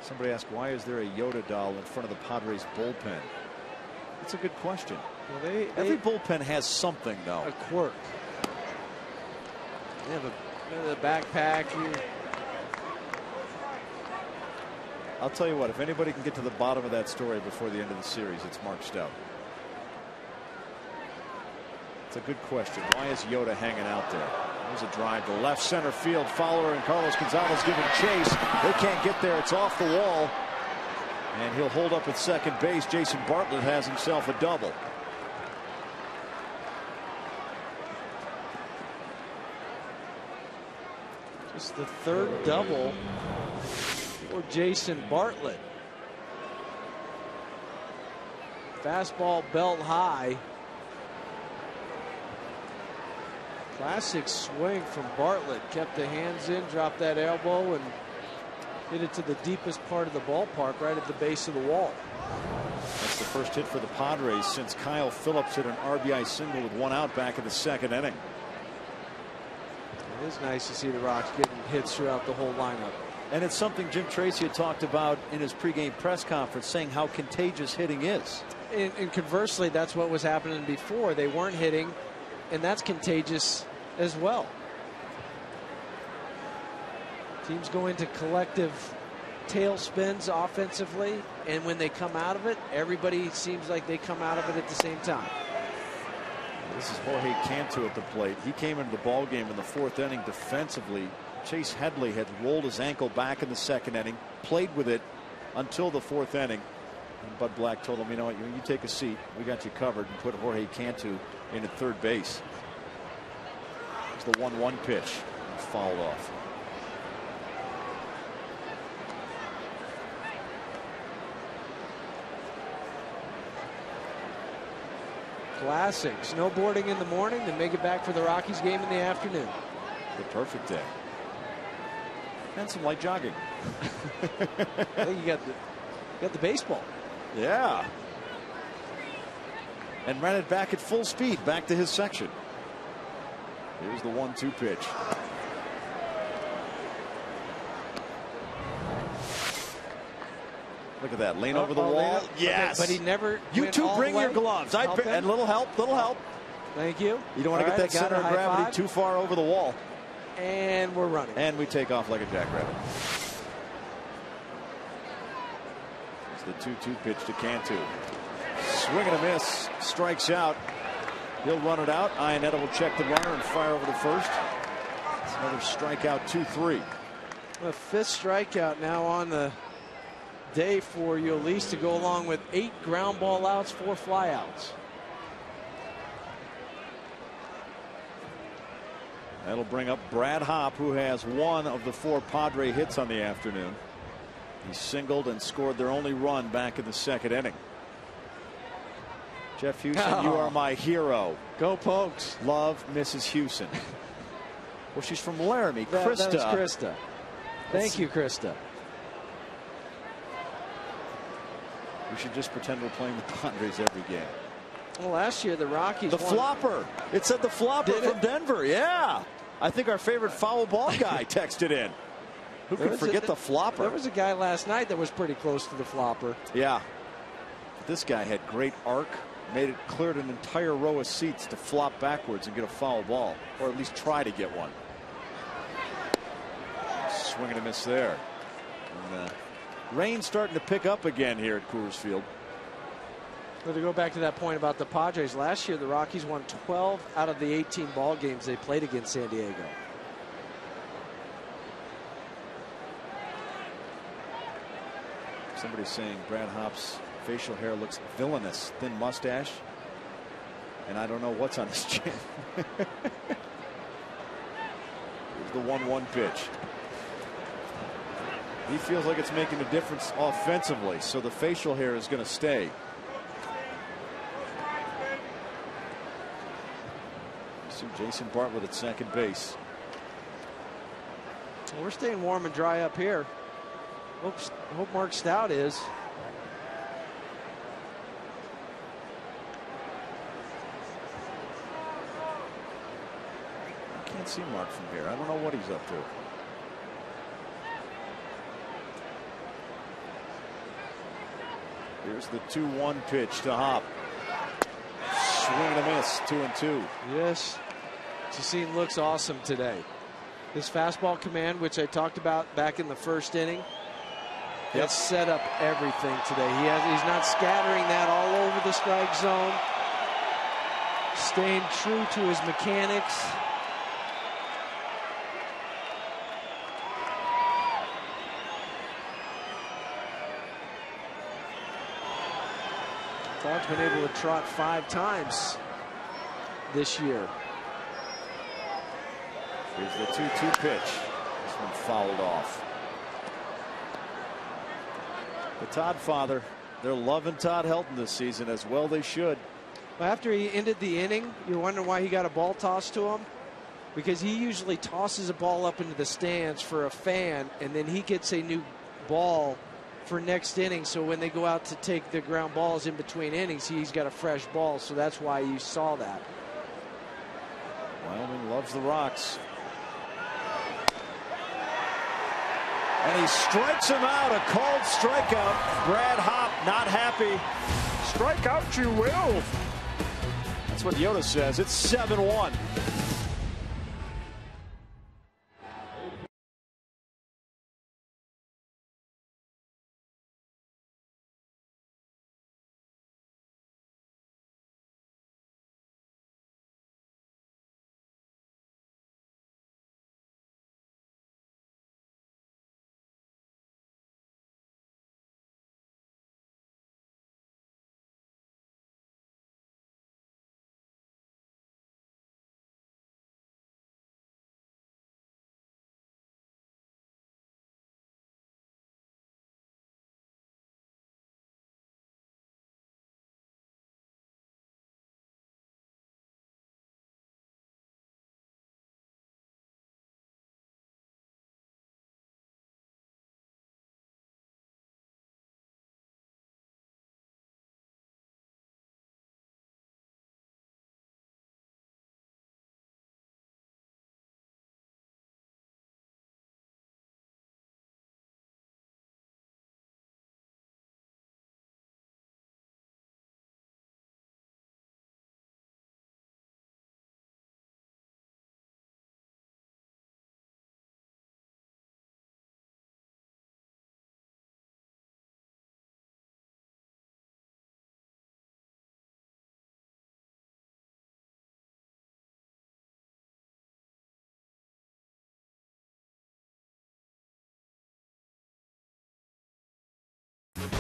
Somebody asked, why is there a Yoda doll in front of the Padres bullpen? That's a good question. Well, Every bullpen has something, though. A quirk. They have a backpack. I'll tell you what, if anybody can get to the bottom of that story before the end of the series, it's Mark Stout. It's a good question. Why is Yoda hanging out there? There's a drive to left center field. Fowler and Carlos Gonzalez giving chase. They can't get there. It's off the wall. And he'll hold up at second base. Jason Bartlett has himself a double. Just the 3rd double for Jason Bartlett. Fastball belt high. Classic swing from Bartlett. Kept the hands in, dropped that elbow, and hit it to the deepest part of the ballpark, right at the base of the wall. That's the first hit for the Padres since Kyle Phillips hit an RBI single with 1 out back in the 2nd inning. It is nice to see the Rocks getting hits throughout the whole lineup. And it's something Jim Tracy had talked about in his pregame press conference, saying how contagious hitting is. And conversely, that's what was happening before. They weren't hitting, and that's contagious as well. Teams go into collective tailspins offensively, and when they come out of it, everybody seems like they come out of it at the same time. This is Jorge Cantu at the plate. He came into the ball game in the 4th inning defensively. Chase Headley had rolled his ankle back in the 2nd inning, played with it until the 4th inning. And Bud Black told him, you know what, you take a seat. We got you covered, and put Jorge Cantu in at third base. It's the 1-1 pitch. Fouled off. Classic. Snowboarding in the morning, then make it back for the Rockies game in the afternoon. The perfect day. And some light jogging. I think you got the baseball. Yeah. And ran it back at full speed, back to his section. Here's the 1-2 pitch. Look at that. Lean over the wall. Yes. Okay, but he never. You two bring your gloves. And little help. Thank you. You don't want to get that center of gravity too far over the wall. And we're running. And we take off like a jackrabbit. It's the 2-2 pitch to Cantu. Swing and a miss. Strikes out. He'll run it out. Iannetta will check the runner and fire over to first. It's another strikeout, 2-3. A 5th strikeout now on the day for Yolis to go along with 8 ground ball outs, 4 flyouts. That'll bring up Brad Hopp, who has 1 of the 4 Padre hits on the afternoon. He singled and scored their only run back in the 2nd inning. Jeff Hewson, you are my hero. Go Pokes. Love Mrs. Hewson. Well, she's from Laramie. Krista. That was Krista. Thank you, Krista. We should just pretend we're playing the Padres every game. Well, last year the Rockies. The flopper. It said the flopper from Denver. Yeah. I think our favorite foul ball guy texted in. Who could forget the flopper? There was a guy last night that was pretty close to the flopper. Yeah. But this guy had great arc. Made it cleared an entire row of seats to flop backwards and get a foul ball, or at least try to get one. Swing and a miss there. And, rain starting to pick up again here at Coors Field. But to go back to that point about the Padres, last year the Rockies won 12 out of the 18 ball games they played against San Diego. Somebody's saying Brad Hopp's facial hair looks villainous. Thin mustache. And I don't know what's on his chin. Here's the 1-1 pitch. He feels like it's making a difference offensively, so the facial hair is going to stay. See Jason Bartlett at second base. Well, we're staying warm and dry up here. Hope Mark Stout is. I can't see Mark from here. I don't know what he's up to. Here's the 2-1 pitch to Hop. Swing and a miss, 2-2. Yes. Chacin looks awesome today. His fastball command, which I talked about back in the first inning, has set up everything today. He's not scattering that all over the strike zone. Staying true to his mechanics. Todd's been able to trot 5 times this year. Here's the 2-2 pitch. This one fouled off. The Todd father, they're loving Todd Helton this season, as well they should. Well, after he ended the inning, you're wondering why he got a ball tossed to him. Because he usually tosses a ball up into the stands for a fan, and then he gets a new ball for next inning. So when they go out to take the ground balls in between innings, he's got a fresh ball. So that's why you saw that. Wyoming loves the Rocks. And he strikes him out, a called strikeout. Brad Hopp not happy. Strike out you will. That's what Yoda says. It's 7-1.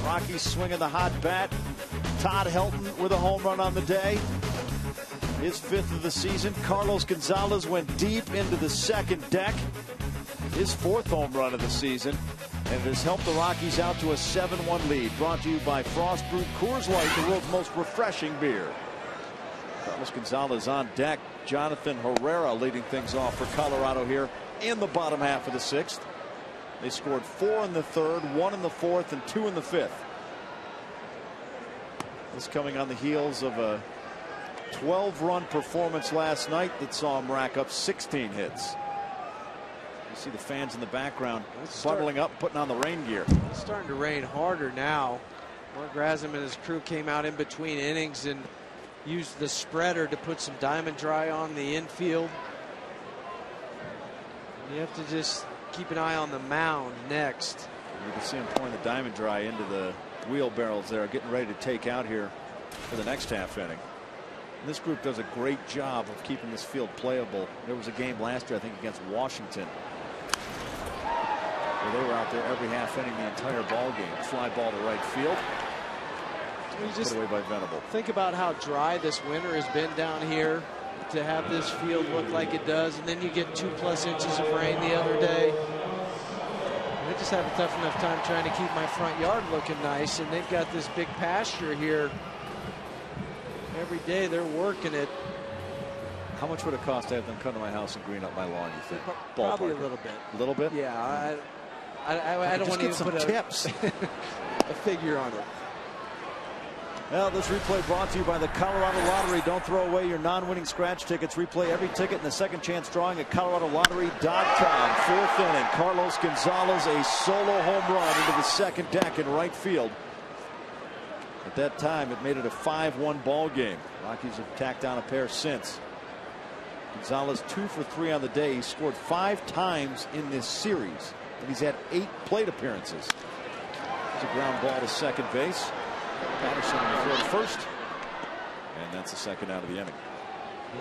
Rockies swinging the hot bat. Todd Helton with a home run on the day. His 5th of the season. Carlos Gonzalez went deep into the second deck. His 4th home run of the season. And it has helped the Rockies out to a 7-1 lead. Brought to you by Frost Brewed Coors Light, the world's most refreshing beer. Carlos Gonzalez on deck. Jonathan Herrera leading things off for Colorado here in the bottom half of the 6th. They scored 4 in the 3rd, 1 in the 4th, and 2 in the 5th. This coming on the heels of a 12-run performance last night that saw him rack up 16 hits. You see the fans in the background bundling up, putting on the rain gear. It's starting to rain harder now. Mark Grasam and his crew came out in between innings and used the spreader to put some diamond dry on the infield. You have to just keep an eye on the mound next. You can see him pouring the diamond dry into the wheelbarrows there, getting ready to take out here for the next half inning. And this group does a great job of keeping this field playable. There was a game last year, I think, against Washington, where they were out there every half inning, the entire ball game. Fly ball to right field. Put away by Venable. Think about how dry this winter has been down here to have this field look like it does, and then you get 2+ inches of rain the other day. I just have a tough enough time trying to keep my front yard looking nice, and they've got this big pasture here. Every day they're working it. How much would it cost to have them come to my house and green up my lawn, you think? Probably a little bit. A little bit? Yeah, I don't want to even put tips. A figure on it. Well, this replay brought to you by the Colorado Lottery. Don't throw away your non-winning scratch tickets. Replay every ticket in the second chance drawing at ColoradoLottery.com. Fourth inning, Carlos Gonzalez, a solo home run into the second deck in right field. At that time, it made it a 5-1 ball game. Rockies have tacked down a pair since. Gonzalez 2 for 3 on the day. He scored 5 times in this series, and he's had 8 plate appearances. It's a ground ball to second base. Patterson in the field first, and that's the second out of the inning.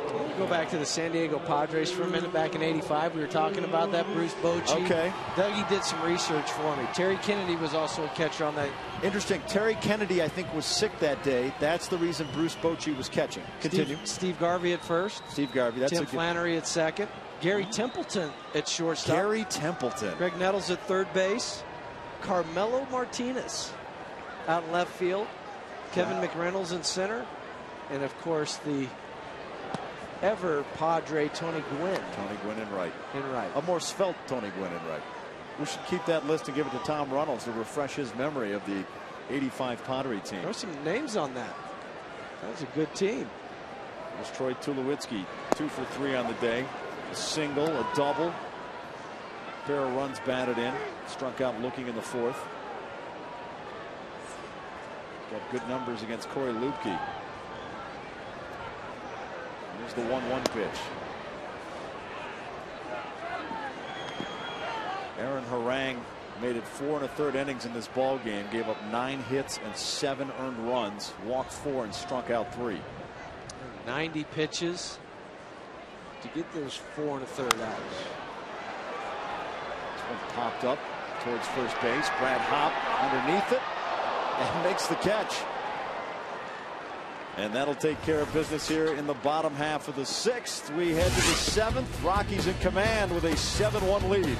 We'll go back to the San Diego Padres for a minute. Back in '85, we were talking about that. Bruce Bochy. Okay. Dougie did some research for me. Terry Kennedy was also a catcher on that. Interesting. Terry Kennedy, I think, was sick that day. That's the reason Bruce Bochy was catching. Continue. Steve Garvey at first. Steve Garvey. That's Tim Flannery at second. Gary Templeton at shortstop. Gary Templeton. Greg Nettles at third base. Carmelo Martinez out in left field. Kevin McReynolds in center. And, of course, the ever Padre Tony Gwynn. Tony Gwynn in right. In right. A more svelte Tony Gwynn in right. We should keep that list and give it to Tom Runnels to refresh his memory of the '85 Padre team. There were some names on that. That was a good team. There's Troy Tulowitzki, 2 for 3 on the day. A single, a double. Pair of runs batted in. Struck out looking in the fourth. Got good numbers against Corey Lupke. Here's the 1-1 pitch. Aaron Harang made it 4 1/3 innings in this ball game. Gave up 9 hits and 7 earned runs. Walked 4 and struck out 3. 90 pitches to get those 4 1/3 outs. This one popped up towards first base. Brad Hopp underneath it and makes the catch. And that'll take care of business here in the bottom half of the 6th. We head to the 7th. Rockies in command with a 7-1 lead.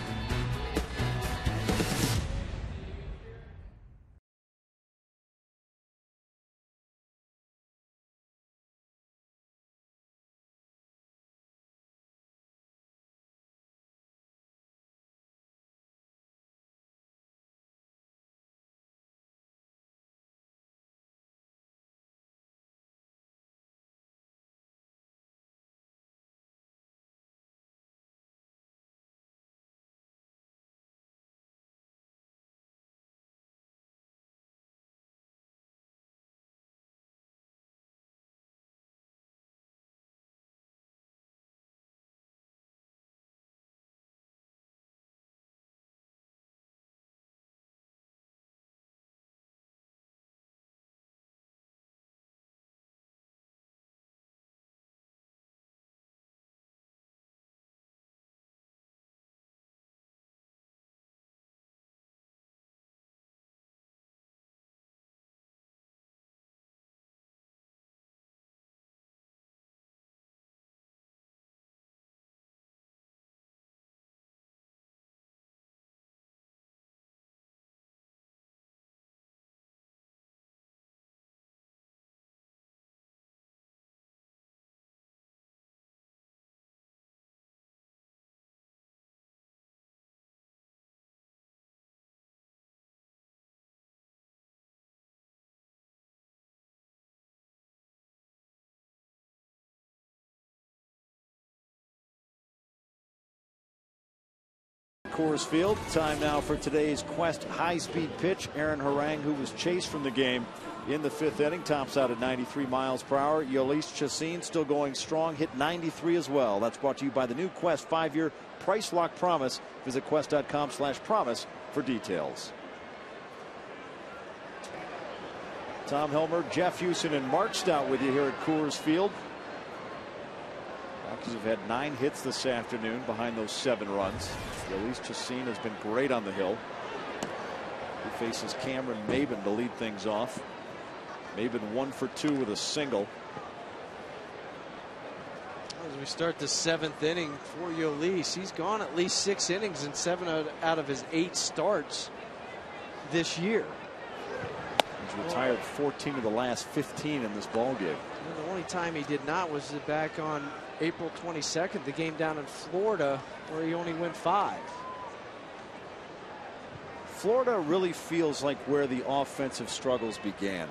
Coors Field. Time now for today's Quest high-speed pitch. Aaron Harang, who was chased from the game in the 5th inning, tops out at 93 miles per hour. Yolis Chacin still going strong, hit 93 as well. That's brought to you by the new Quest 5-year price lock promise. Visit quest.com/promise for details. Tom Helmer, Jeff Houston, and Mark Stout with you here at Coors Field. Rockies have had 9 hits this afternoon behind those 7 runs. Jhoulys Chacin has been great on the hill. He faces Cameron Maybin to lead things off. Maybin 1 for 2 with a single. As we start the 7th inning for Jhoulys, he's gone at least 6 innings in 7 out of his 8 starts this year. He's retired 14 of the last 15 in this ball game. And the only time he did not was back on April 22nd, the game down in Florida, where he only went 5. Florida really feels like where the offensive struggles began.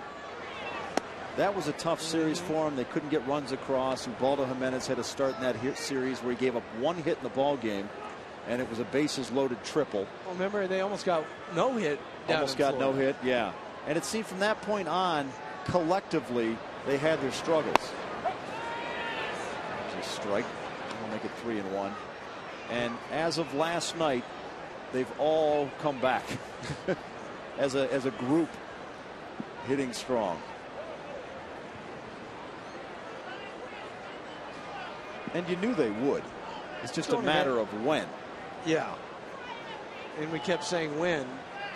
That was a tough series for him. They couldn't get runs across. Ubaldo Jimenez had a start in that series where he gave up 1 hit in the ball game, and it was a bases loaded triple. Well, remember, they almost got no hit. Almost got no hit, yeah. And it seemed from that point on, collectively, they had their struggles. There's a strike. We'll make it 3-1. And as of last night, they've all come back as a group, hitting strong. And you knew they would. It's just a matter of when. Yeah. And we kept saying when.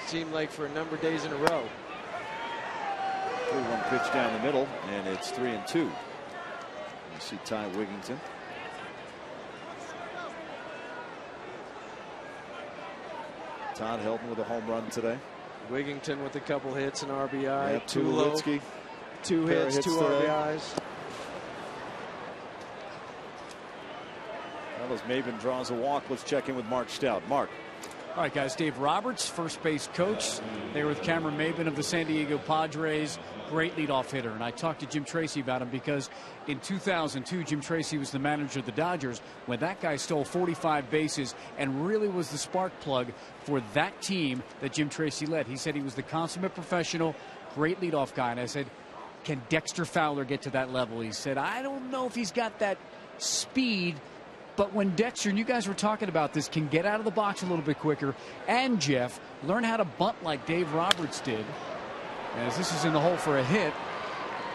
Seemed like for a number of days in a row. 3-1 pitch down the middle, and it's 3-2. You see Ty Wigington. Todd Helton with a home run today. Wigington with a couple hits and RBI. Yeah, Tulowitzki, 2 hits, 2 RBIs. Well, as Maybin draws a walk, let's check in with Mark Stout. Mark. All right, guys. Dave Roberts, first base coach. They were with Cameron Maybin of the San Diego Padres. Great leadoff hitter. And I talked to Jim Tracy about him because in 2002, Jim Tracy was the manager of the Dodgers when that guy stole 45 bases and really was the spark plug for that team that Jim Tracy led. He said he was the consummate professional, great leadoff guy. And I said, can Dexter Fowler get to that level? He said, I don't know if he's got that speed. But when Dexter, and you guys were talking about this, can get out of the box a little bit quicker, and Jeff, learn how to bunt like Dave Roberts did, as this is in the hole for a hit,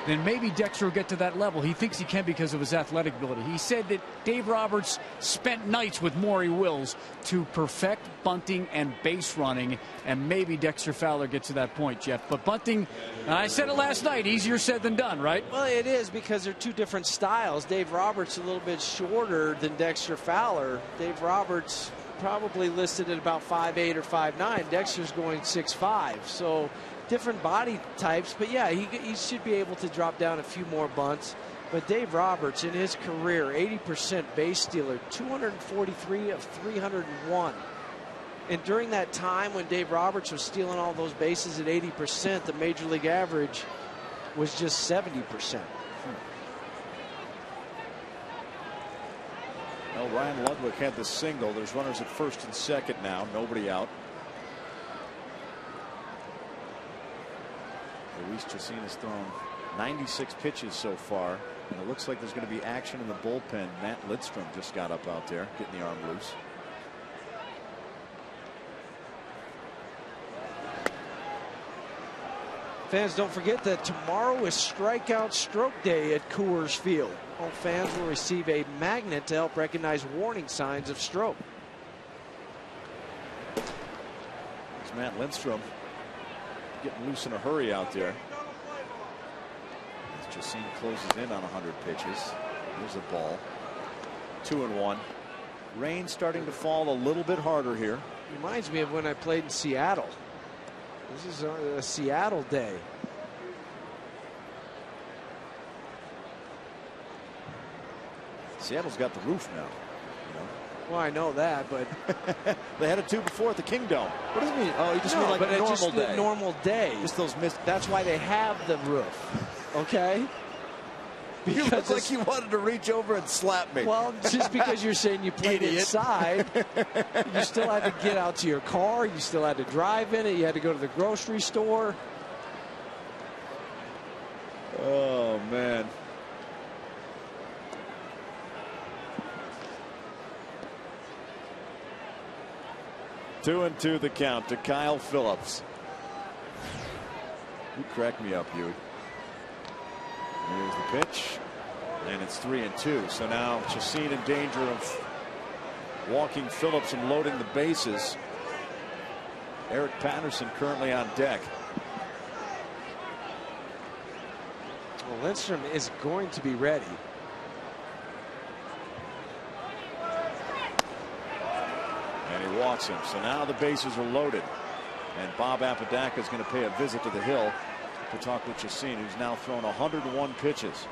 then maybe Dexter will get to that level. He thinks he can because of his athletic ability. He said that Dave Roberts spent nights with Maury Wills to perfect bunting and base running, and maybe Dexter Fowler gets to that point, Jeff. But bunting, and I said it last night, easier said than done, right? Well, it is because they're 2 different styles. Dave Roberts a little bit shorter than Dexter Fowler. Dave Roberts probably listed at about 5'8" or 5'9". Dexter's going 6'5". So different body types, but yeah, he should be able to drop down a few more bunts. But Dave Roberts in his career, 80% base stealer, 243 of 301. And during that time when Dave Roberts was stealing all those bases at 80%, the major league average was just 70%. Well, Ryan Ludwig had the single. There's runners at first and second now. Nobody out. Jhoulys Chacin has thrown 96 pitches so far, and it looks like there's going to be action in the bullpen. Matt Lidstrom just got up out there, getting the arm loose. Fans, don't forget that tomorrow is Strikeout Stroke Day at Coors Field. All fans will receive a magnet to help recognize warning signs of stroke. It's Matt Lidstrom getting loose in a hurry out there. As Chacin closes in on 100 pitches. Here's a ball. 2-1. Rain starting to fall a little bit harder here. Reminds me of when I played in Seattle. This is a Seattle day. Seattle's got the roof now. You know? Well, I know that, but they had a 2 before at the Kingdome. What does it mean? Oh, you just mean like but a normal just day. The normal day. Just those missed. That's why they have the roof. Okay. You look like you wanted to reach over and slap me. Well, just because you're saying you played inside, you still had to get out to your car. You still had to drive in it. You had to go to the grocery store. Oh, man. Two and two the count to Kyle Phillips. You crack me up, Huey. Here's the pitch, and it's 3-2. So now Chacin in danger of walking Phillips and loading the bases. Eric Patterson currently on deck. Well, Lindstrom is going to be ready. And he walks him. So now the bases are loaded. And Bob Apodaca is going to pay a visit to the hill to talk with Chacin, who's now thrown 101 pitches.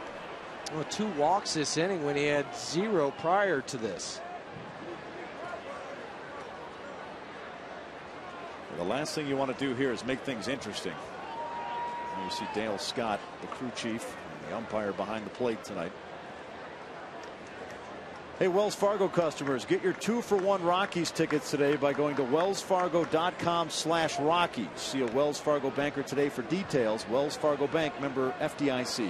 Well, 2 walks this inning when he had 0 prior to this. The last thing you want to do here is make things interesting. And you see Dale Scott, the crew chief, and the umpire behind the plate tonight. Hey, Wells Fargo customers, get your 2-for-1 Rockies tickets today by going to wellsfargo.com/Rockies. See a Wells Fargo banker today for details. Wells Fargo Bank, member FDIC.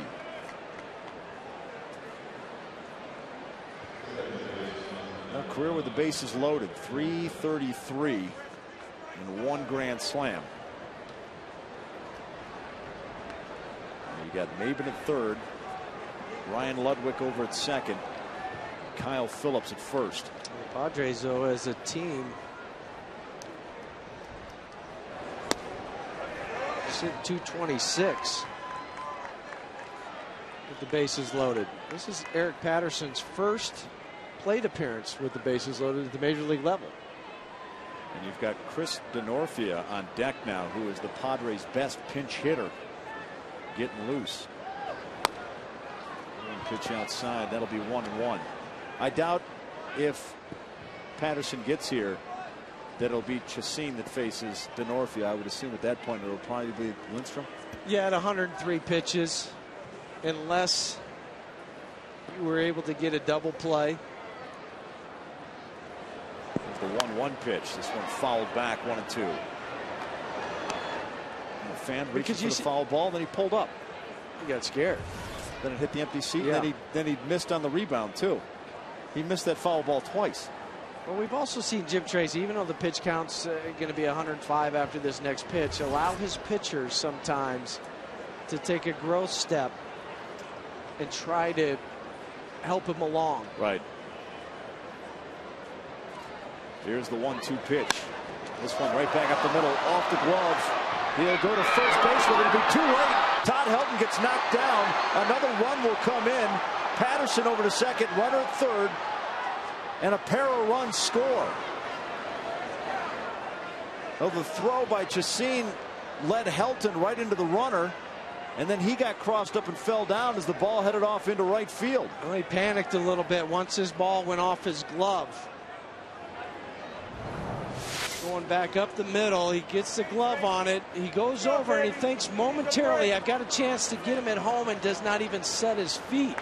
A career with the bases loaded, 333 and 1 grand slam. You got Maben at third, Ryan Ludwig over at second, Kyle Phillips at first. The Padres, though, as a team, sit 226 with the bases loaded. This is Eric Patterson's first plate appearance with the bases loaded at the major league level. And you've got Chris Denorfia on deck now, who is the Padres' best pinch hitter, getting loose. Pitch outside, that'll be 1-1. I doubt if Patterson gets here that it'll be Chacin that faces Denorfia. I would assume at that point it'll probably be Lindstrom. Yeah, at 103 pitches, unless you were able to get a double play. The 1-1 pitch. This one fouled back, 1-2. And the fan reaches for the foul ball, then he pulled up. He got scared. Then it hit the empty seat. Yeah. Then he missed on the rebound too. He missed that foul ball twice. Well, we've also seen Jim Tracy, even though the pitch count's going to be 105 after this next pitch, allow his pitchers sometimes to take a growth step and try to help him along. Right. Here's the 1-2 pitch. This one right back up the middle, off the glove. He'll go to first base, but it'll be too late. Todd Helton gets knocked down. Another run will come in. Patterson over to second, runner at third, and a pair of runs score. Well, the throw by Chacin led Helton right into the runner, and then he got crossed up and fell down as the ball headed off into right field. Well, he panicked a little bit once his ball went off his glove. Going back up the middle, he gets the glove on it. He goes over and he thinks momentarily, I've got a chance to get him at home, and does not even set his feet.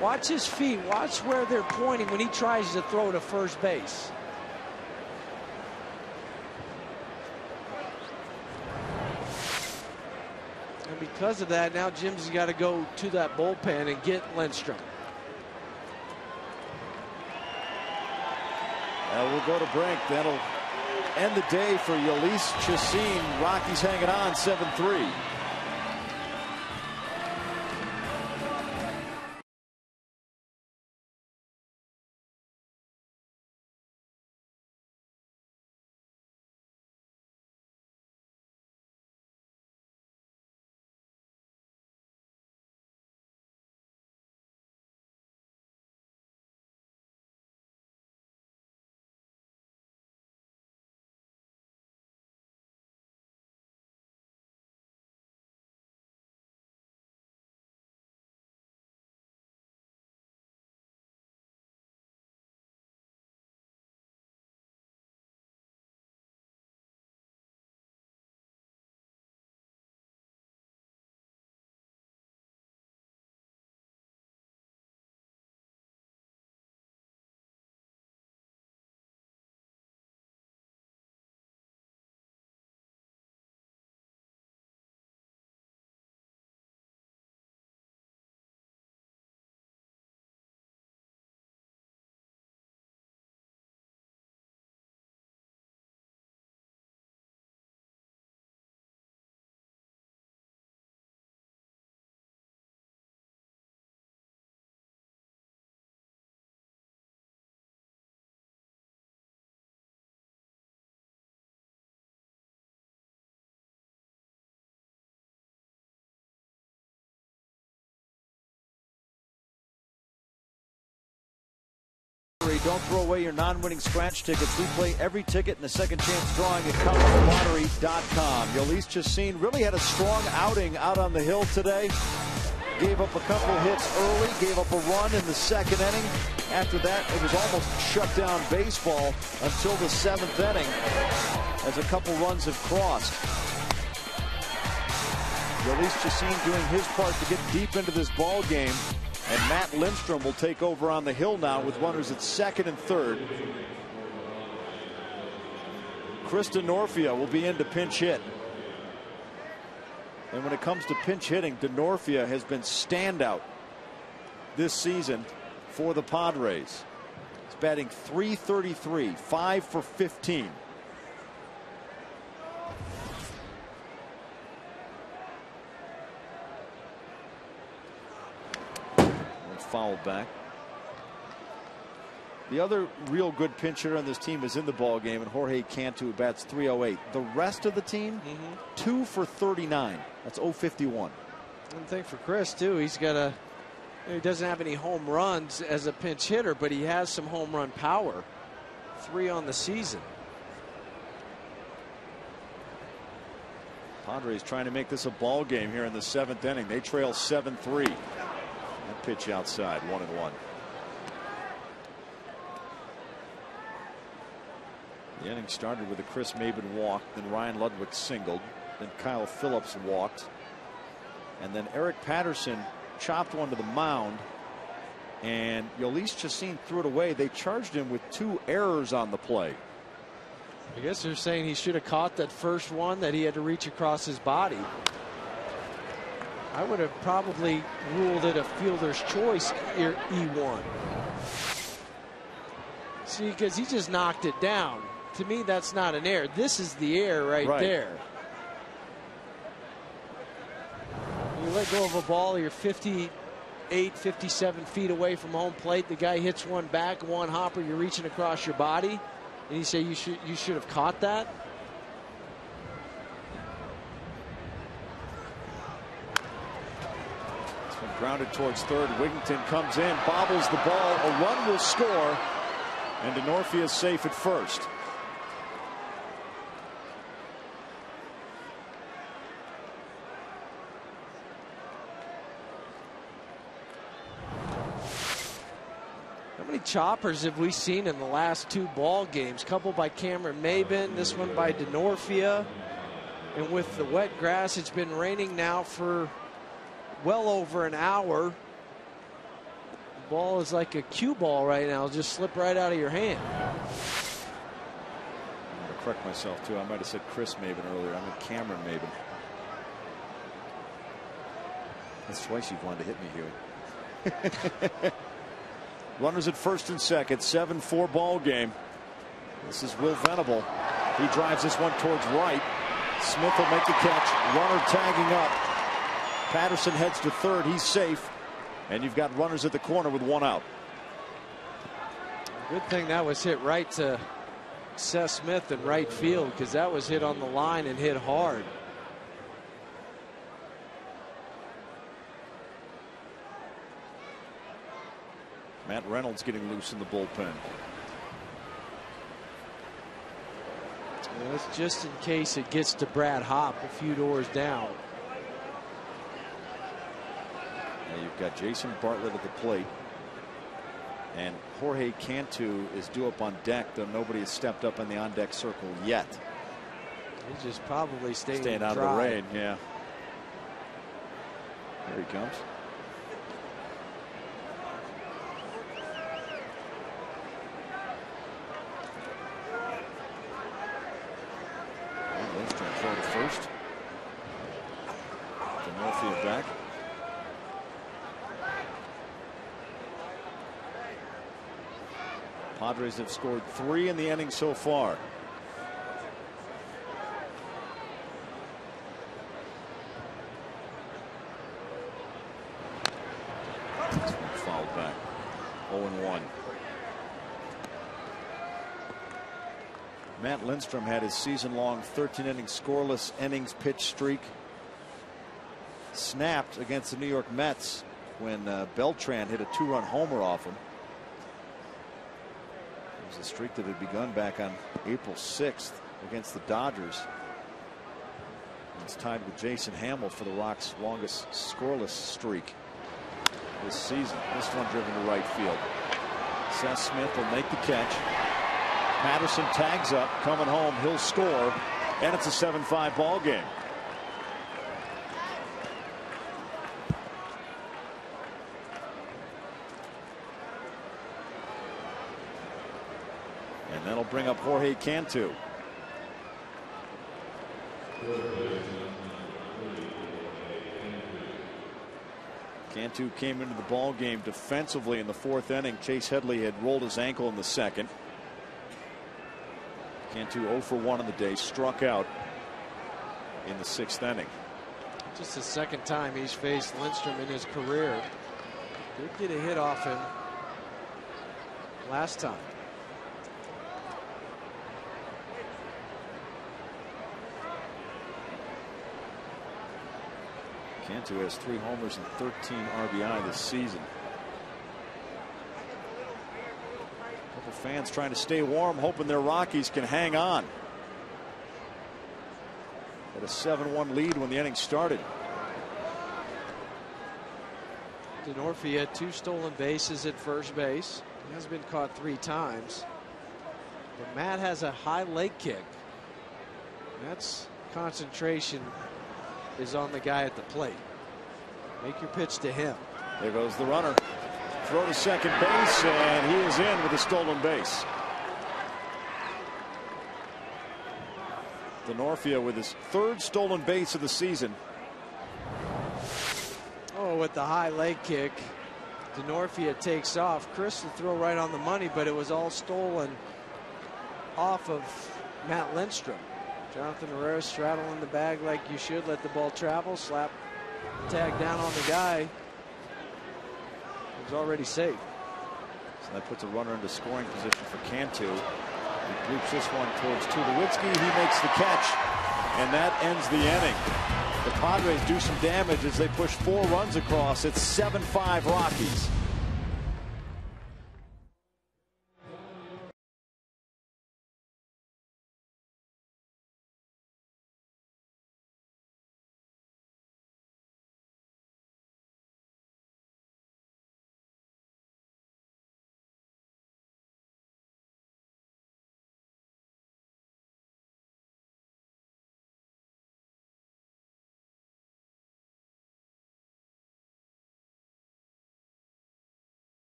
Watch his feet. Watch where they're pointing when he tries to throw to first base. And because of that, now Jim's got to go to that bullpen and get Lindstrom. We'll go to break. That'll end the day for Jhoulys Chacin. Rockies hanging on 7-3. Don't throw away your non-winning scratch tickets. We play every ticket in the second chance drawing at ColoradoLottery.com. Yolis Chassin really had a strong outing out on the hill today. Gave up a couple hits early, gave up a run in the second inning. After that, it was almost shut down baseball until the seventh inning, as a couple runs have crossed. Yolis Chassin doing his part to get deep into this ball game, and Matt Lindstrom will take over on the hill now with runners at second and third. Chris DeNorfia will be in to pinch hit. And when it comes to pinch hitting, DeNorfia has been standout this season for the Padres. He's batting .333, 5 for 15. Fouled back. The other real good pinch hitter on this team is in the ball game, and Jorge Cantu bats .308. The rest of the team, 2 for 39. That's .051. One thing for Chris too, he doesn't have any home runs as a pinch hitter, but he has some home run power. 3 on the season. Padres trying to make this a ball game here in the seventh inning. They trail 7-3. That pitch outside, 1-1. The inning started with a Chris Maben walk, then Ryan Ludwig singled, then Kyle Phillips walked, and then Eric Patterson chopped one to the mound, and Yolis Chassin threw it away. They charged him with 2 errors on the play. I guess they're saying he should have caught that first one, that he had to reach across his body. I would have probably ruled it a fielder's choice, E1. See, because he just knocked it down. To me, that's not an error. This is the error right there. You let go of a ball, you're 58, 57 feet away from home plate. The guy hits one back, one hopper, you're reaching across your body, and you say you should have caught that. Grounded towards third. Wigington comes in, bobbles the ball. A run will score, and DeNorfia is safe at first. How many choppers have we seen in the last 2 ball games? Couple by Cameron Maben, this one by DeNorfia. And with the wet grass, it's been raining now for well over an hour. The ball is like a cue ball right now. It'll just slip right out of your hand. I'm going to correct myself too. I might have said Chris Maben earlier. I meant Cameron Maben. That's twice you've wanted to hit me, Huey. Runners at first and second. 7-4 ball game. This is Will Venable. He drives this one towards right. Smith will make the catch. Runner tagging up. Patterson heads to third. He's safe. And you've got runners at the corner with 1 out. Good thing that was hit right to Seth Smith in right field, because that was hit on the line and hit hard. Matt Reynolds getting loose in the bullpen. That's just in case it gets to Brad Hopp a few doors down. Now you've got Jason Bartlett at the plate, and Jorge Cantu is due up on deck, though nobody has stepped up in the on-deck circle yet. He's just probably staying out of the rain. Yeah. There he comes. Lindstrom throw to first. DeNorfia back. Padres have scored 3 in the inning so far. Fouled back. 0-1. Matt Lindstrom had his season-long 13-inning scoreless innings pitch streak snapped against the New York Mets when Beltran hit a 2-run homer off him. was a streak that had begun back on April 6th against the Dodgers. It's tied with Jason Hamill for the Rocks' longest scoreless streak this season. This one driven to right field. Seth Smith will make the catch. Patterson tags up, coming home, he'll score, and it's a 7-5 ball game. And that'll bring up Jorge Cantu. Cantu came into the ball game defensively in the 4th inning. Chase Headley had rolled his ankle in the 2nd. Cantu 0 for 1 on the day, struck out in the 6th inning. Just the 2nd time he's faced Lindstrom in his career. Did get a hit off him last time. Cantu has 3 homers and 13 RBI this season. A couple fans trying to stay warm, hoping their Rockies can hang on. Had a 7-1 lead when the inning started. Denorfia had 2 stolen bases at first base. He has been caught 3 times. But Matt has a high leg kick. That's concentration is on the guy at the plate. Make your pitch to him. There goes the runner. Throw to second base, and he is in with a stolen base. Denorfia with his 3rd stolen base of the season. Oh, with the high leg kick, Denorfia takes off. Chris will throw right on the money, but it was all stolen off of Matt Lindstrom. Jonathan Herrera straddling the bag like you should. Let the ball travel. Slap tag down on the guy. He's already safe. So that puts a runner into scoring position for Cantu. He loops this one towards Tulowitzki. He makes the catch, and that ends the inning. The Padres do some damage as they push 4 runs across. It's 7-5 Rockies.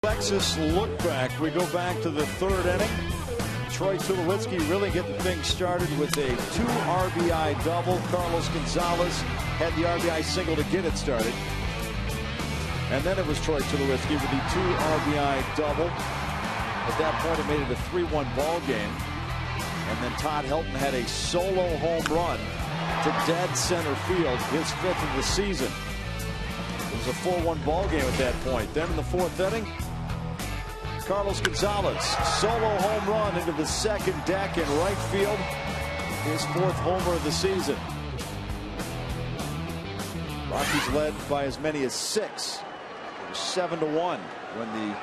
Texas look back. We go back to the 3rd inning. Troy Tulowitzki really getting things started with a 2 RBI double. Carlos Gonzalez had the RBI single to get it started. And then it was Troy Tulowitzki with the 2 RBI double. At that point, it made it a 3-1 ball game. And then Todd Helton had a solo home run to dead center field, his 5th of the season. It was a 4-1 ball game at that point. Then in the 4th inning, Carlos Gonzalez, solo home run into the 2nd deck in right field, his 4th homer of the season. Rockies led by as many as 6 It was 7-1 when the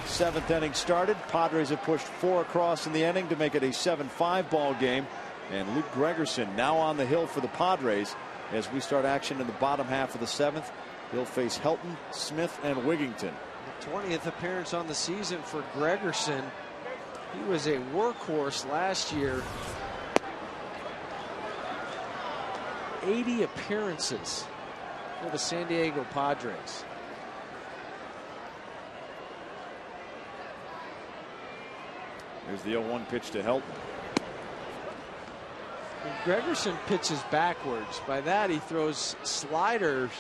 7th inning started. Padres have pushed 4 across in the inning to make it a 7-5 ball game. And Luke Gregerson now on the hill for the Padres as we start action in the bottom half of the 7th. He'll face Helton, Smith, and Wigington. The 20th appearance on the season for Gregerson. He was a workhorse last year. 80 appearances for the San Diego Padres. Here's the 0-1 pitch to Helton. And Gregerson pitches backwards. By that, he throws sliders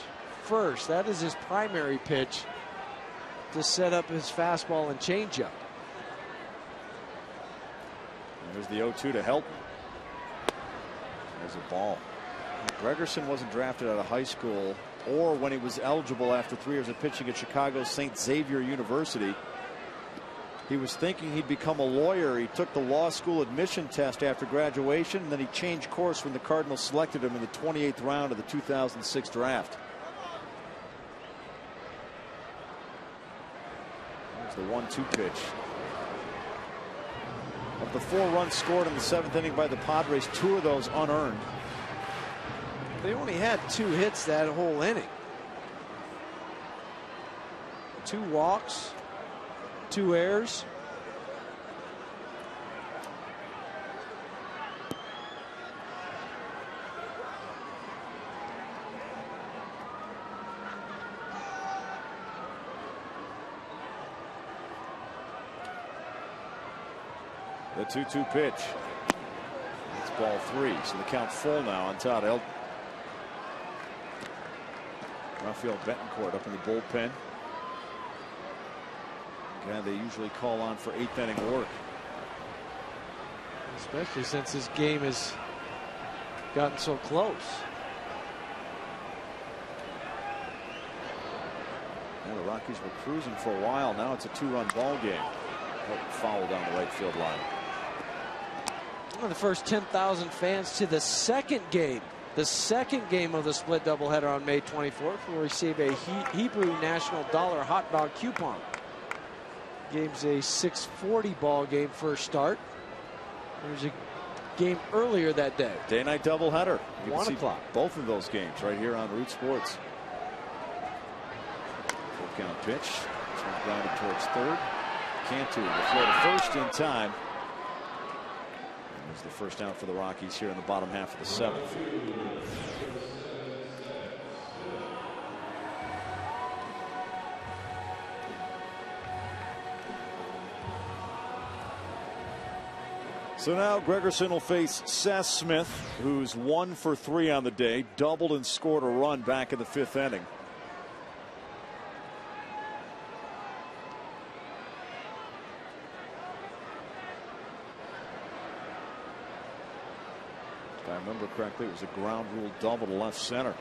first. That is his primary pitch to set up his fastball and changeup. There's the 0-2 to Helton. There's a ball. Gregerson wasn't drafted out of high school or when he was eligible after 3 years of pitching at Chicago's St. Xavier University. He was thinking he'd become a lawyer. He took the law school admission test after graduation, and then he changed course when the Cardinals selected him in the 28th round of the 2006 draft. There's the 1-2 pitch. Of the 4 runs scored in the 7th inning by the Padres, 2 of those unearned. They only had 2 hits that whole inning. 2 walks, 2 errors. The 2-2 pitch. It's ball 3, so the count's full now on Todd Helton. Rafael Betancourt up in the bullpen. Guy they usually call on for 8th inning work. Especially since this game has gotten so close. Yeah, the Rockies were cruising for a while. Now it's a 2-run ball game. Foul down the right field line. One of the first 10,000 fans to the second game. The second game of the split doubleheader on May 24th will receive a Hebrew National Dollar hot dog coupon. Game's a 6:40 ball game first start. There's a game earlier that day. Day-night doubleheader. 1 o'clock. Both of those games right here on Root Sports. Full count pitch. Grounded towards third. Cantu will throw to first in time. There's the first out for the Rockies here in the bottom half of the 7th. So now Gregerson will face Seth Smith, who's 1 for 3 on the day, doubled and scored a run back in the 5th inning. If I remember correctly, it was a ground rule double to left center.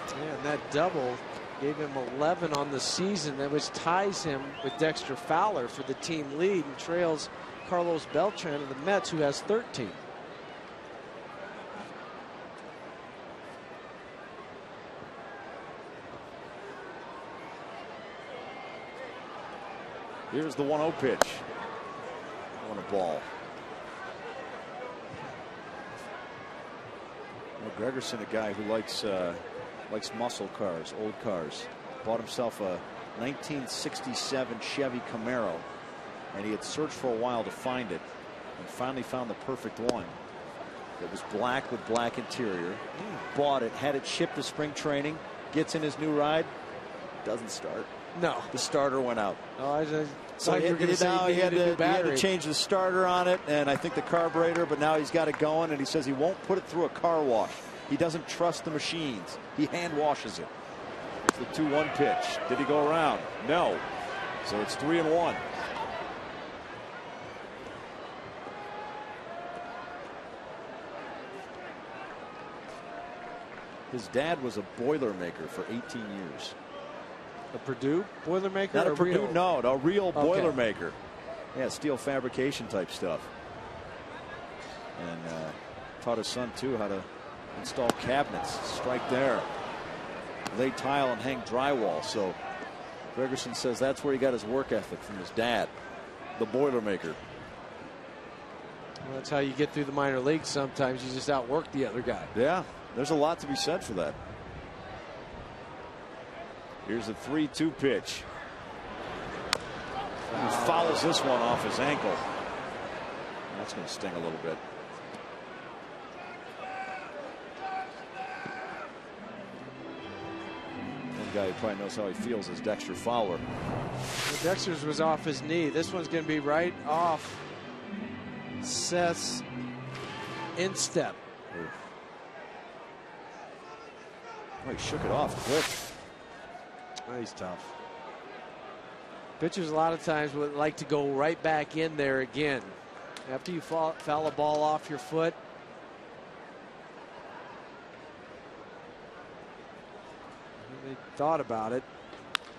Yeah, and that double gave him 11 on the season, that which ties him with Dexter Fowler for the team lead and trails Carlos Beltran of the Mets, who has 13. Here's the 1-0 pitch. On a ball. Well, Gregerson, a guy who likes muscle cars, old cars. Bought himself a 1967 Chevy Camaro, and he had searched for a while to find it, and finally found the perfect one. It was black with black interior. Bought it, had it shipped to spring training. Gets in his new ride, doesn't start. No, the starter went out. Oh, so he had to change the starter on it, and I think the carburetor, but now he's got it going, and he says he won't put it through a car wash. He doesn't trust the machines. He hand washes it. It's the 2-1 pitch. Did he go around? No. So it's 3-1. His dad was a Boilermaker for 18 years. A Purdue Boilermaker? Not a Purdue, real? no, a real Okay. Boilermaker. Yeah, steel fabrication type stuff. And taught his son, too, how to install cabinets. Strike there. lay tile and hang drywall. So Gregerson says that's where he got his work ethic, from his dad, the Boilermaker. Well, that's how you get through the minor leagues. Sometimes you just outwork the other guy. Yeah, there's a lot to be said for that. Here's a 3-2 pitch. He fouls this one off his ankle. That's going to sting a little bit. One guy who probably knows how he feels is Dexter Fowler. Well, Dexter's was off his knee. This one's going to be right off Seth's instep. Oh, he shook it off quick. Oh, he's tough. Pitchers a lot of times would like to go right back in there again. After you foul a ball off your foot. They thought about it.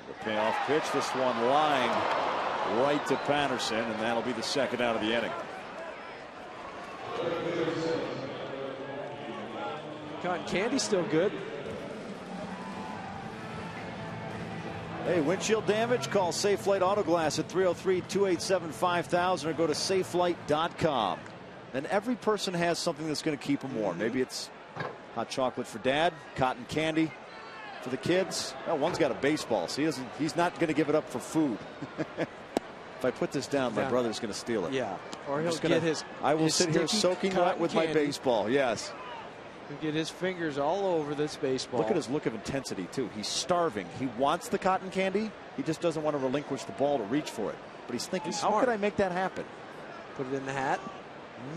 The payoff pitch, this one lined right to Patterson, and that'll be the second out of the inning. Cotton candy's still good. Hey, windshield damage? Call Safe Light Auto Glass at 303-287-5000 or go to safelight.com. And every person has something that's going to keep them warm. Maybe it's hot chocolate for dad, cotton candy for the kids. Well, one's got a baseball, so he's not going to give it up for food. If I put this down, my brother's going to steal it. Yeah, or he'll get his. I will his sit here soaking wet with my baseball. Yes. He'll get his fingers all over this baseball. Look at his look of intensity, too. He's starving. He wants the cotton candy. He just doesn't want to relinquish the ball to reach for it. But he's thinking, how could I make that happen? Put it in the hat?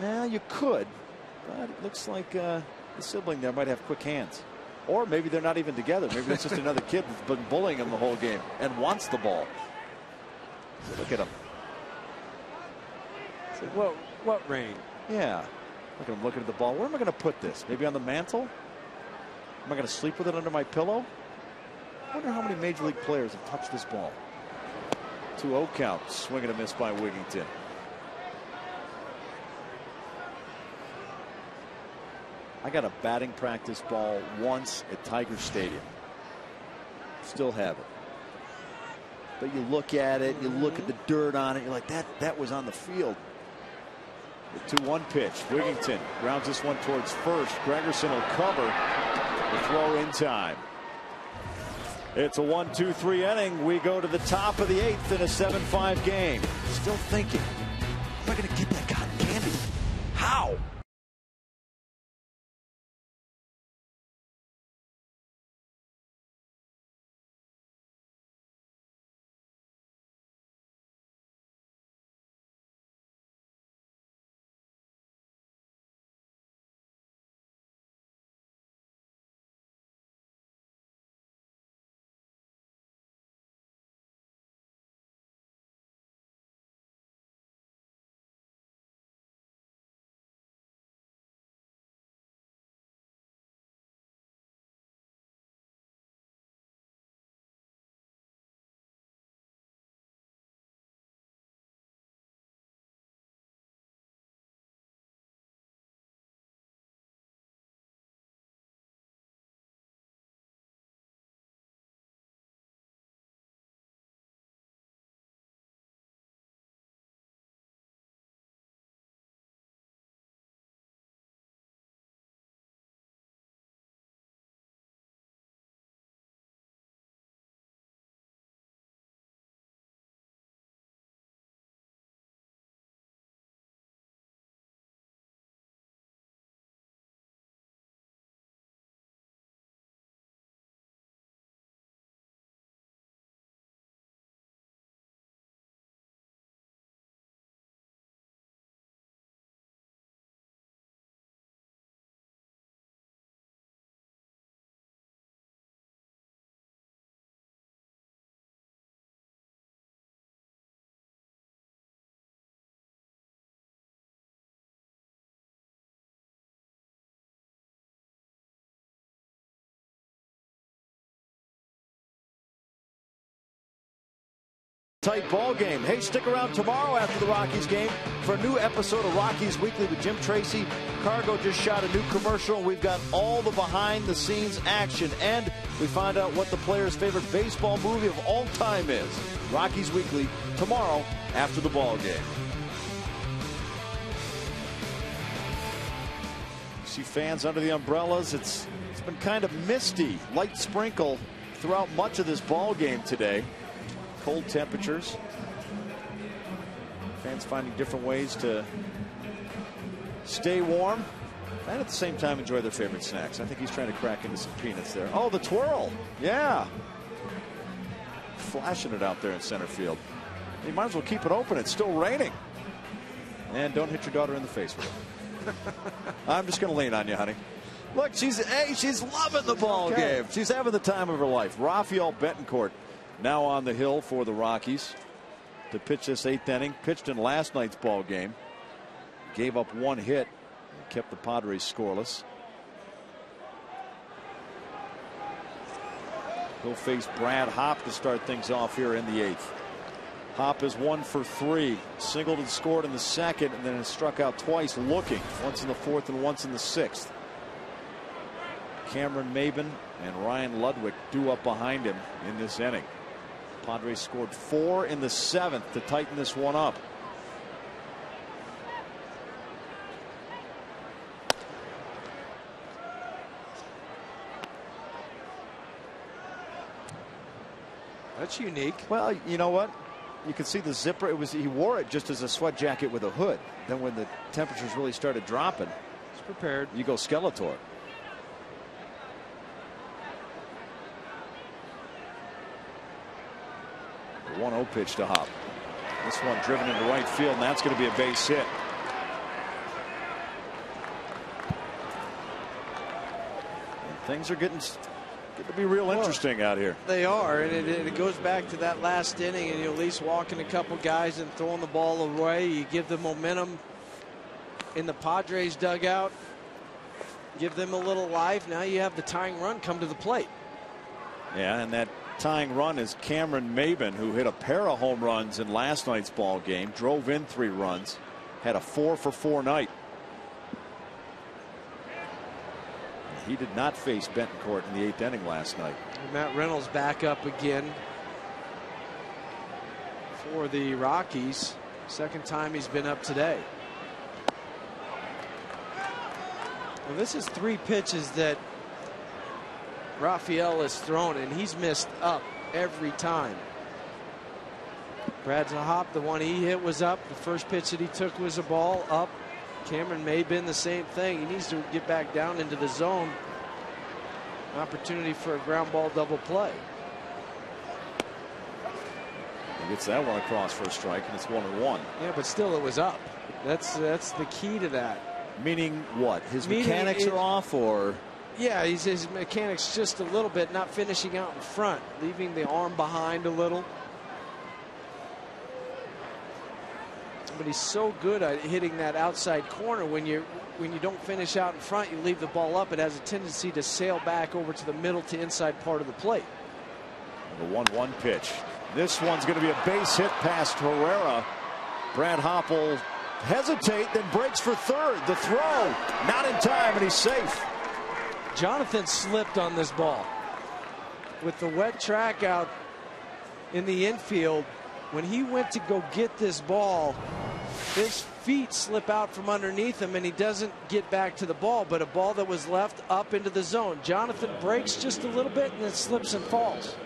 Nah, you could. But it looks like the sibling there might have quick hands. Or maybe they're not even together. Maybe it's just another kid that's been bullying him the whole game and wants the ball. So look at him. So what rain? Yeah. Look at him looking at the ball. Where am I going to put this? Maybe on the mantle? Am I going to sleep with it under my pillow? I wonder how many major league players have touched this ball. 2-0 count. Swing and a miss by Wigington. I got a batting practice ball once at Tiger Stadium. Still have it. But you look at it, you look at the dirt on it, you're like, that was on the field. The 2-1 pitch. Wigington grounds this one towards first. Gregerson will cover. The throw in time. It's a 1-2-3 inning. We go to the top of the 8th in a 7-5 game. Still thinking, how am I going to get that cotton candy? How? tight ball game. Hey, stick around tomorrow after the Rockies game for a new episode of Rockies Weekly with Jim Tracy. Cargo just shot a new commercial. We've got all the behind-the-scenes action, and we find out what the player's favorite baseball movie of all time is. Rockies Weekly tomorrow after the ball game. See fans under the umbrellas. It's been kind of misty, light sprinkle throughout much of this ball game today. Cold temperatures. Fans finding different ways to stay warm and at the same time enjoy their favorite snacks. I think he's trying to crack into some peanuts there. Oh, the twirl. Yeah. Flashing it out there in center field. You might as well keep it open. It's still raining. And don't hit your daughter in the face with it. I'm just going to lean on you, honey. Look, she's loving the ball game. She's having the time of her life. Rafael Betancourt now on the hill for the Rockies to pitch this 8th inning. Pitched in last night's ball game. Gave up 1 hit and kept the Padres scoreless. He'll face Brad Hopp to start things off here in the 8th. Hopp is 1 for 3. Singled and scored in the 2nd, and then has struck out twice looking. Once in the 4th and once in the 6th. Cameron Maben and Ryan Ludwig due up behind him in this inning. Padres scored 4 in the 7th to tighten this one up. That's unique. Well, you know what? You can see the zipper. He wore it just as a sweat jacket with a hood. Then when the temperatures really started dropping, he's prepared. You go Skeletor. The 1-0 pitch to Hopp. This one driven into right field, and that's going to be a base hit. And things are getting to be real interesting out here. They are, and it goes back to that last inning, and you at least walking a couple guys and throwing the ball away. You give them momentum in the Padres dugout, give them a little life. Now you have the tying run come to the plate. Yeah, and that tying run is Cameron Maben, who hit a pair of home runs in last night's ball game, drove in 3 runs, had a 4-for-4 night. He did not face Betancourt in the 8th inning last night. And Matt Reynolds back up again for the Rockies. Second time he's been up today. Well, this is 3 pitches that Rafael has thrown, and he's missed up every time. Brad Hopp, the one he hit was up. The first pitch that he took was a ball up. Cameron Maben the same thing. He needs to get back down into the zone. Opportunity for a ground ball double play. He gets that one across for a strike, and it's 1-1. Yeah, but still it was up. That's the key to that. Meaning what? His mechanics are off, or? Yeah, his mechanics just a little bit, not finishing out in front, leaving the arm behind a little. But he's so good at hitting that outside corner. When you don't finish out in front, you leave the ball up. It has a tendency to sail back over to the middle to inside part of the plate. The 1-1 pitch. This one's going to be a base hit past Herrera. Brad Hopp will hesitate, then breaks for third. The throw, not in time, and he's safe. Jonathan slipped on this ball. With the wet track out in the infield, when he went to go get this ball, his feet slip out from underneath him, and he doesn't get back to the ball, but a ball that was left up into the zone. Jonathan breaks just a little bit and then slips and falls.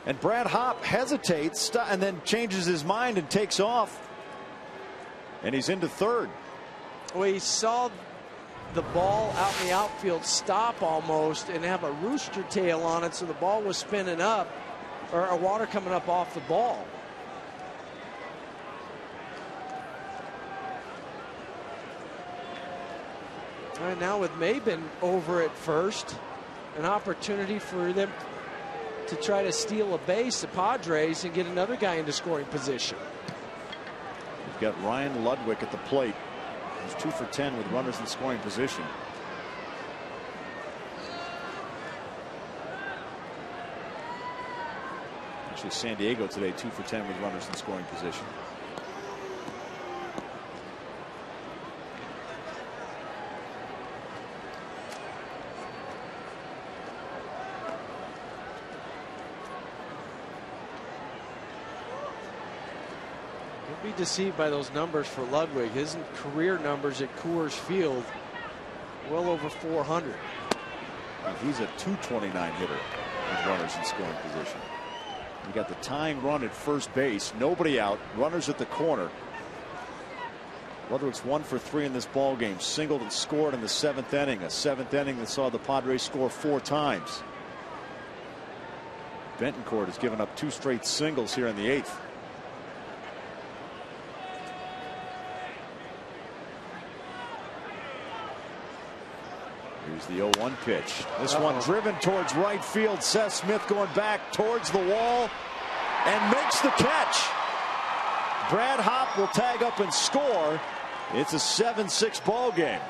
And Brad Hopp hesitates and then changes his mind and takes off. And he's into third. Well, he saw the ball out in the outfield stop almost and have a rooster tail on it, so the ball was spinning up, or water coming up off the ball. All right, now with Maben over at first, an opportunity for them to try to steal a base, the Padres, and get another guy into scoring position. You've got Ryan Ludwig at the plate. He's 2 for 10 with runners in scoring position. Actually, San Diego today 2 for 10 with runners in scoring position. Don't be deceived by those numbers for Ludwig. His career numbers at Coors Field, well over 400. He's a .229 hitter with runners in scoring position. You got the tying run at first base, nobody out, runners at the corner. Ludwig's 1 for 3 in this ball game, singled and scored in the 7th inning, a 7th inning that saw the Padres score 4 times. Betancourt has given up 2 straight singles here in the 8th. Here's the 0-1 pitch. This one driven towards right field. Seth Smith going back towards the wall and makes the catch. Brad Hopp will tag up and score. It's a 7-6 ball game.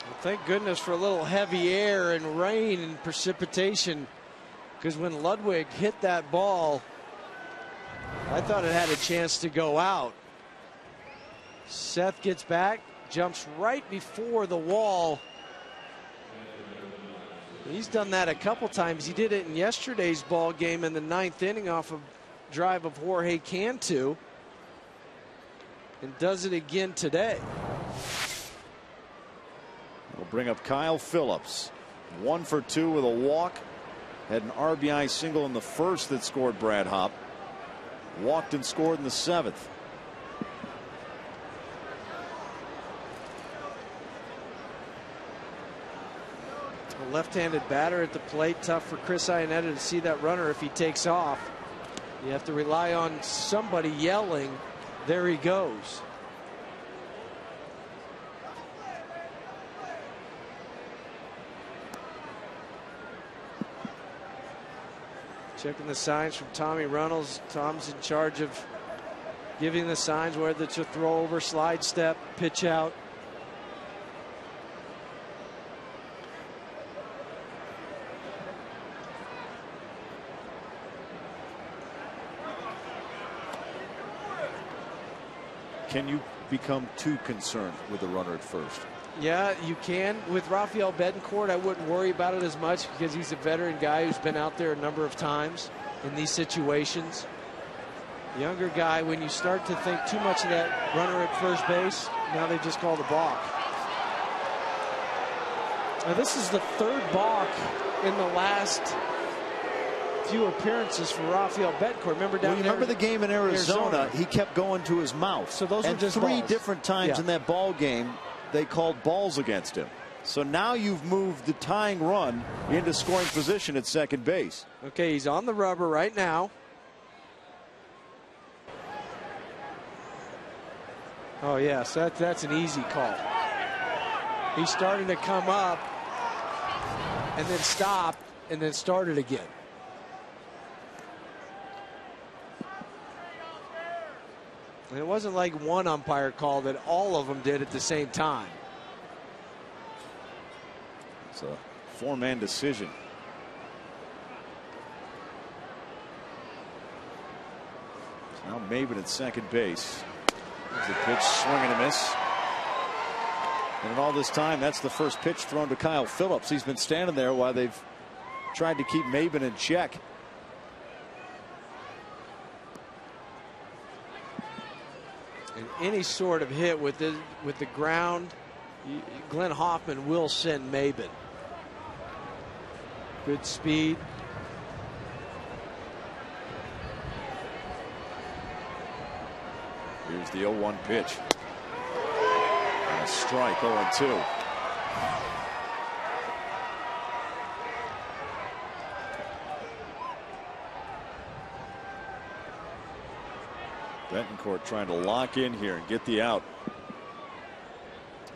Well, thank goodness for a little heavy air and rain and precipitation, because when Ludwig hit that ball, I thought it had a chance to go out. Seth gets back, jumps right before the wall. He's done that a couple times. He did it in yesterday's ball game in the 9th inning off a drive of Jorge Cantu, and does it again today. We'll bring up Kyle Phillips, 1 for 2 with a walk. Had an RBI single in the 1st that scored Brad Hopp. Walked and scored in the 7th. A left-handed batter at the plate. Tough for Chris Iannetta to see that runner if he takes off. You have to rely on somebody yelling, "There he goes." Checking the signs from Tommy Reynolds. Tom's in charge of giving the signs whether to throw over, slide step, pitch out. Can you become too concerned with the runner at first? Yeah, you can. With Rafael Betancourt, I wouldn't worry about it as much because he's a veteran guy who's been out there a number of times in these situations. Younger guy, when you start to think too much of that runner at first base, now they just call the balk. Now, this is the 3rd balk in the last few appearances for Rafael Betancourt. Remember down remember the game in Arizona, he kept going to his mouth. So those and were just 3 balls. different times in that ball game they called balls against him. So now you've moved the tying run into scoring position at second base. Okay, he's on the rubber right now. Oh yes, that's an easy call. He's starting to come up and then stop and then start it again. And it wasn't like one umpire called it, all of them did at the same time. It's a 4-man decision. So now Maben at second base. There's the pitch, swing and a miss. And in all this time, that's the first pitch thrown to Kyle Phillips. He's been standing there while they've tried to keep Maben in check. And any sort of hit with the ground, Glenn Hoffman will send Maben. Good speed. Here's the 0-1 pitch. And a strike, 0-2. Betancourt trying to lock in here and get the out.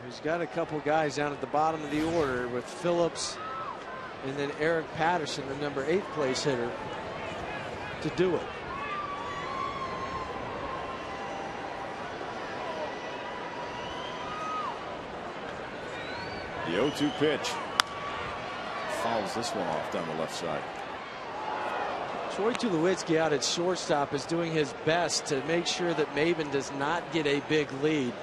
He's got a couple guys down at the bottom of the order with Phillips and then Eric Patterson, the number 8 place hitter, to do it. The 0-2 pitch. Fouls this one off down the left side. Troy Tulowitzki out at shortstop is doing his best to make sure that Maben does not get a big lead.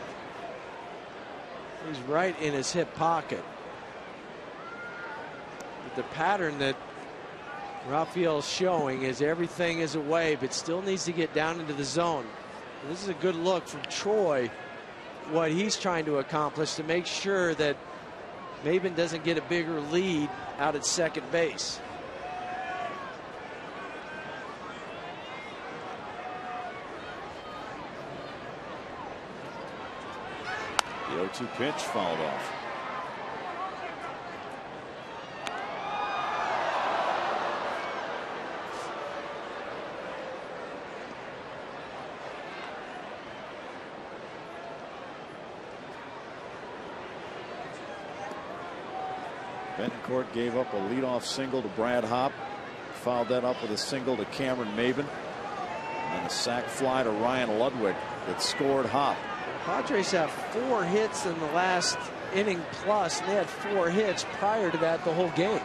He's right in his hip pocket. But the pattern that Raphael's showing is everything is away, but still needs to get down into the zone. And this is a good look from Troy, what he's trying to accomplish to make sure that Maben doesn't get a bigger lead out at second base. The 0-2 pitch fouled off. Betancourt gave up a leadoff single to Brad Hopp. Fouled that up with a single to Cameron Maben. And a sac fly to Ryan Ludwig that scored Hopp. Padres have 4 hits in the last inning plus, and they had 4 hits prior to that the whole game.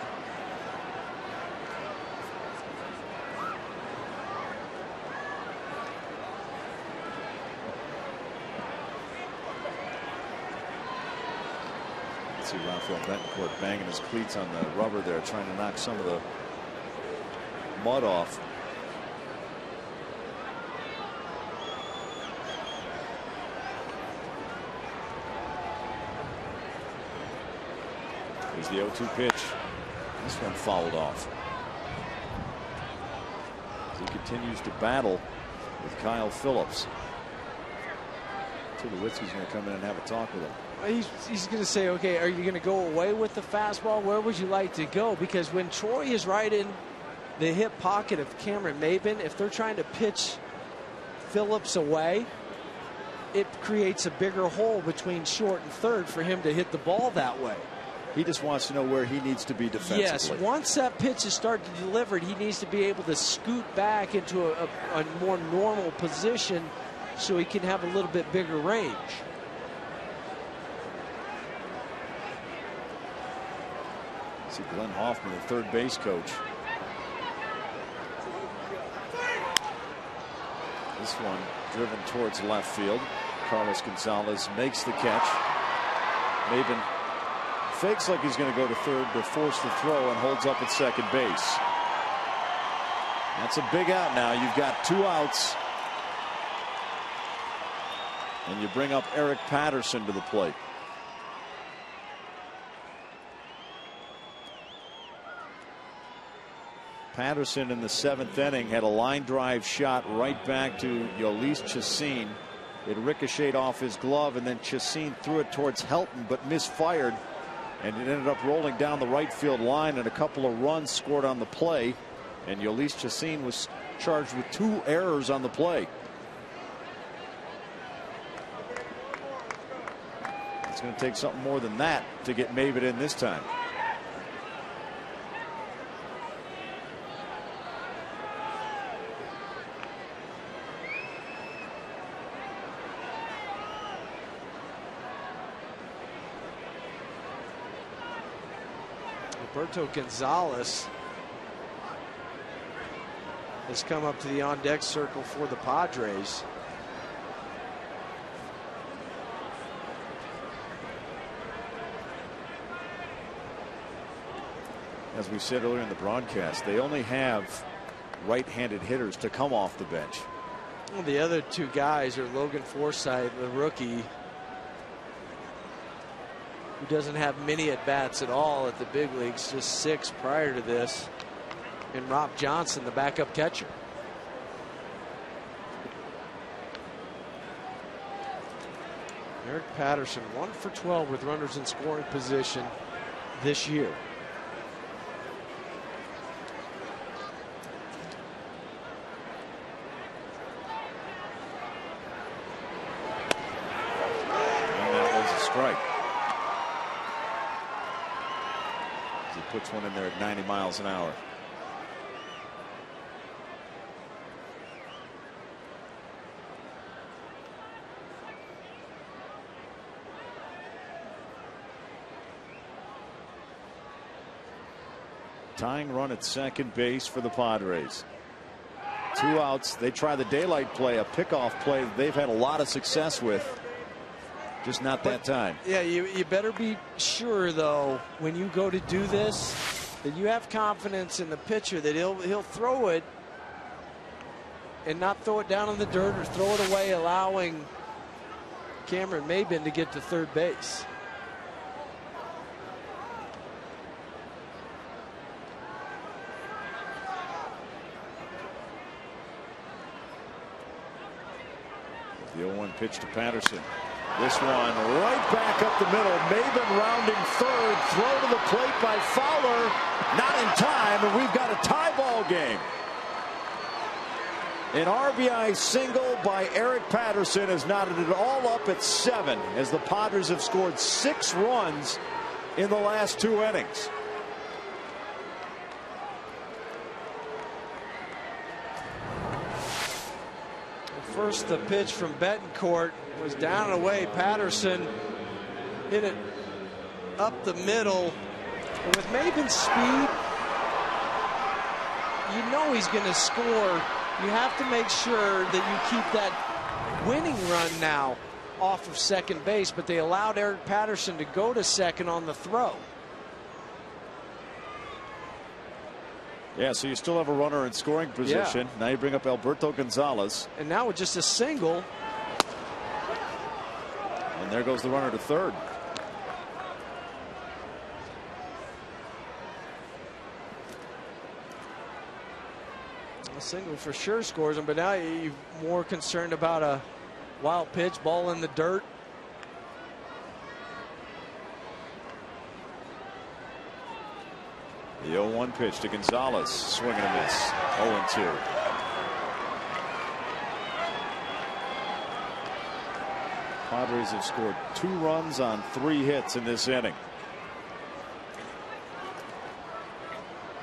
See Raphael Betancourt banging his cleats on the rubber there, trying to knock some of the mud off. Here's the 0-2 pitch. This one fouled off. He continues to battle with Kyle Phillips. Tulowitzki's going to come in and have a talk with him. He's going to say, okay, are you going to go away with the fastball? Where would you like to go? Because when Troy is right in the hip pocket of Cameron Maben, if they're trying to pitch Phillips away, it creates a bigger hole between short and third for him to hit the ball that way. He just wants to know where he needs to be defensively. Yes, once that pitch is started to deliver, he needs to be able to scoot back into a more normal position so he can have a little bit bigger range. See Glenn Hoffman, the third base coach. This one driven towards left field. Carlos Gonzalez makes the catch. Maben fakes like he's going to go to third to force the throw and holds up at second base. That's a big out now. You've got 2 outs. And you bring up Eric Patterson to the plate. Patterson in the 7th inning had a line drive shot right back to Yolis Chacin. It ricocheted off his glove, and then Chacin threw it towards Helton but misfired, and it ended up rolling down the right field line, and a couple of runs scored on the play, and Yolis Chacin was charged with 2 errors on the play. It's going to take something more than that to get Maben in this time. Roberto Gonzalez has come up to the on-deck circle for the Padres. As we said earlier in the broadcast, they only have right-handed hitters to come off the bench. Well, the other 2 guys are Logan Forsythe, the rookie, who doesn't have many at-bats at all at the big leagues, just 6 prior to this, and Rob Johnson, the backup catcher. Eric Patterson 1 for 12 with runners in scoring position this year. And that was a strike. He puts one in there at 90 miles an hour. Tying run at second base for the Padres. 2 outs. They try the daylight play, a pickoff play that they've had a lot of success with. Just not that time. Yeah, you better be sure, though, when you go to do this, that you have confidence in the pitcher that he'll throw it and not throw it down in the dirt or throw it away, allowing Cameron Maben to get to third base. The 0-1 pitch to Patterson. This one right back up the middle. Maben rounding third. Throw to the plate by Fowler. Not in time, and we've got a tie ball game. An RBI single by Eric Patterson has knotted it all up at 7 as the Padres have scored 6 runs in the last 2 innings. First, the pitch from Betancourt was down and away. Patterson hit it up the middle. And with Maben's speed, you know he's going to score. You have to make sure that you keep that winning run now off of second base, but they allowed Eric Patterson to go to second on the throw. Yeah, so you still have a runner in scoring position. Yeah. Now you bring up Alberto Gonzalez. And now with just a single. And there goes the runner to third. A single for sure scores him, but now you're more concerned about a wild pitch, ball in the dirt. The 0-1 pitch to Gonzalez. Swing and a miss. 0-2. Padres have scored 2 runs on 3 hits in this inning.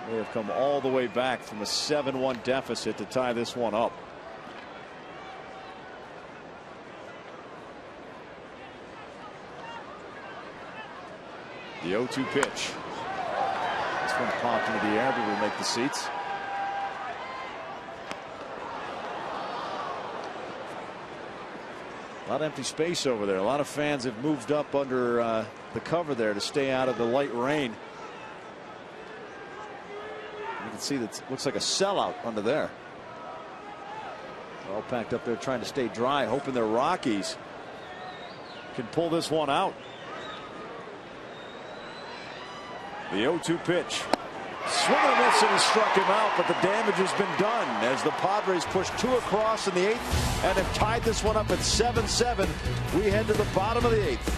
They have come all the way back from a 7-1 deficit to tie this one up. The 0-2 pitch. This one popped into the air, but will make the seats. A lot of empty space over there. A lot of fans have moved up under the cover there to stay out of the light rain. You can see that looks like a sellout under there. They're all packed up there trying to stay dry, hoping their Rockies can pull this one out. The 0-2 pitch. Swing and a miss, and he struck him out, but the damage has been done as the Padres push 2 across in the 8th and have tied this one up at 7-7. We head to the bottom of the 8th.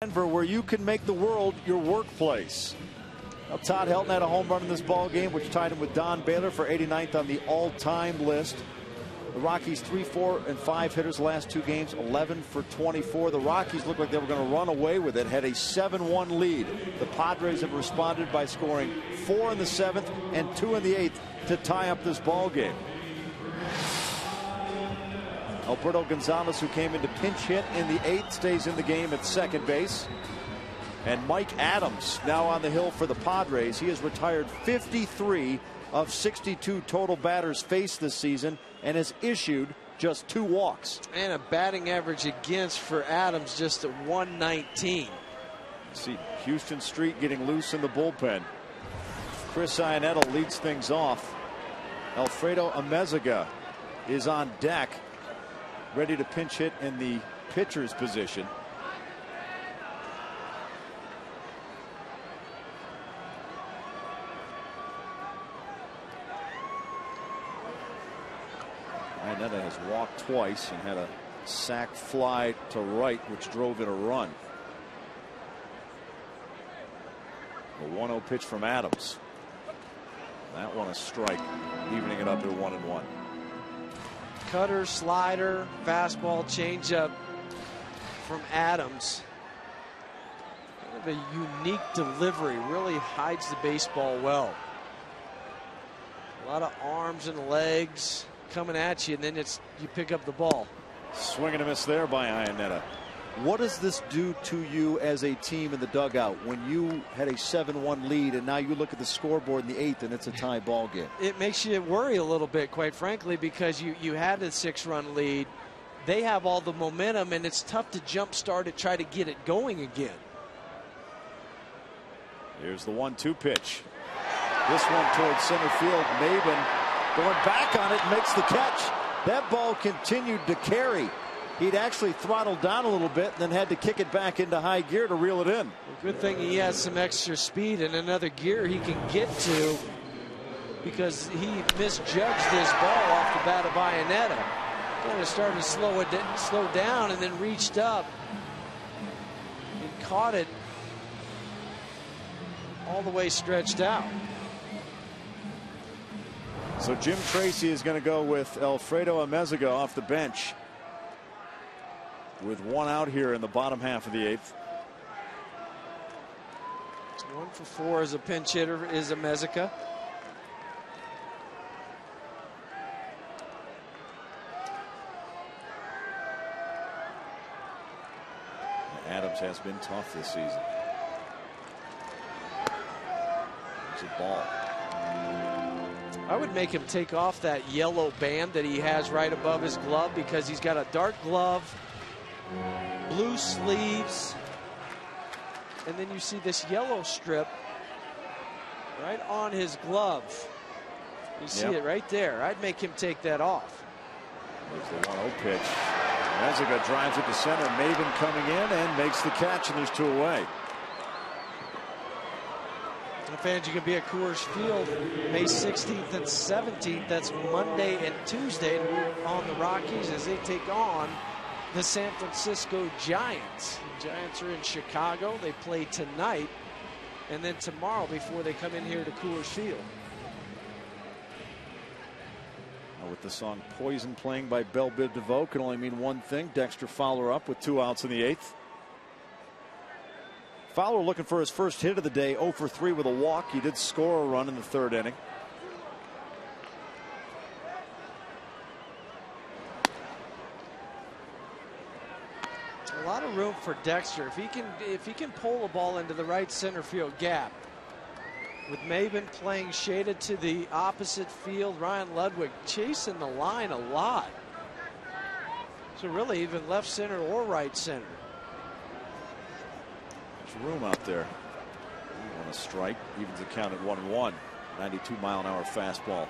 Denver, where you can make the world your workplace. Now, Todd Helton had a home run in this ball game, which tied him with Don Baylor for 89th on the all-time list. The Rockies 3, 4, and 5 hitters the last 2 games, 11 for 24. The Rockies looked like they were going to run away with it, had a 7-1 lead. The Padres have responded by scoring 4 in the 7th and 2 in the 8th to tie up this ball game. Alberto Gonzalez, who came in to pinch hit in the 8th, stays in the game at second base. And Mike Adams now on the hill for the Padres. He has retired 53 of 62 total batters faced this season and has issued just 2 walks. And a batting average against for Adams just at 119. See Houston Street getting loose in the bullpen. Chris Iannetta leads things off. Alfredo Amezaga is on deck, ready to pinch hit in the pitcher's position. Iannetta has walked twice and had a sac fly to right, which drove in a run. A 1-0 pitch from Adams. That one a strike, evening it up at 1-1. Cutter, slider, fastball, changeup from Adams. Kind of a unique delivery, really hides the baseball well. A lot of arms and legs coming at you, and then you pick up the ball. Swing and a miss there by Iannetta. What does this do to you as a team in the dugout when you had a 7-1 lead and now you look at the scoreboard in the 8th and it's a tie ball game? It makes you worry a little bit, quite frankly, because you had a 6-run lead. They have all the momentum, and it's tough to jump start it, try to get it going again. Here's the 1-2 pitch. This one towards center field. Maben going back on it, makes the catch. That ball continued to carry. He'd actually throttled down a little bit and then had to kick it back into high gear to reel it in. Well, good thing he has some extra speed and another gear he can get to, because he misjudged this ball off the bat of Iannetta. Kind of started to slow down and then reached up and caught it all the way stretched out. So Jim Tracy is going to go with Alfredo Amezaga off the bench, with 1 out here in the bottom half of the 8th. 1 for 4 as a pinch hitter is Amezaga. Adams has been tough this season. It's a ball. I would make him take off that yellow band that he has right above his glove, because he's got a dark glove, blue sleeves, and then you see this yellow strip right on his glove. You see it right there. I'd make him take that off. There's the 1-0 pitch. Amezaga drives it to center. Maben coming in and makes the catch, and there's 2 away. And fans, you can be at Coors Field May 16th and 17th. That's Monday and Tuesday on the Rockies as they take on the San Francisco Giants. The Giants are in Chicago. They play tonight and then tomorrow before they come in here to Coors Field. With the song Poison playing by Belle Biv DeVoe can only mean one thing. Dexter Fowler up with 2 outs in the 8th. Fowler looking for his first hit of the day, 0 for 3 with a walk. He did score a run in the 3rd inning. A lot of room for Dexter if he can pull the ball into the right center field gap. With Maben playing shaded to the opposite field, Ryan Ludwig chasing the line a lot. So really even left center or right center. There's room out there. On a strike, evens the count at 1-1. 92-mile-an-hour fastball.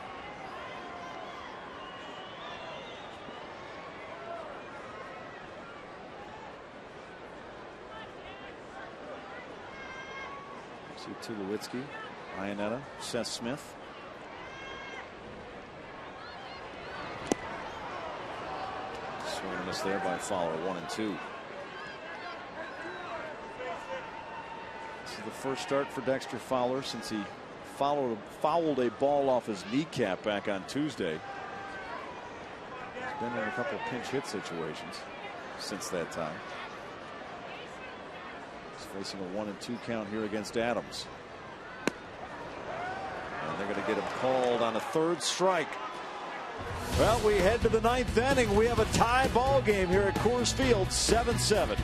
See Tulowitzki, Iannetta, Seth Smith. Swing and miss there by Fowler, 1-2. is the first start for Dexter Fowler since he fouled a ball off his kneecap back on Tuesday. He's been in a couple of pinch hit situations since that time. He's facing a 1-2 count here against Adams. And they're going to get him called on a third strike. Well, we head to the 9th inning. We have a tie ball game here at Coors Field, 7-7.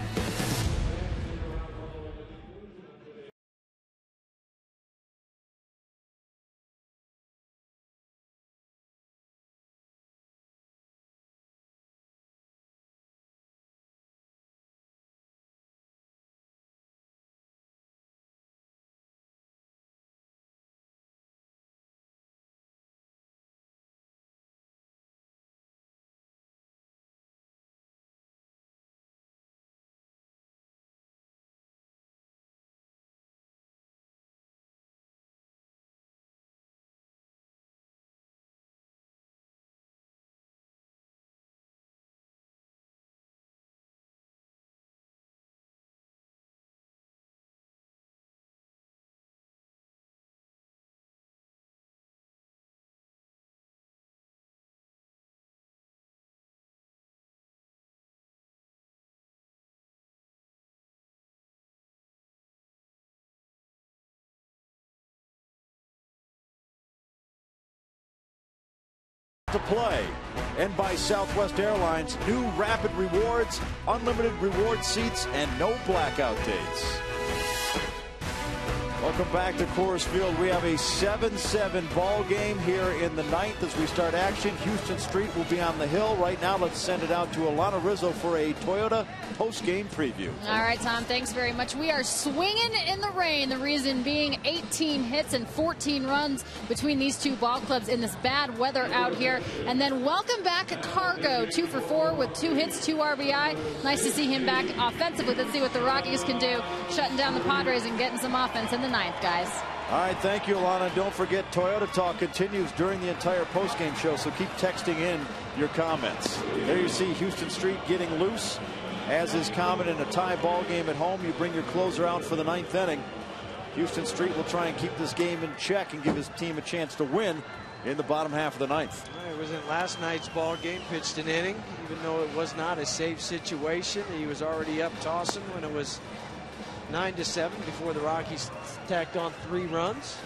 To play. And by Southwest Airlines, new Rapid Rewards, unlimited reward seats, and no blackout dates. Welcome back to Coors Field. We have a 7-7 ball game here in the 9th as we start action. Houston Street will be on the hill. Right now, let's send it out to Alana Rizzo for a Toyota post-game preview. All right, Tom, thanks very much. We are swinging in the rain. The reason being 18 hits and 14 runs between these two ball clubs in this bad weather out here. And then welcome back Cargo, 2 for 4 with 2 hits, 2 RBI. Nice to see him back offensively. Let's see what the Rockies can do, shutting down the Padres and getting some offense in the 9th, guys. All right, thank you, Alana. Don't forget, Toyota Talk continues during the entire postgame show, so keep texting in your comments. There you see Houston Street getting loose. As is common in a tie ball game at home, you bring your closer out for the 9th inning. Houston Street will try and keep this game in check and give his team a chance to win in the bottom half of the 9th. It was in last night's ball game, pitched an inning, even though it was not a safe situation. He was already up tossing when it was 9-7 before the Rockies tacked on 3 runs.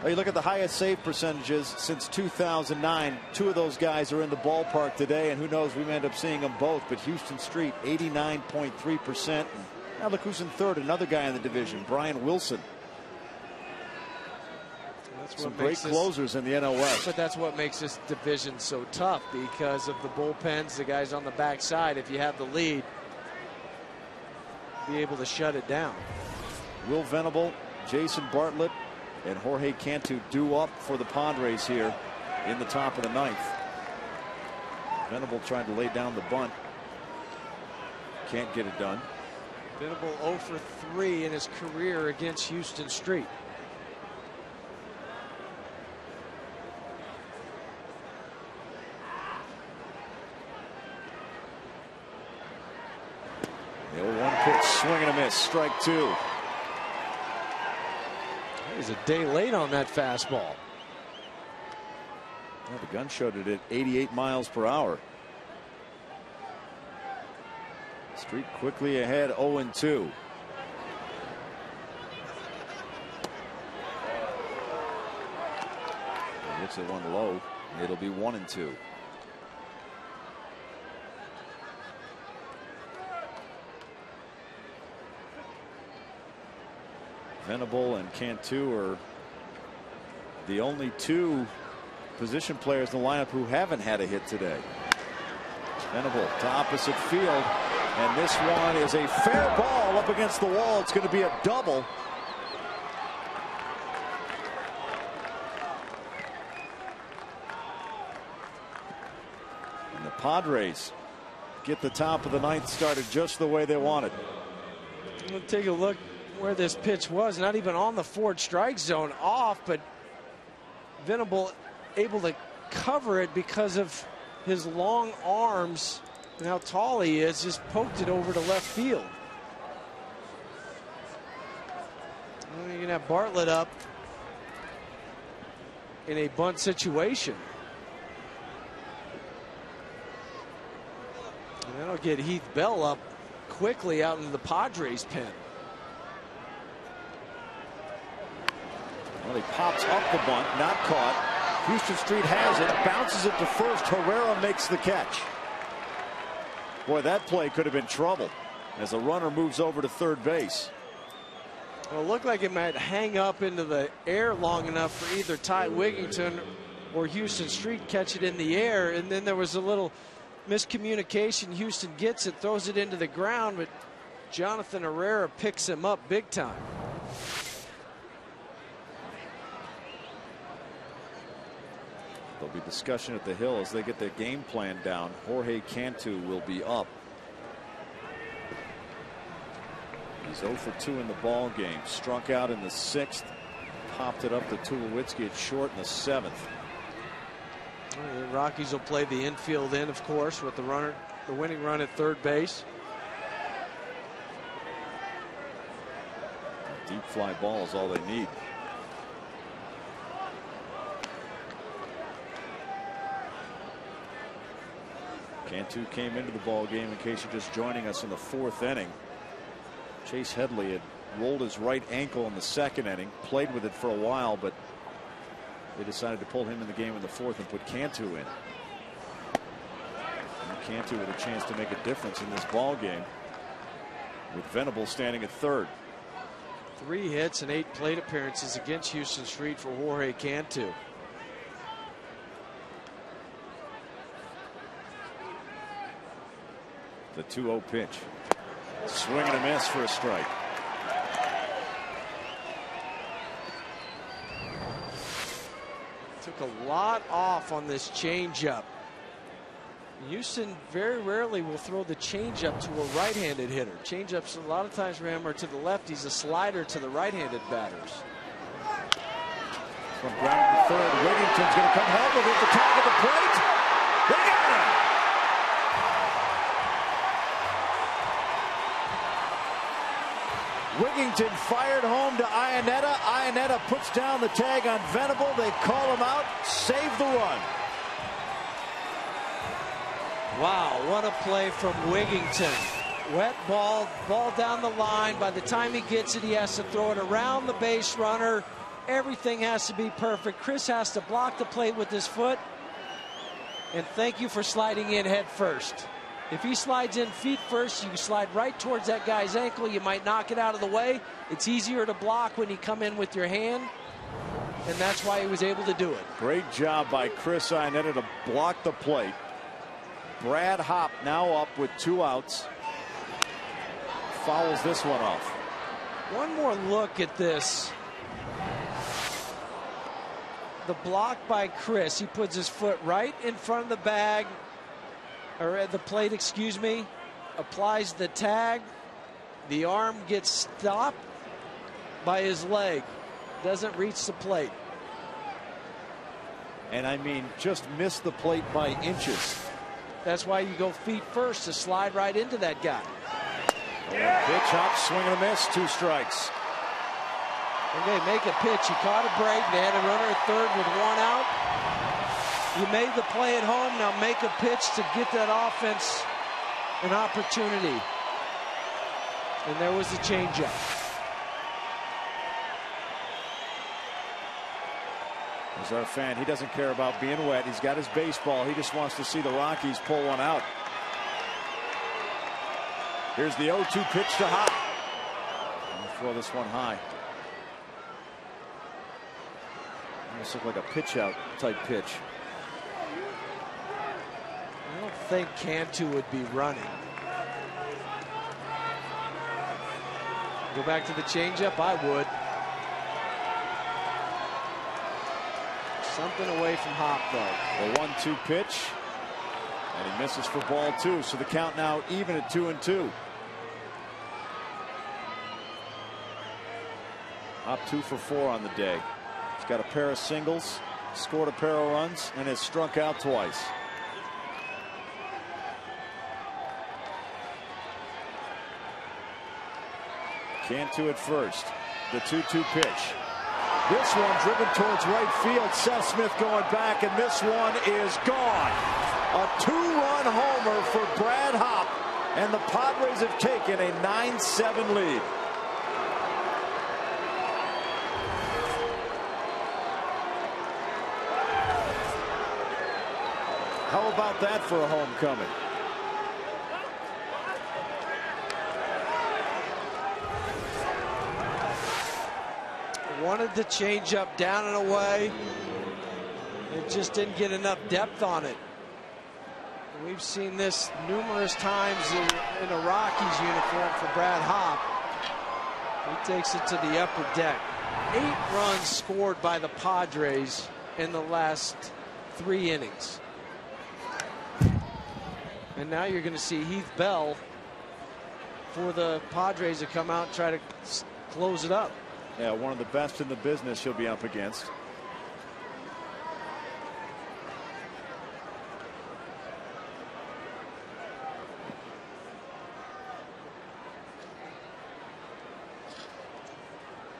Well, you look at the highest save percentages since 2009. 2 of those guys are in the ballpark today, and who knows, we may end up seeing them both. But Houston Street, 89.3%. Now look who's in third, another guy in the division, Brian Wilson. Some great closers in the NL West. But that's what makes this division so tough, because of the bullpens, the guys on the backside. If you have the lead, be able to shut it down. Will Venable, Jason Bartlett, and Jorge Cantu due up for the Padres here in the top of the 9th. Venable trying to lay down the bunt. Can't get it done. Venable 0 for 3 in his career against Houston Street. The 0-1 pitch, swing and a miss, strike 2. He's a day late on that fastball. Well, the gun showed it at 88 miles per hour. Street quickly ahead, 0-2. Hits it one low. It'll be 1-2. Venable and Cantu are the only 2 position players in the lineup who haven't had a hit today. Venable to opposite field, and this one is a fair ball up against the wall. It's going to be a double. And the Padres get the top of the 9th started just the way they wanted. We'll take a look where this pitch was. Not even on the forward strike zone, off, but Venable able to cover it because of his long arms And how tall he is, just poked it over to left field. Well, you're going to have Bartlett up in a bunt situation. And that'll get Heath Bell up quickly out into the Padres pen. Well, he pops up the bunt, not caught. Houston Street has it, bounces it to first. Herrera makes the catch. Boy, that play could have been trouble as the runner moves over to third base. Well, it looked like it might hang up into the air long enough for either Ty Wigington or Houston Street catch it in the air, and then there was a little miscommunication. Houston gets it, throws it into the ground, but Jonathan Herrera picks him up big time. There'll be discussion at the Hill as they get their game plan down. Jorge Cantu will be up. He's 0 for 2 in the ball game. Struck out in the 6th. Popped it up to Tulowitzki at short in the 7th. The Rockies will play the infield in, of course, with the winning run at third base. A deep fly ball is all they need. Cantu came into the ball game, in case you're just joining us, in the 4th inning. Chase Headley had rolled his right ankle in the 2nd inning, played with it for a while, but they decided to pull him in the game in the 4th and put Cantu in. And Cantu with a chance to make a difference in this ball game, with Venable standing at third. 3 hits and 8 plate appearances against Houston Street for Jorge Cantu. The 2-0 pitch. Swing and a miss for a strike. Took a lot off on this changeup. Houston very rarely will throw the changeup to a right-handed hitter. Changeups a lot of times for him are to the lefties, a slider to the right-handed batters. From ground to third, Wigington's going to come home with it at the top of the plate. They got him! Wigington fired home to Iannetta. Iannetta puts down the tag on Venable. They call him out, save the run. Wow, what a play from Wigington. Wet ball down the line. By the time he gets it, he has to throw it around the base runner. Everything has to be perfect. Chris has to block the plate with his foot. And thank you for sliding in head first. If he slides in feet first, you slide right towards that guy's ankle. You might knock it out of the way. It's easier to block when you come in with your hand. And that's why he was able to do it. Great job by Chris Iannetta to block the plate. Brad Hopp now up with 2 outs. Fouls this one off. One more look at this. The block by Chris. He puts his foot right in front of the bag, or at the plate, excuse me. Applies the tag. The arm gets stopped by his leg. Doesn't reach the plate. And I mean, just missed the plate by inches. That's why you go feet first, to slide right into that guy. Pitch, hop, swing and a miss, 2 strikes. Okay, make a pitch. You caught a break. They had a runner at third with 1 out. You made the play at home. Now make a pitch to get that offense an opportunity. And there was the changeup. As our fan, he doesn't care about being wet. He's got his baseball. He just wants to see the Rockies pull one out. Here's the 0-2 pitch to Hop. I'll throw this one high. Almost look like a pitch out type pitch. I don't think Cantu would be running. Go back to the changeup? I would. Something away from Hop, though. The 1-2 pitch. And he misses for ball 2. So the count now even at 2-2. Hop 2 for 4 on the day. He's got a pair of singles, scored a pair of runs, and has struck out twice. Cantu at first. The 2-2 pitch. This one driven towards right field. Seth Smith going back, and this one is gone. A 2-run homer for Brad Hopp, and the Padres have taken a 9-7 lead. How about that for a homecoming? Wanted to change up down and away. It just didn't get enough depth on it. We've seen this numerous times in a Rockies uniform for Brad Hopp. He takes it to the upper deck. 8 runs scored by the Padres in the last 3 innings. And now you're going to see Heath Bell for the Padres to come out and try to close it up. Yeah, one of the best in the business he'll be up against.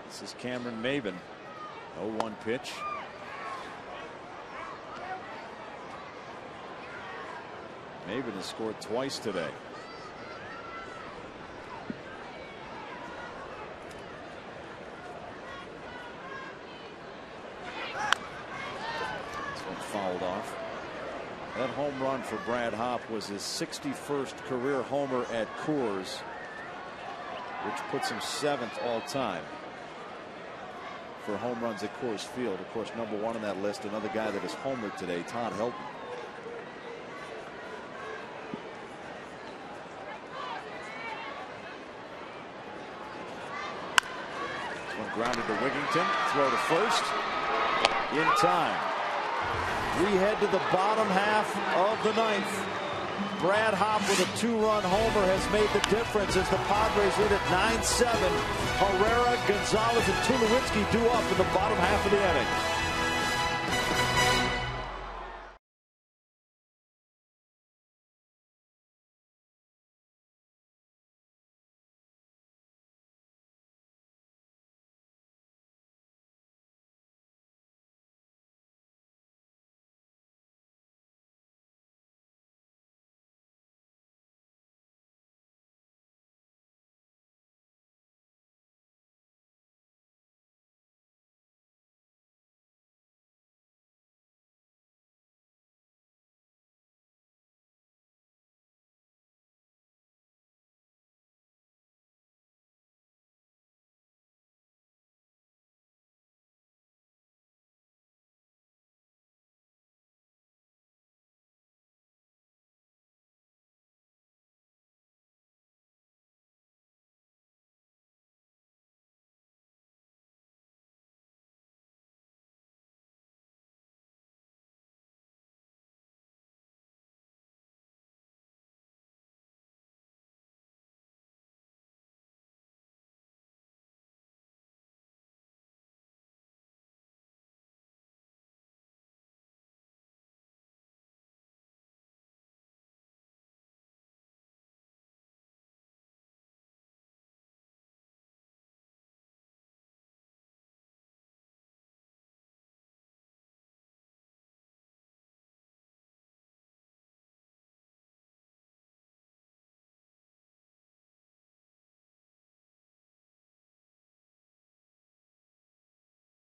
This is Cameron Maben. 0-1 pitch. Maben has scored twice today. Fouled off. That home run for Brad Hopp was his 61st career homer at Coors, which puts him 7th all time for home runs at Coors Field. Of course, number 1 on that list, another guy that has homered today, Todd Helton. This one grounded to Wigington, throw to first, in time. We head to the bottom half of the 9th. Brad Hopp with a 2-run homer has made the difference as the Padres lead at 9-7. Herrera, Gonzalez, and Tulowitzki due up in the bottom half of the inning.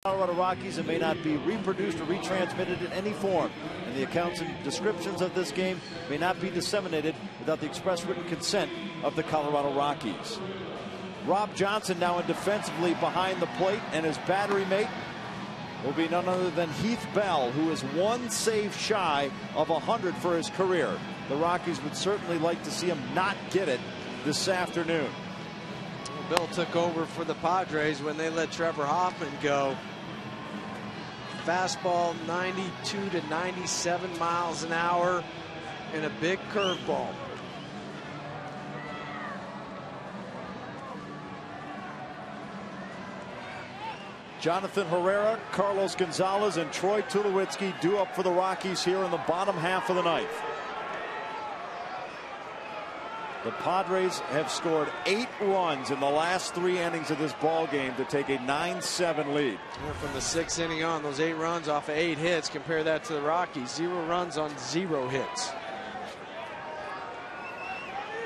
Colorado Rockies, it may not be reproduced or retransmitted in any form, and the accounts and descriptions of this game may not be disseminated without the express written consent of the Colorado Rockies. Rob Johnson now in defensively behind the plate, and his battery mate will be none other than Heath Bell, who is 1 save shy of 100 for his career. The Rockies would certainly like to see him not get it this afternoon. Bill took over for the Padres when they let Trevor Hoffman go. Fastball 92 to 97 miles an hour and a big curveball. Jonathan Herrera, Carlos Gonzalez, and Troy Tulowitzki due up for the Rockies here in the bottom half of the 9th. The Padres have scored 8 runs in the last 3 innings of this ball game to take a 9-7 lead. From the 6th inning on, those 8 runs off of 8 hits. Compare that to the Rockies, 0 runs on 0 hits.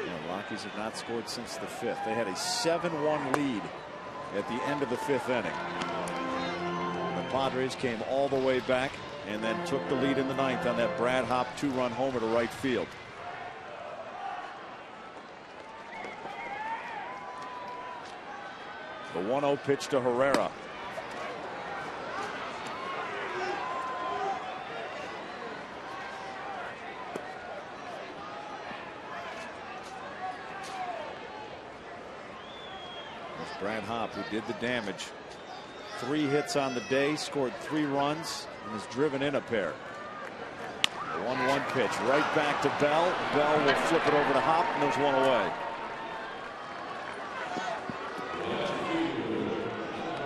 The Rockies have not scored since the 5th. They had a 7-1 lead at the end of the 5th inning. The Padres came all the way back and then took the lead in the 9th on that Brad Hopp 2-run homer to right field. The 1-0 pitch to Herrera. That's Brad Hopp, who did the damage. 3 hits on the day, scored 3 runs, and has driven in a pair. The 1-1 pitch right back to Bell. Bell will flip it over to Hopp, and there's 1 away.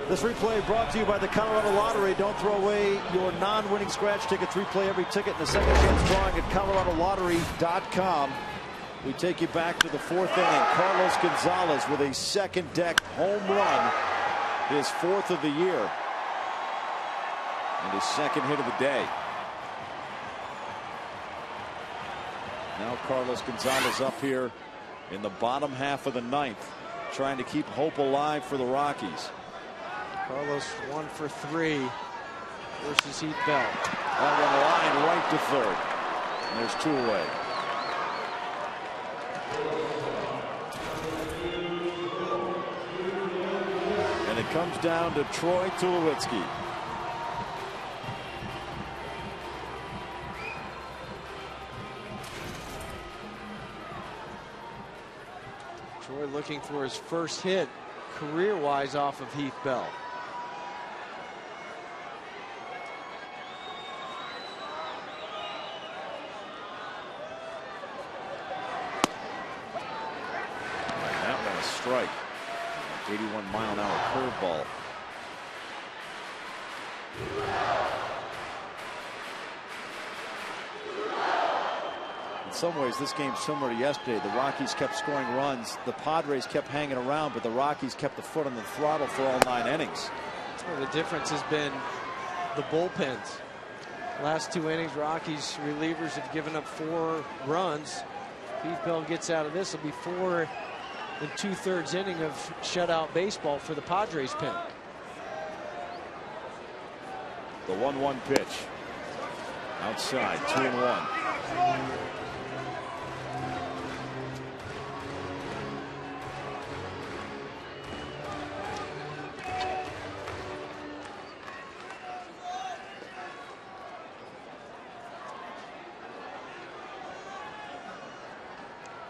This replay brought to you by the Colorado Lottery. Don't throw away your non-winning scratch tickets. Replay every ticket in the second chance drawing at coloradolottery.com. We take you back to the 4th inning. Carlos Gonzalez with a second deck home run, his 4th of the year, and his 2nd hit of the day. Now Carlos Gonzalez up here in the bottom half of the 9th, trying to keep hope alive for the Rockies. Carlos 1 for 3 versus Heath Bell. That one line right to 3rd. And there's 2 away. And it comes down to Troy Tulowitzki. Troy looking for his first hit career-wise off of Heath Bell. Strike. 81-mile-an-hour curveball. In some ways, this game's similar to yesterday. The Rockies kept scoring runs. The Padres kept hanging around, but the Rockies kept the foot on the throttle for all 9 innings. Well, the difference has been the bullpens. Last 2 innings, Rockies relievers have given up 4 runs. Heath Bell gets out of this, it'll be 4 in 2/3 inning of shutout baseball for the Padres pen. The 1-1 pitch. Outside, 2-1.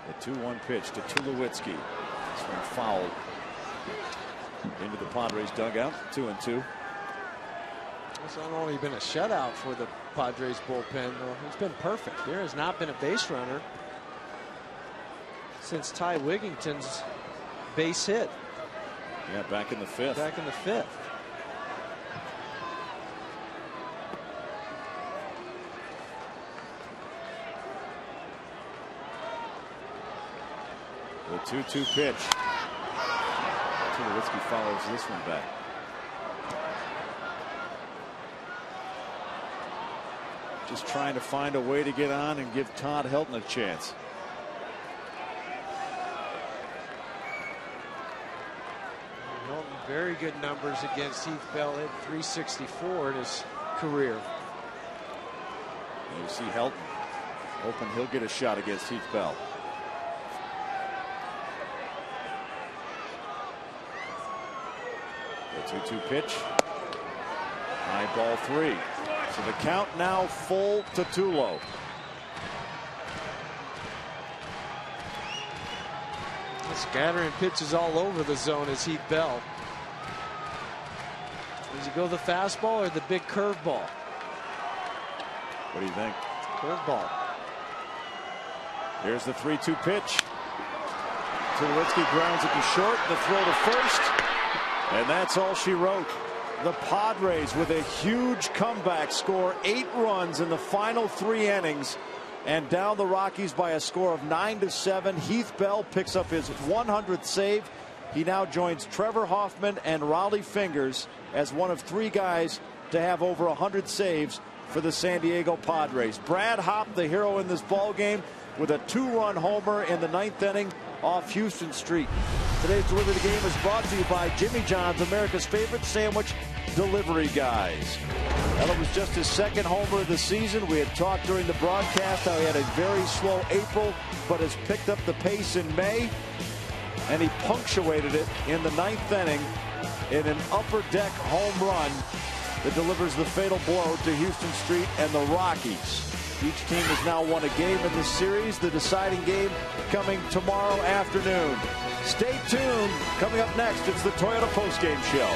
The 2-1 pitch to Tulowitzki. This one fouled into the Padres dugout. 2-2. It's not only been a shutout for the Padres bullpen, it's been perfect. There has not been a base runner since Ty Wigington's base hit. Yeah, back in the 5th. Back in the 5th. The 2-2 pitch. Tulowitzki follows this one back. Just trying to find a way to get on and give Todd Helton a chance. Helton, very good numbers against Heath Bell. Hit .364 in his career. And you see Helton hoping he'll get a shot against Heath Bell. The 2-2 pitch. High ball 3. So the count now full to Tulo. Scattering pitches all over the zone is Heath Bell. Does he go the fastball or the big curveball? What do you think? Curveball. Here's the 3-2 pitch. Tulowitzki grounds it to short. The throw to first. And that's all she wrote. The Padres with a huge comeback score 8 runs in the final 3 innings and down the Rockies by a score of 9-7. Heath Bell picks up his 100th save. He now joins Trevor Hoffman and Raleigh Fingers as one of 3 guys to have over 100 saves for the San Diego Padres. Brad Hopp, the hero in this ball game, with a 2-run homer in the 9th inning off Houston Street. Today's Delivery the Game is brought to you by Jimmy John's, America's favorite sandwich delivery guys. Well, it was just his 2nd homer of the season. We had talked during the broadcast how he had a very slow April, but has picked up the pace in May, and he punctuated it in the 9th inning in an upper deck home run that delivers the fatal blow to Houston Street and the Rockies. Each team has now won a game in this series. The deciding game coming tomorrow afternoon. Stay tuned. Coming up next, it's the Toyota Postgame Show.